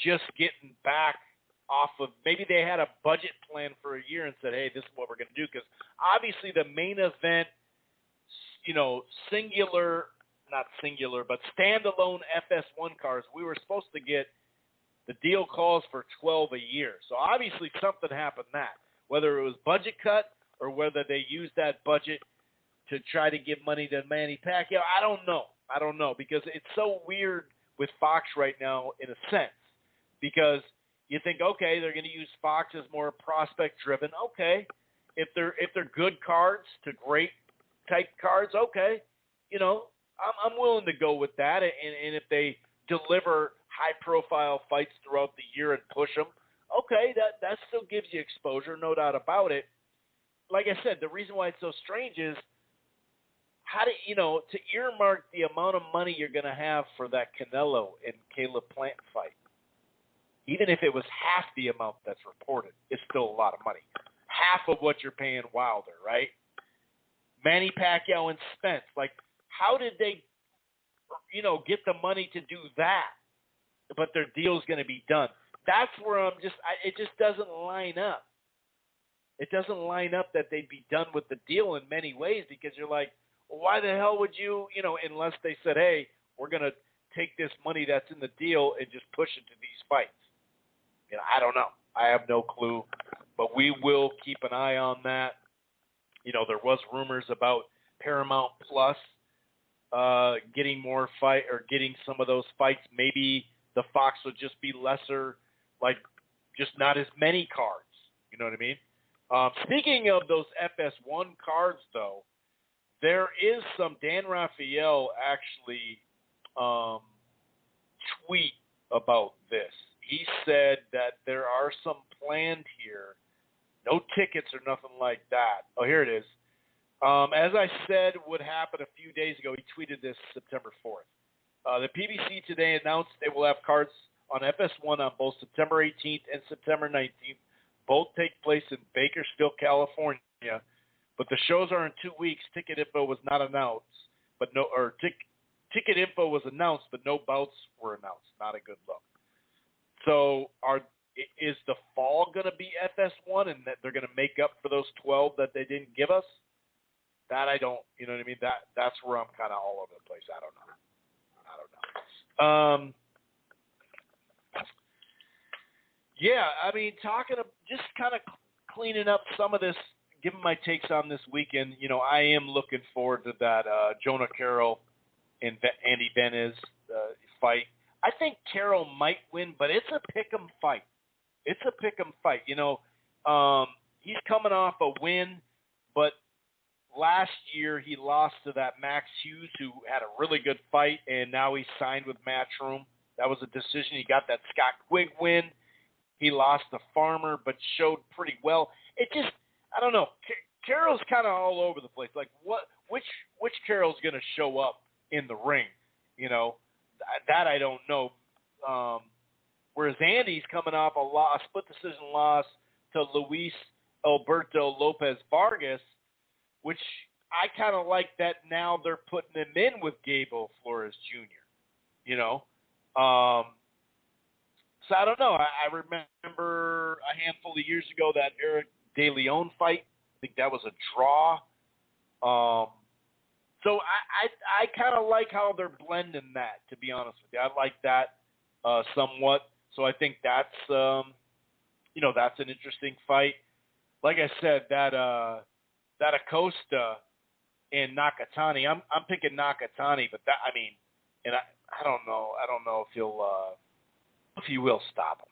just getting back off of, maybe they had a budget plan for a year and said, hey, this is what we're going to do. Because obviously the main event, but standalone FS1 cars, we were supposed to get, the deal calls for 12 a year. So obviously something happened whether it was budget cut or whether they used that budget to try to give money to Manny Pacquiao. I don't know because it's so weird with Fox right now in a sense, because you think, okay, they're going to use Fox as more prospect driven. Okay. If they're good cards to great type cards, okay, I'm willing to go with that. And if they deliver high-profile fights throughout the year and push them, okay, that still gives you exposure, no doubt about it. Like I said, the reason why it's so strange is how to earmark the amount of money you're going to have for that Canelo and Caleb Plant fight. Even if it was half the amount that's reported, it's still a lot of money. Half of what you're paying Wilder, right? Manny Pacquiao and Spence. Like, how did they, get the money to do that? But their deal's going to be done. That's where it just doesn't line up. It doesn't line up that they'd be done with the deal in many ways, because you're like, well, why the hell would you, unless they said, hey, we're going to take this money that's in the deal and just push it to these fights. I don't know. I have no clue, but we will keep an eye on that. There was rumors about Paramount Plus getting more fight or getting some of those fights. Maybe the Fox would just be lesser, like just not as many cards. You know what I mean? Speaking of those FS1 cards, though, there is some Dan Rafael actually tweet about this. He said that there are some planned here. No tickets or nothing like that. Oh, here it is. As I said would happen a few days ago, he tweeted this September 4th. The PBC today announced they will have cards on FS1 on both September 18th and September 19th. Both take place in Bakersfield, California. But the shows are in 2 weeks. Ticket info was not announced, ticket info was announced, but no bouts were announced. Not a good look. So is the fall going to be FS1 and that they're going to make up for those 12 that they didn't give us? That I don't, you know what I mean? That's where I'm kind of all over the place. I don't know. Yeah, I mean, just kind of cleaning up some of this, giving my takes on this weekend. I am looking forward to that Jonah Carroll and Andy Benez fight. I think Carroll might win, but it's a pick'em fight. He's coming off a win, but last year he lost to that Max Hughes, who had a really good fight, and now he's signed with Matchroom. That was a decision. He got that Scott Quigg win. He lost to Farmer, but showed pretty well. It just, I don't know. Carroll's kind of all over the place. Like, which Carroll's going to show up in the ring? That I don't know. Whereas Andy's coming off a split decision loss to Luis Alberto Lopez Vargas, which I kind of like that now they're putting him in with Gabo Flores Jr. So I don't know. I remember a handful of years ago that Eric De Leon fight. I think that was a draw. So I kind of like how they're blending that, to be honest with you. I like that somewhat. So I think that's that's an interesting fight. Like I said, that Acosta and Nakatani. I'm picking Nakatani, but I don't know. I don't know if he will stop him.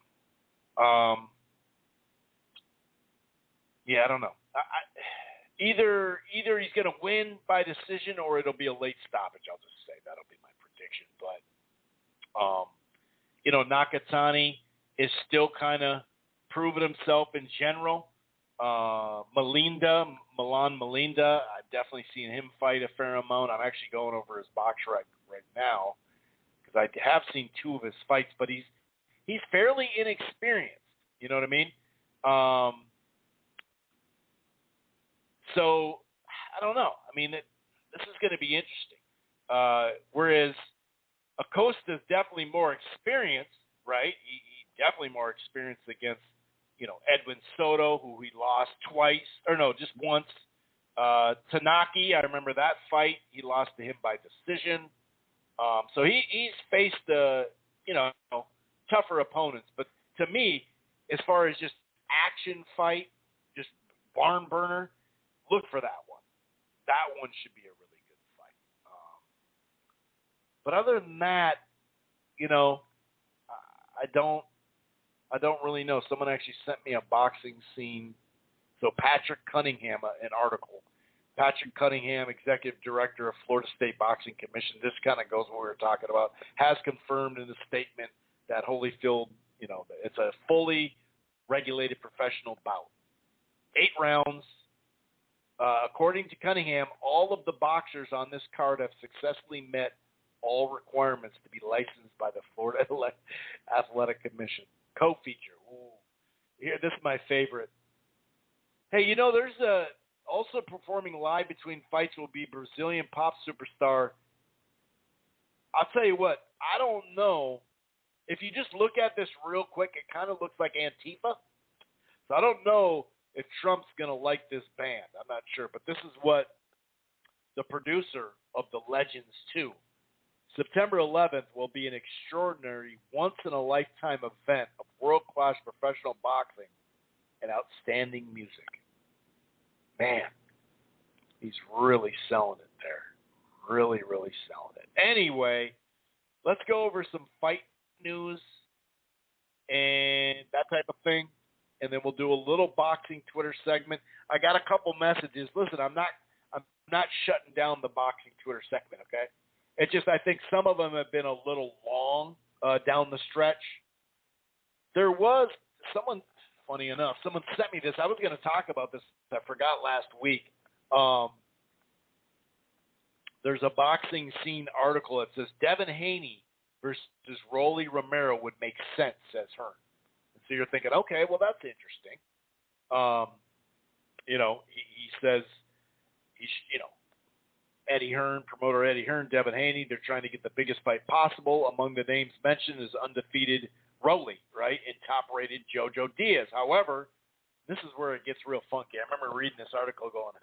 I don't know. Either he's going to win by decision or it'll be a late stoppage. I'll just say that'll be my prediction. But Nakatani is still kind of proving himself in general. Milan Melinda, I've definitely seen him fight a fair amount. I'm actually going over his box right now because I have seen 2 of his fights, but he's fairly inexperienced. You know what I mean? So I don't know. I mean, this is going to be interesting. Whereas Acosta's definitely more experienced, right? He definitely more experienced against, Edwin Soto, who he lost just once. Tanaki, I remember that fight. He lost to him by decision. So he's faced, tougher opponents. But to me, as far as just action fight, just barn burner, look for that one. That one should be a really good fight. But other than that, I don't really know. Someone actually sent me a boxing scene. So Patrick Cunningham, an article Patrick Cunningham, Executive Director of Florida State Boxing Commission, this kind of goes what we were talking about, has confirmed in a statement that Holyfield, it's a fully regulated professional bout. 8 rounds. According to Cunningham, all of the boxers on this card have successfully met all requirements to be licensed by the Florida Athletic Commission. Co-feature. Ooh. Here, this is my favorite. Hey, there's also performing live between fights will be Brazilian pop superstar. I'll tell you what, I don't know. If you just look at this real quick, it kind of looks like Antifa. So I don't know if Trump's going to like this band. I'm not sure. But this is what the producer of the Legends 2. September 11th will be an extraordinary, once-in-a-lifetime event of world-class professional boxing and outstanding music. Man, he's really selling it there. Really, really selling it. Anyway, let's go over some fight news and that type of thing, and then we'll do a little boxing Twitter segment. I got a couple messages. Listen, I'm not shutting down the boxing Twitter segment, okay? It's just I think some of them have been a little long down the stretch. There was someone, funny enough, someone sent me this. I was going to talk about this. I forgot last week. There's a boxing scene article that says Devin Haney versus Rolly Romero would make sense, says Hearn. And so you're thinking, okay, well, that's interesting. He says, Eddie Hearn, promoter Eddie Hearn, Devin Haney, they're trying to get the biggest fight possible. Among the names mentioned is undefeated Rolly, right, and top-rated Jojo Diaz. However, this is where it gets real funky. I remember reading this article going,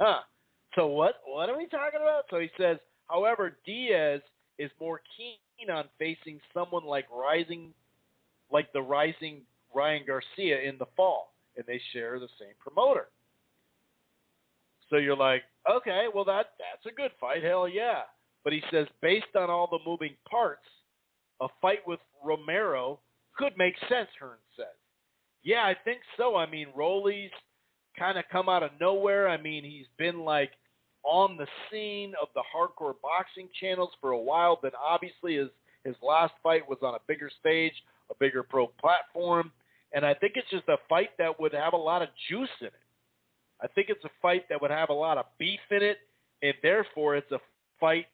so what are we talking about? So he says, however, Diaz is more keen on facing someone like the rising Ryan Garcia in the fall, and they share the same promoter. So you're like, okay, well, that's a good fight. Hell yeah. But he says, based on all the moving parts, a fight with Romero could make sense, Hearn says. Yeah, I think so. I mean, Rolly's kind of come out of nowhere. I mean, he's been like on the scene of the hardcore boxing channels for a while. Then obviously his last fight was on a bigger stage, a bigger pro platform. And I think it's just a fight that would have a lot of juice in it. I think it's a fight that would have a lot of beef in it, and therefore it's a fight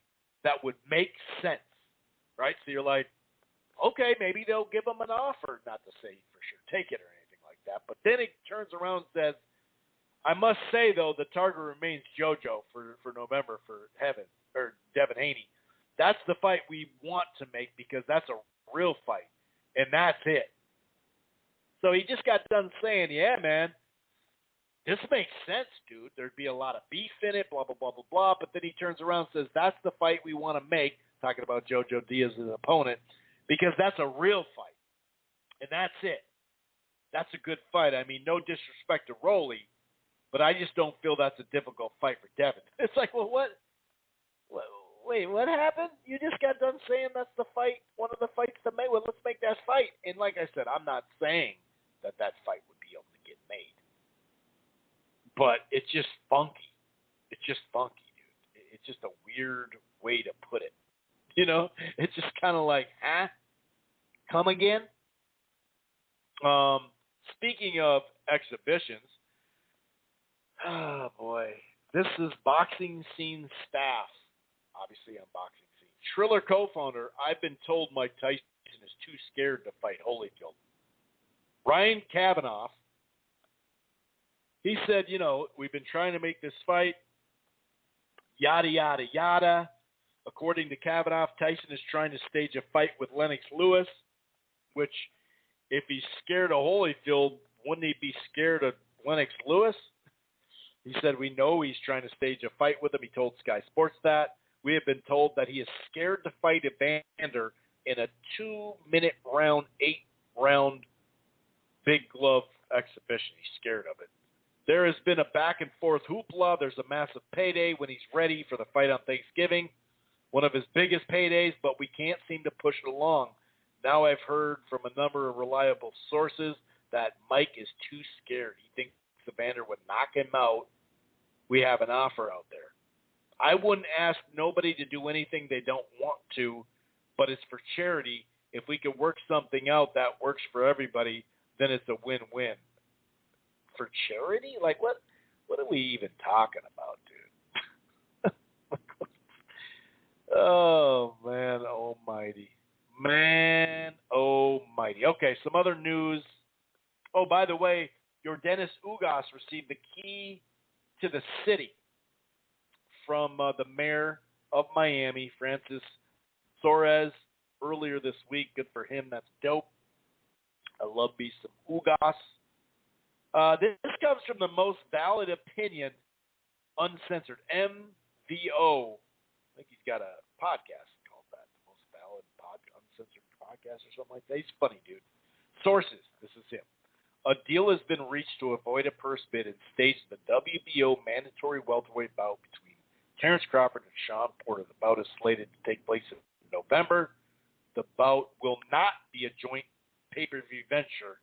that would make sense, right? So you're like, okay, maybe they'll give him an offer, not to say for sure take it or anything like that. But then he turns around and says, I must say, though, the target remains JoJo for November for Devin Haney. That's the fight we want to make because that's a real fight, and that's it. So he just got done saying, yeah, man, this makes sense, dude. There'd be a lot of beef in it, blah, blah, blah, blah, blah. But then he turns around and says, that's the fight we want to make, talking about Jojo Diaz as an opponent, because that's a real fight. And that's it. That's a good fight. I mean, no disrespect to Rolly, but I just don't feel that's a difficult fight for Devin. It's like, well, what? Wait, what happened? You just got done saying that's the fight, one of the fights to make. Well, let's make that fight. And like I said, I'm not saying that fight would be able to get made. But it's just funky. It's just funky, dude. It's just a weird way to put it. It's just kind of like, come again? Speaking of exhibitions, oh boy, this is Boxing Scene staff, obviously on Boxing Scene. Triller co-founder, I've been told Mike Tyson is too scared to fight Holyfield. Ryan Kavanaugh, he said, we've been trying to make this fight, yada, yada, yada. According to Kavanaugh, Tyson is trying to stage a fight with Lennox Lewis, which if he's scared of Holyfield, wouldn't he be scared of Lennox Lewis? He said, we know he's trying to stage a fight with him. He told Sky Sports that. We have been told that he is scared to fight Evander in a 2-minute round, 8-round big glove exhibition. He's scared of it. There has been a back-and-forth hoopla. There's a massive payday when he's ready for the fight on Thanksgiving, one of his biggest paydays, but we can't seem to push it along. Now I've heard from a number of reliable sources that Mike is too scared. He thinks Evander would knock him out we have an offer out there. I wouldn't ask nobody to do anything they don't want to, but it's for charity. If we can work something out that works for everybody, then it's a win-win. For charity? Like, what are we even talking about, dude? Oh, man almighty. Man almighty. Okay, some other news. Oh, by the way, Yordenis Ugas received the key to the city from the mayor of Miami, Francis Suarez, earlier this week. Good for him. That's dope. I love me some Ugas. This comes from the Most Valid Opinion, Uncensored, MVO. I think he's got a podcast called that, the Most Valid Uncensored Podcast or something like that. He's funny, dude. Sources, this is him. A deal has been reached to avoid a purse bid and stage the WBO mandatory welterweight bout between Terrence Crawford and Sean Porter. The bout is slated to take place in November. The bout will not be a joint pay-per-view venture.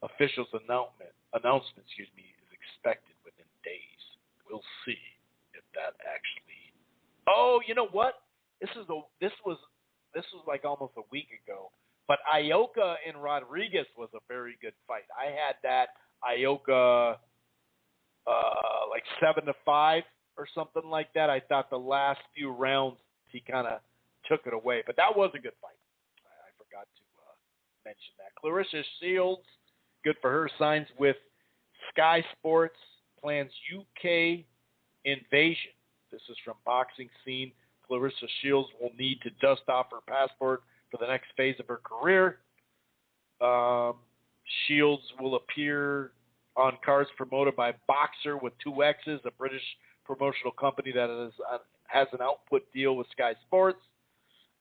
Officials' announcement, is expected within days. We'll see if that actually. Oh, you know what? This was like almost a week ago. But Ioka and Rodriguez was a very good fight. I had that Ioka like 7-5 or something like that. I thought the last few rounds he kind of took it away, but that was a good fight. I forgot to mention that. Clarissa Shields, good for her, signs with Sky Sports, plans UK invasion. This is from Boxing Scene. Clarissa Shields will need to dust off her passport for the next phase of her career. Shields will appear on cards promoted by Boxer with 2 X's, a British promotional company that has an output deal with Sky Sports.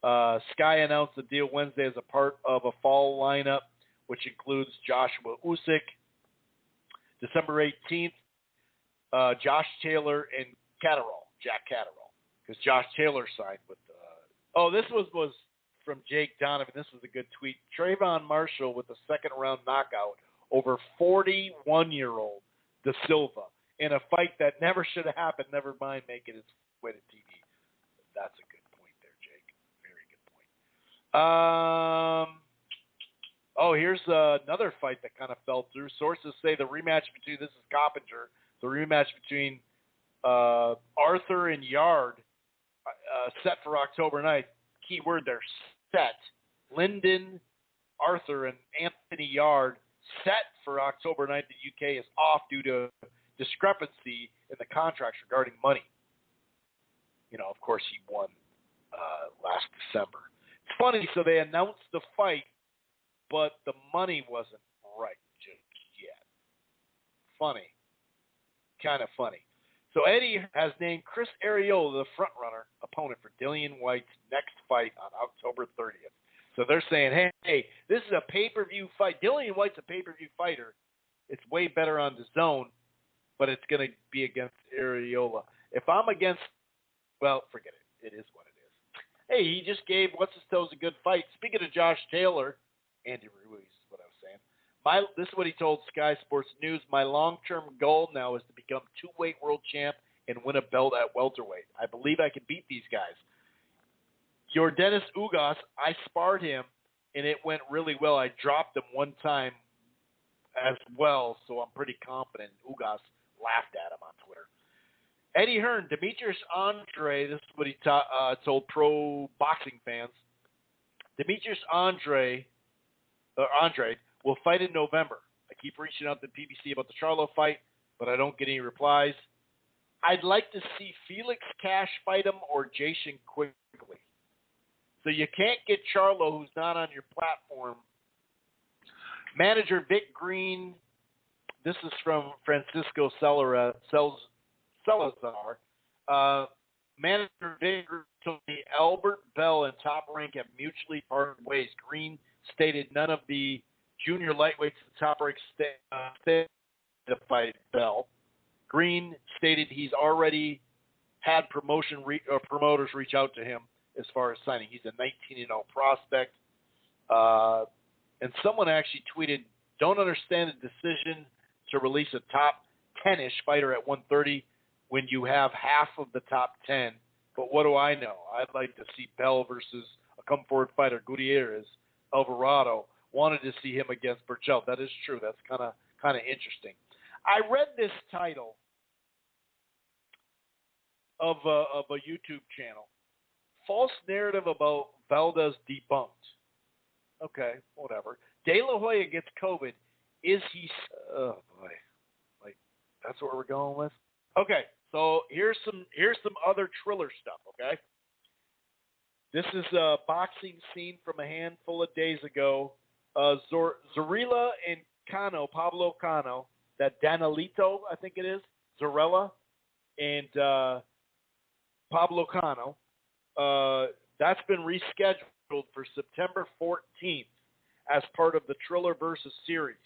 Sky announced the deal Wednesday as a part of a fall lineup, which includes Joshua Usyk. December 18th, Josh Taylor and Jack Catterall, because Josh Taylor signed with this was from Jake Donovan. This was a good tweet. Trayvon Marshall with a second-round knockout over 41-year-old Da Silva in a fight that never should have happened, never mind making its way to TV. That's a good point there, Jake. Very good point. Here's another fight that kind of fell through. Sources say the rematch between, this is Coppinger, the rematch between Arthur and Yard set for October 9th. Key word there, set. Lyndon Arthur and Anthony Yard set for October 9th. The UK is off due to discrepancy in the contracts regarding money. Of course, he won last December. It's funny, so they announced the fight, but the money wasn't right just yet. Funny. Kind of funny. So Eddie has named Chris Arreola the front-runner opponent for Dillian White's next fight on October 30th. So they're saying, hey, this is a pay-per-view fight. Dillian White's a pay-per-view fighter. It's way better on the zone, but it's going to be against Arreola. If I'm against, well, forget it. It is what it is. Hey, he just gave What's-His-Toes a good fight. Speaking of Josh Taylor, Andy Ruiz is what I was saying. This is what he told Sky Sports News. My long-term goal now is to become 2-weight world champ and win a belt at welterweight. I believe I can beat these guys. Yordenis Ugas, I sparred him, and it went really well. I dropped him one time as well, so I'm pretty confident. Ugas laughed at him on Twitter. Eddie Hearn, Demetrius Andre, this is what he told pro boxing fans. Demetrius Andre will fight in November. I keep reaching out to PBC about the Charlo fight, but I don't get any replies. I'd like to see Felix Cash fight him or Jason Quigley. So you can't get Charlo, who's not on your platform. Manager Vic Green, this is from Francisco Salazar. Manager Vic Green told me Albert Bell and Top Rank have mutually parted ways. Green stated none of the junior lightweights at Top Rank stayed to fight Bell. Green stated he's already had promoters reach out to him as far as signing. He's a 19-0 prospect. And someone actually tweeted, don't understand the decision to release a top 10-ish fighter at 130. when you have half of the top 10. But what do I know? I'd like to see Bell versus a come-forward fighter, Gutierrez, Alvarado. Wanted to see him against Burchell. That is true. That's kind of interesting. I read this title of a YouTube channel. False narrative about Valdez debunked. Okay, whatever. De La Hoya gets COVID. Is he? Oh boy, like that's what we're going with. Okay, so here's some other Triller stuff. Okay, this is a boxing scene from a handful of days ago. Zorrilla and Cano, Pablo Cano, that Danilito, I think it is, Zorrilla and Pablo Cano. That's been rescheduled for September 14th as part of the Triller Versus series.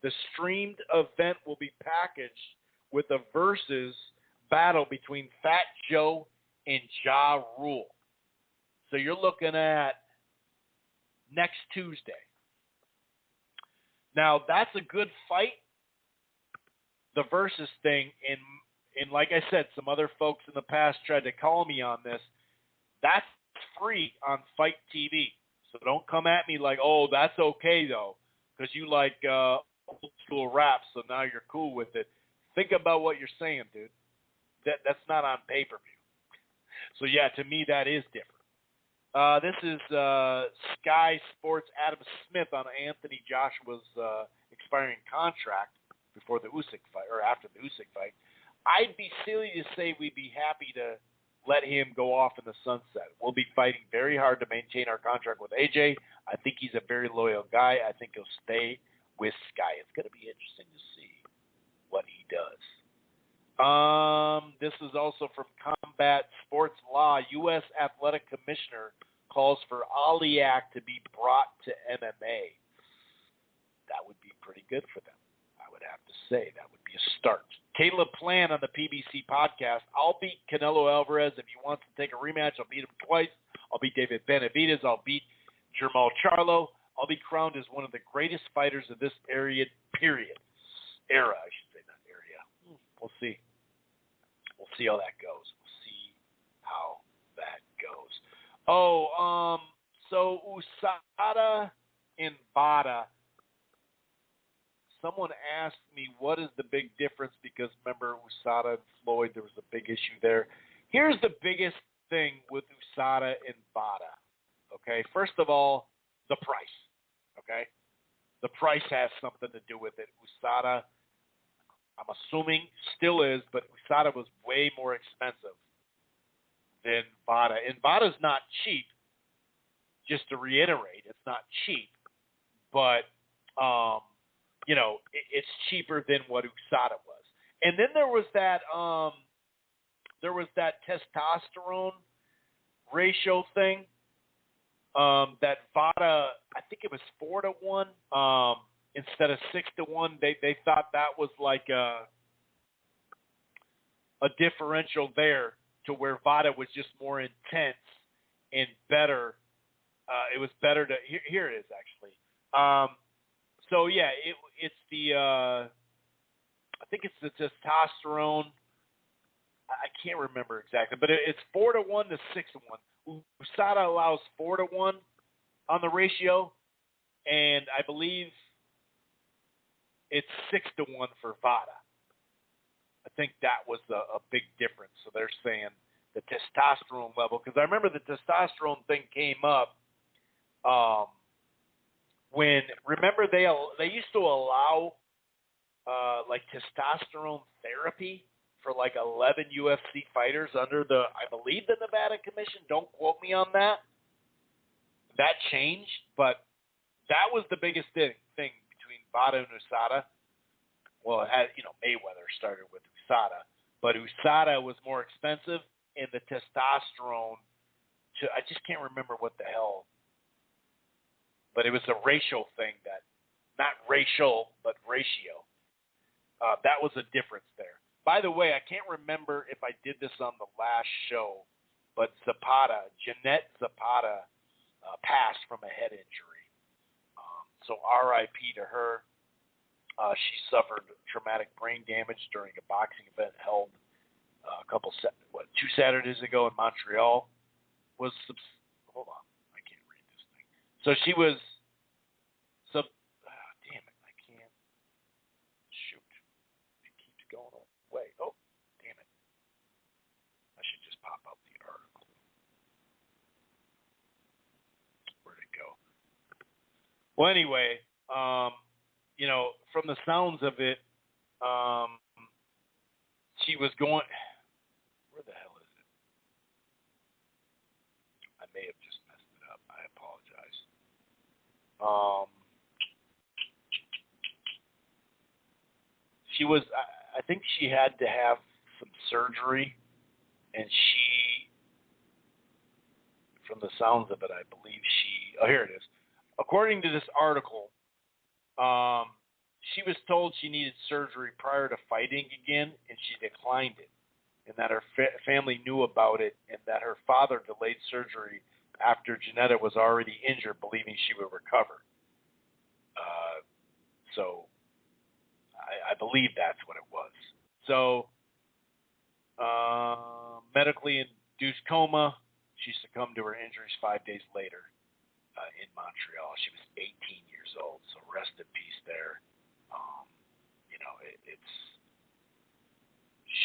The streamed event will be packaged with a versus battle between Fat Joe and Ja Rule. So you're looking at next Tuesday. Now, that's a good fight, the versus thing, and like I said, some other folks in the past tried to call me on this. That's free on Fight TV. So don't come at me like, oh, that's okay, though, because you like old school rap, so now you're cool with it. Think about what you're saying, dude. That's not on pay-per-view. So, yeah, to me, that is different. This is Sky Sports' Adam Smith on Anthony Joshua's expiring contract before the Usyk fight, or after the Usyk fight. I'd be silly to say we'd be happy to let him go off in the sunset. We'll be fighting very hard to maintain our contract with AJ. I think he's a very loyal guy. I think he'll stay with Sky. It's going to be interesting to see what he does. This is also from Combat Sports Law. U.S. Athletic Commissioner calls for Aliak to be brought to MMA. That would be pretty good for them, I would have to say. That would be a start. Caleb Plant on the PBC podcast. I'll beat Canelo Alvarez. If he wants to take a rematch, I'll beat him twice. I'll beat David Benavidez. I'll beat Jermall Charlo. I'll be crowned as one of the greatest fighters of this era, I should say, not area. We'll see. We'll see how that goes. We'll see how that goes. Oh, so USADA and VADA. Someone asked me, what is the big difference? Because remember, USADA and Floyd, there was a big issue there. Here's the biggest thing with USADA and VADA. Okay, first of all, the price. Okay, the price has something to do with it. USADA, I'm assuming, still is, but USADA was way more expensive than VADA. And VADA's not cheap, just to reiterate. It's not cheap, but, it's cheaper than what USADA was. And then there was that testosterone ratio thing that VADA, I think it was 4-1 instead of 6-1. They thought that was like a differential there to where VADA was just more intense and better. It was better to here it is actually. So yeah, it's the I think it's the testosterone. I can't remember exactly, but it's 4-1 to 6-1. USADA allows 4-1 on the ratio, and I believe it's 6-1 for VADA. I think that was a big difference. So they're saying the testosterone level, because I remember the testosterone thing came up when, remember they used to allow like testosterone therapy for like 11 UFC fighters under I believe the Nevada Commission. Don't quote me on that. That changed, but that was the biggest thing between VADA and USADA. Well, it had, Mayweather started with USADA, but USADA was more expensive, and the testosterone, I just can't remember what the hell, but it was a racial thing not racial, but ratio. That was a difference there. By the way, I can't remember if I did this on the last show, but Jeanette Zapata, passed from a head injury. So RIP to her. She suffered traumatic brain damage during a boxing event held 2 Saturdays ago in Montreal was hold on, I can't read this thing. So she was damn it, I can't shoot. It keeps going away. Oh, damn it. I should just pop up the article. Where'd it go? Well, anyway, from the sounds of it, she was going. Where the hell is it? I may have just messed it up. I apologize. She was. I think she had to have some surgery, and she, from the sounds of it, I believe she. Oh, here it is. According to this article, she was told she needed surgery prior to fighting again, and she declined it, and that her family knew about it, and that her father delayed surgery after Janetta was already injured, believing she would recover. So I believe that's what it was. So medically induced coma, she succumbed to her injuries 5 days later in Montreal. She was 18 years old, so rest in peace there.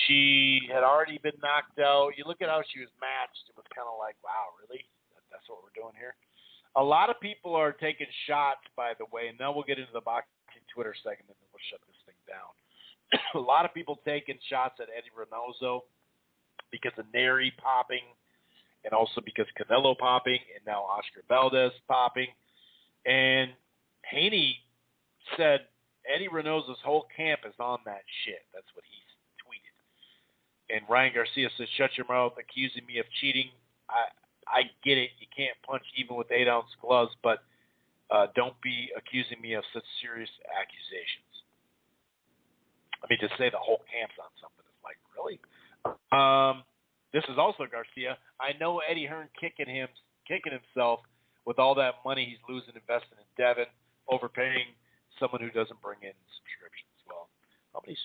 She had already been knocked out. You look at how she was matched, it was kind of like, wow, really? That's what we're doing here? A lot of people are taking shots, by the way, and then we'll get into the boxing Twitter segment, and we'll shut this thing down. A lot of people taking shots at Eddie Reynoso because of Neri popping, and also because Canelo popping, and now Oscar Valdez popping. And Haney said Eddie Reynoso's whole camp is on that shit. That's what he tweeted. And Ryan Garcia says, shut your mouth, accusing me of cheating. I get it. You can't punch even with 8-ounce gloves, but don't be accusing me of such serious accusations. I mean, to say the whole camp's on something is like, really? This is also Garcia. I know Eddie Hearn kicking himself with all that money he's losing investing in Devin, overpaying someone who doesn't bring in subscriptions. Well, how many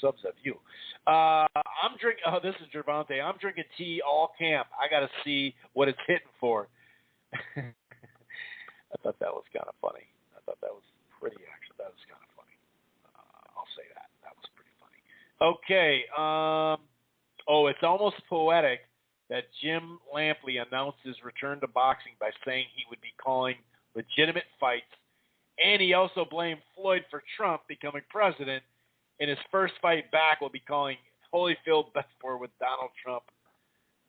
subs have you? I'm drinking. Oh, this is Gervonta. I'm drinking tea all camp. I got to see what it's hitting for. I thought that was kind of funny. I thought that was pretty, actually. That was kind of funny. I'll say that. That was pretty funny. Okay. It's almost poetic that Jim Lampley announced his return to boxing by saying he would be calling legitimate fights, and he also blamed Floyd for Trump becoming president. In his first fight back, will be calling Holyfield Bedford with Donald Trump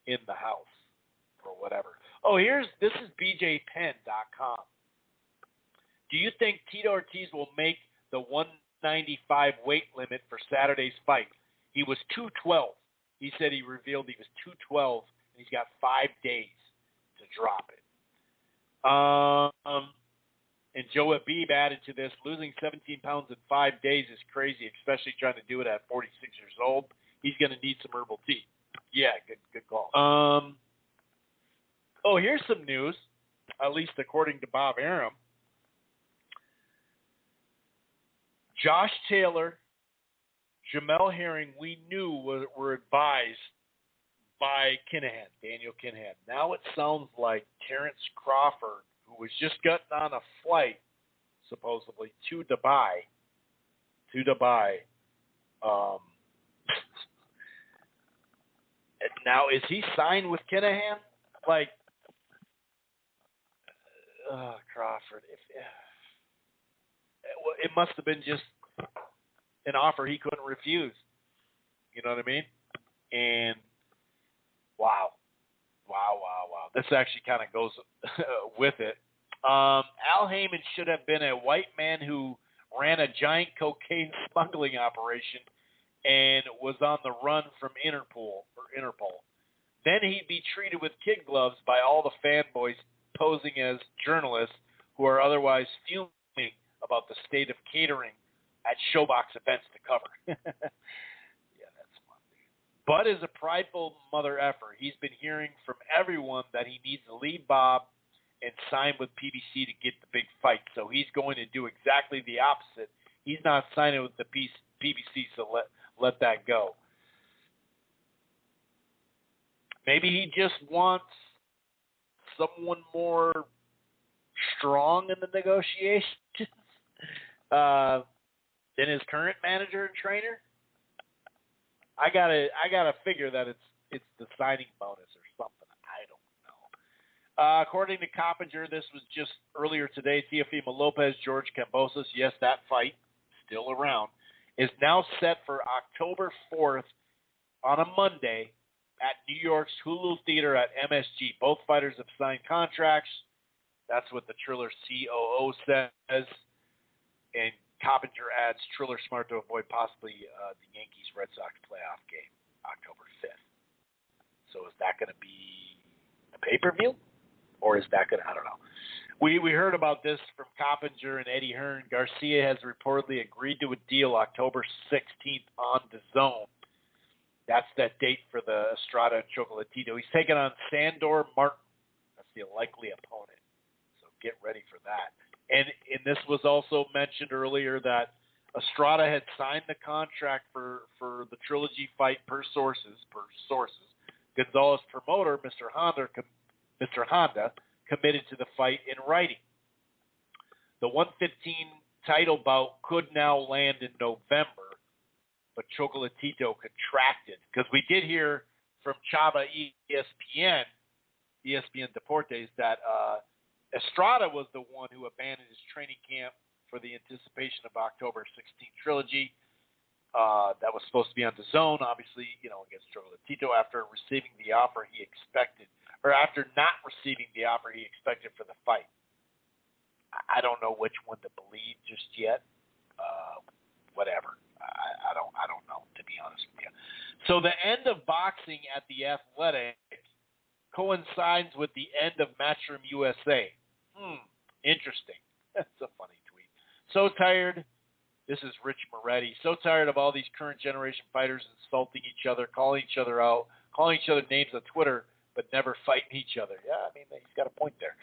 in the house or whatever. Oh, this is BJPenn.com. Do you think Tito Ortiz will make the 195 weight limit for Saturday's fight? He was 212. He said he revealed he was 212, and he's got 5 days to drop it. And Joe Habib added to this, losing 17 pounds in 5 days is crazy, especially trying to do it at 46 years old. He's going to need some herbal tea. Yeah, good call. Here's some news, at least according to Bob Arum. Josh Taylor, Jamel Herring, we knew were advised by Daniel Kinahan. Now it sounds like Terrence Crawford, who was just getting on a flight, supposedly, to Dubai. Now, is he signed with Kinahan? Like, Crawford. It must have been just an offer he couldn't refuse. You know what I mean? And, wow. This actually kind of goes with it. Al Heyman should have been a white man who ran a giant cocaine smuggling operation and was on the run from Interpol. Then he'd be treated with kid gloves by all the fanboys posing as journalists who are otherwise fuming about the state of catering at Showbox events to cover. Yeah, that's fun. Bud is a prideful mother effer. He's been hearing from everyone that he needs to leave Bob and sign with PBC to get the big fight. So he's going to do exactly the opposite. He's not signing with the PBC, so let that go. Maybe he just wants someone more strong in the negotiations than his current manager and trainer. I gotta figure that it's the signing bonus or something. I don't know. According to Coppinger, this was just earlier today. Teofimo Lopez, George Kambosos, yes, that fight still around, is now set for October 4th on a Monday at New York's Hulu Theater at MSG. Both fighters have signed contracts. That's what the Triller COO says. And Coppinger adds Triller smart to avoid possibly the Yankees-Red Sox playoff game October 5th. So is that going to be a pay-per-view? Or is that going to – I don't know. We heard about this from Coppinger and Eddie Hearn. Garcia has reportedly agreed to a deal October 16th on DAZN. That's that date for the Estrada and Chocolatito. He's taking on Sandor Martin. That's the likely opponent. So get ready for that. And this was also mentioned earlier that Estrada had signed the contract for the trilogy fight per sources. Gonzalez promoter, Mr. Honda, committed to the fight in writing. The 115 title bout could now land in November, but Chocolatito contracted. Because we did hear from Chava ESPN Deportes, that Estrada was the one who abandoned his training camp for the anticipation of October 16th trilogy. That was supposed to be on DAZN, obviously, against Chocolatito after receiving the offer he expected, or after not receiving the offer he expected for the fight. I don't know which one to believe just yet. Whatever. I don't know, to be honest with you. So the end of boxing at the Athletic coincides with the end of Matchroom USA. Interesting. That's a funny tweet. So tired. This is Rich Moretti. So tired of all these current generation fighters insulting each other, calling each other out, calling each other names on Twitter, but never fighting each other. Yeah, I mean, he's got a point there.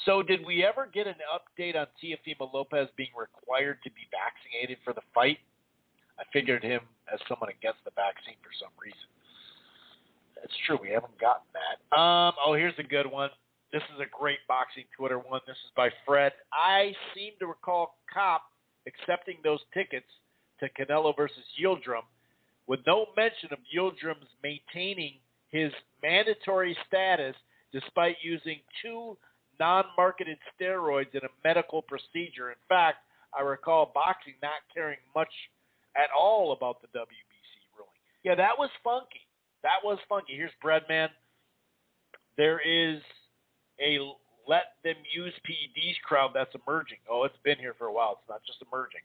So did we ever get an update on Teofimo Lopez being required to be vaccinated for the fight? I figured him as someone against the vaccine for some reason. It's true. We haven't gotten that. Here's a good one. This is a great boxing Twitter one. This is by Fred. I seem to recall Kopp accepting those tickets to Canelo versus Yildirim with no mention of Yildirim's maintaining his mandatory status despite using 2 non-marketed steroids in a medical procedure. In fact, I recall boxing not caring much at all about the WBC ruling. Yeah, that was funky. Here's Breadman. There is a let them use PEDs crowd that's emerging. Oh, it's been here for a while. It's not just emerging.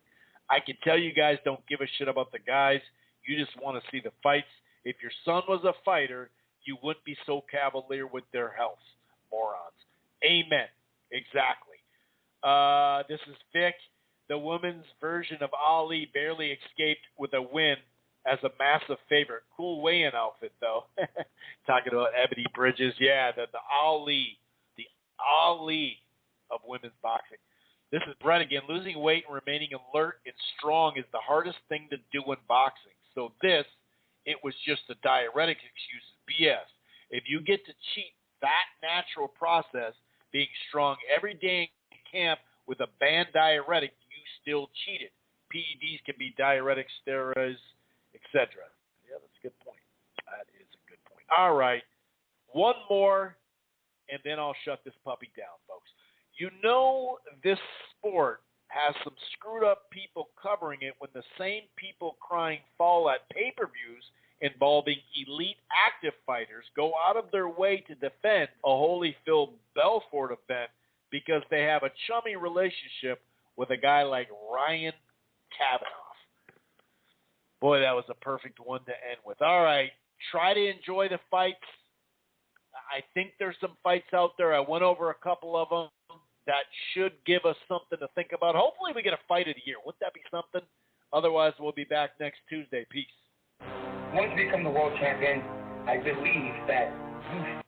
I can tell you guys don't give a shit about the guys. You just want to see the fights. If your son was a fighter, you wouldn't be so cavalier with their health. Morons. Amen. Exactly. This is Vic. The women's version of Ali barely escaped with a win as a massive favorite. Cool weigh-in outfit, though. Talking about Ebony Bridges. Yeah, the Ali of women's boxing. This is Brett again. Losing weight and remaining alert and strong is the hardest thing to do in boxing. So it was just a diuretic excuse. BS. If you get to cheat that natural process, being strong every day in camp with a banned diuretic, you still cheated. PEDs can be diuretic, steroids, etc. Yeah, that's a good point. That is a good point. All right. One more, and then I'll shut this puppy down, folks. You know this sport has some screwed up people covering it when the same people crying foul at pay-per-views involving elite active fighters go out of their way to defend a Holyfield Belfort event because they have a chummy relationship with a guy like Ryan Kavanaugh. Boy, that was a perfect one to end with. All right, try to enjoy the fights. I think there's some fights out there. I went over a couple of them that should give us something to think about. Hopefully we get a fight of the year. Wouldn't that be something? Otherwise, we'll be back next Tuesday. Peace. Once you become the world champion, I believe that you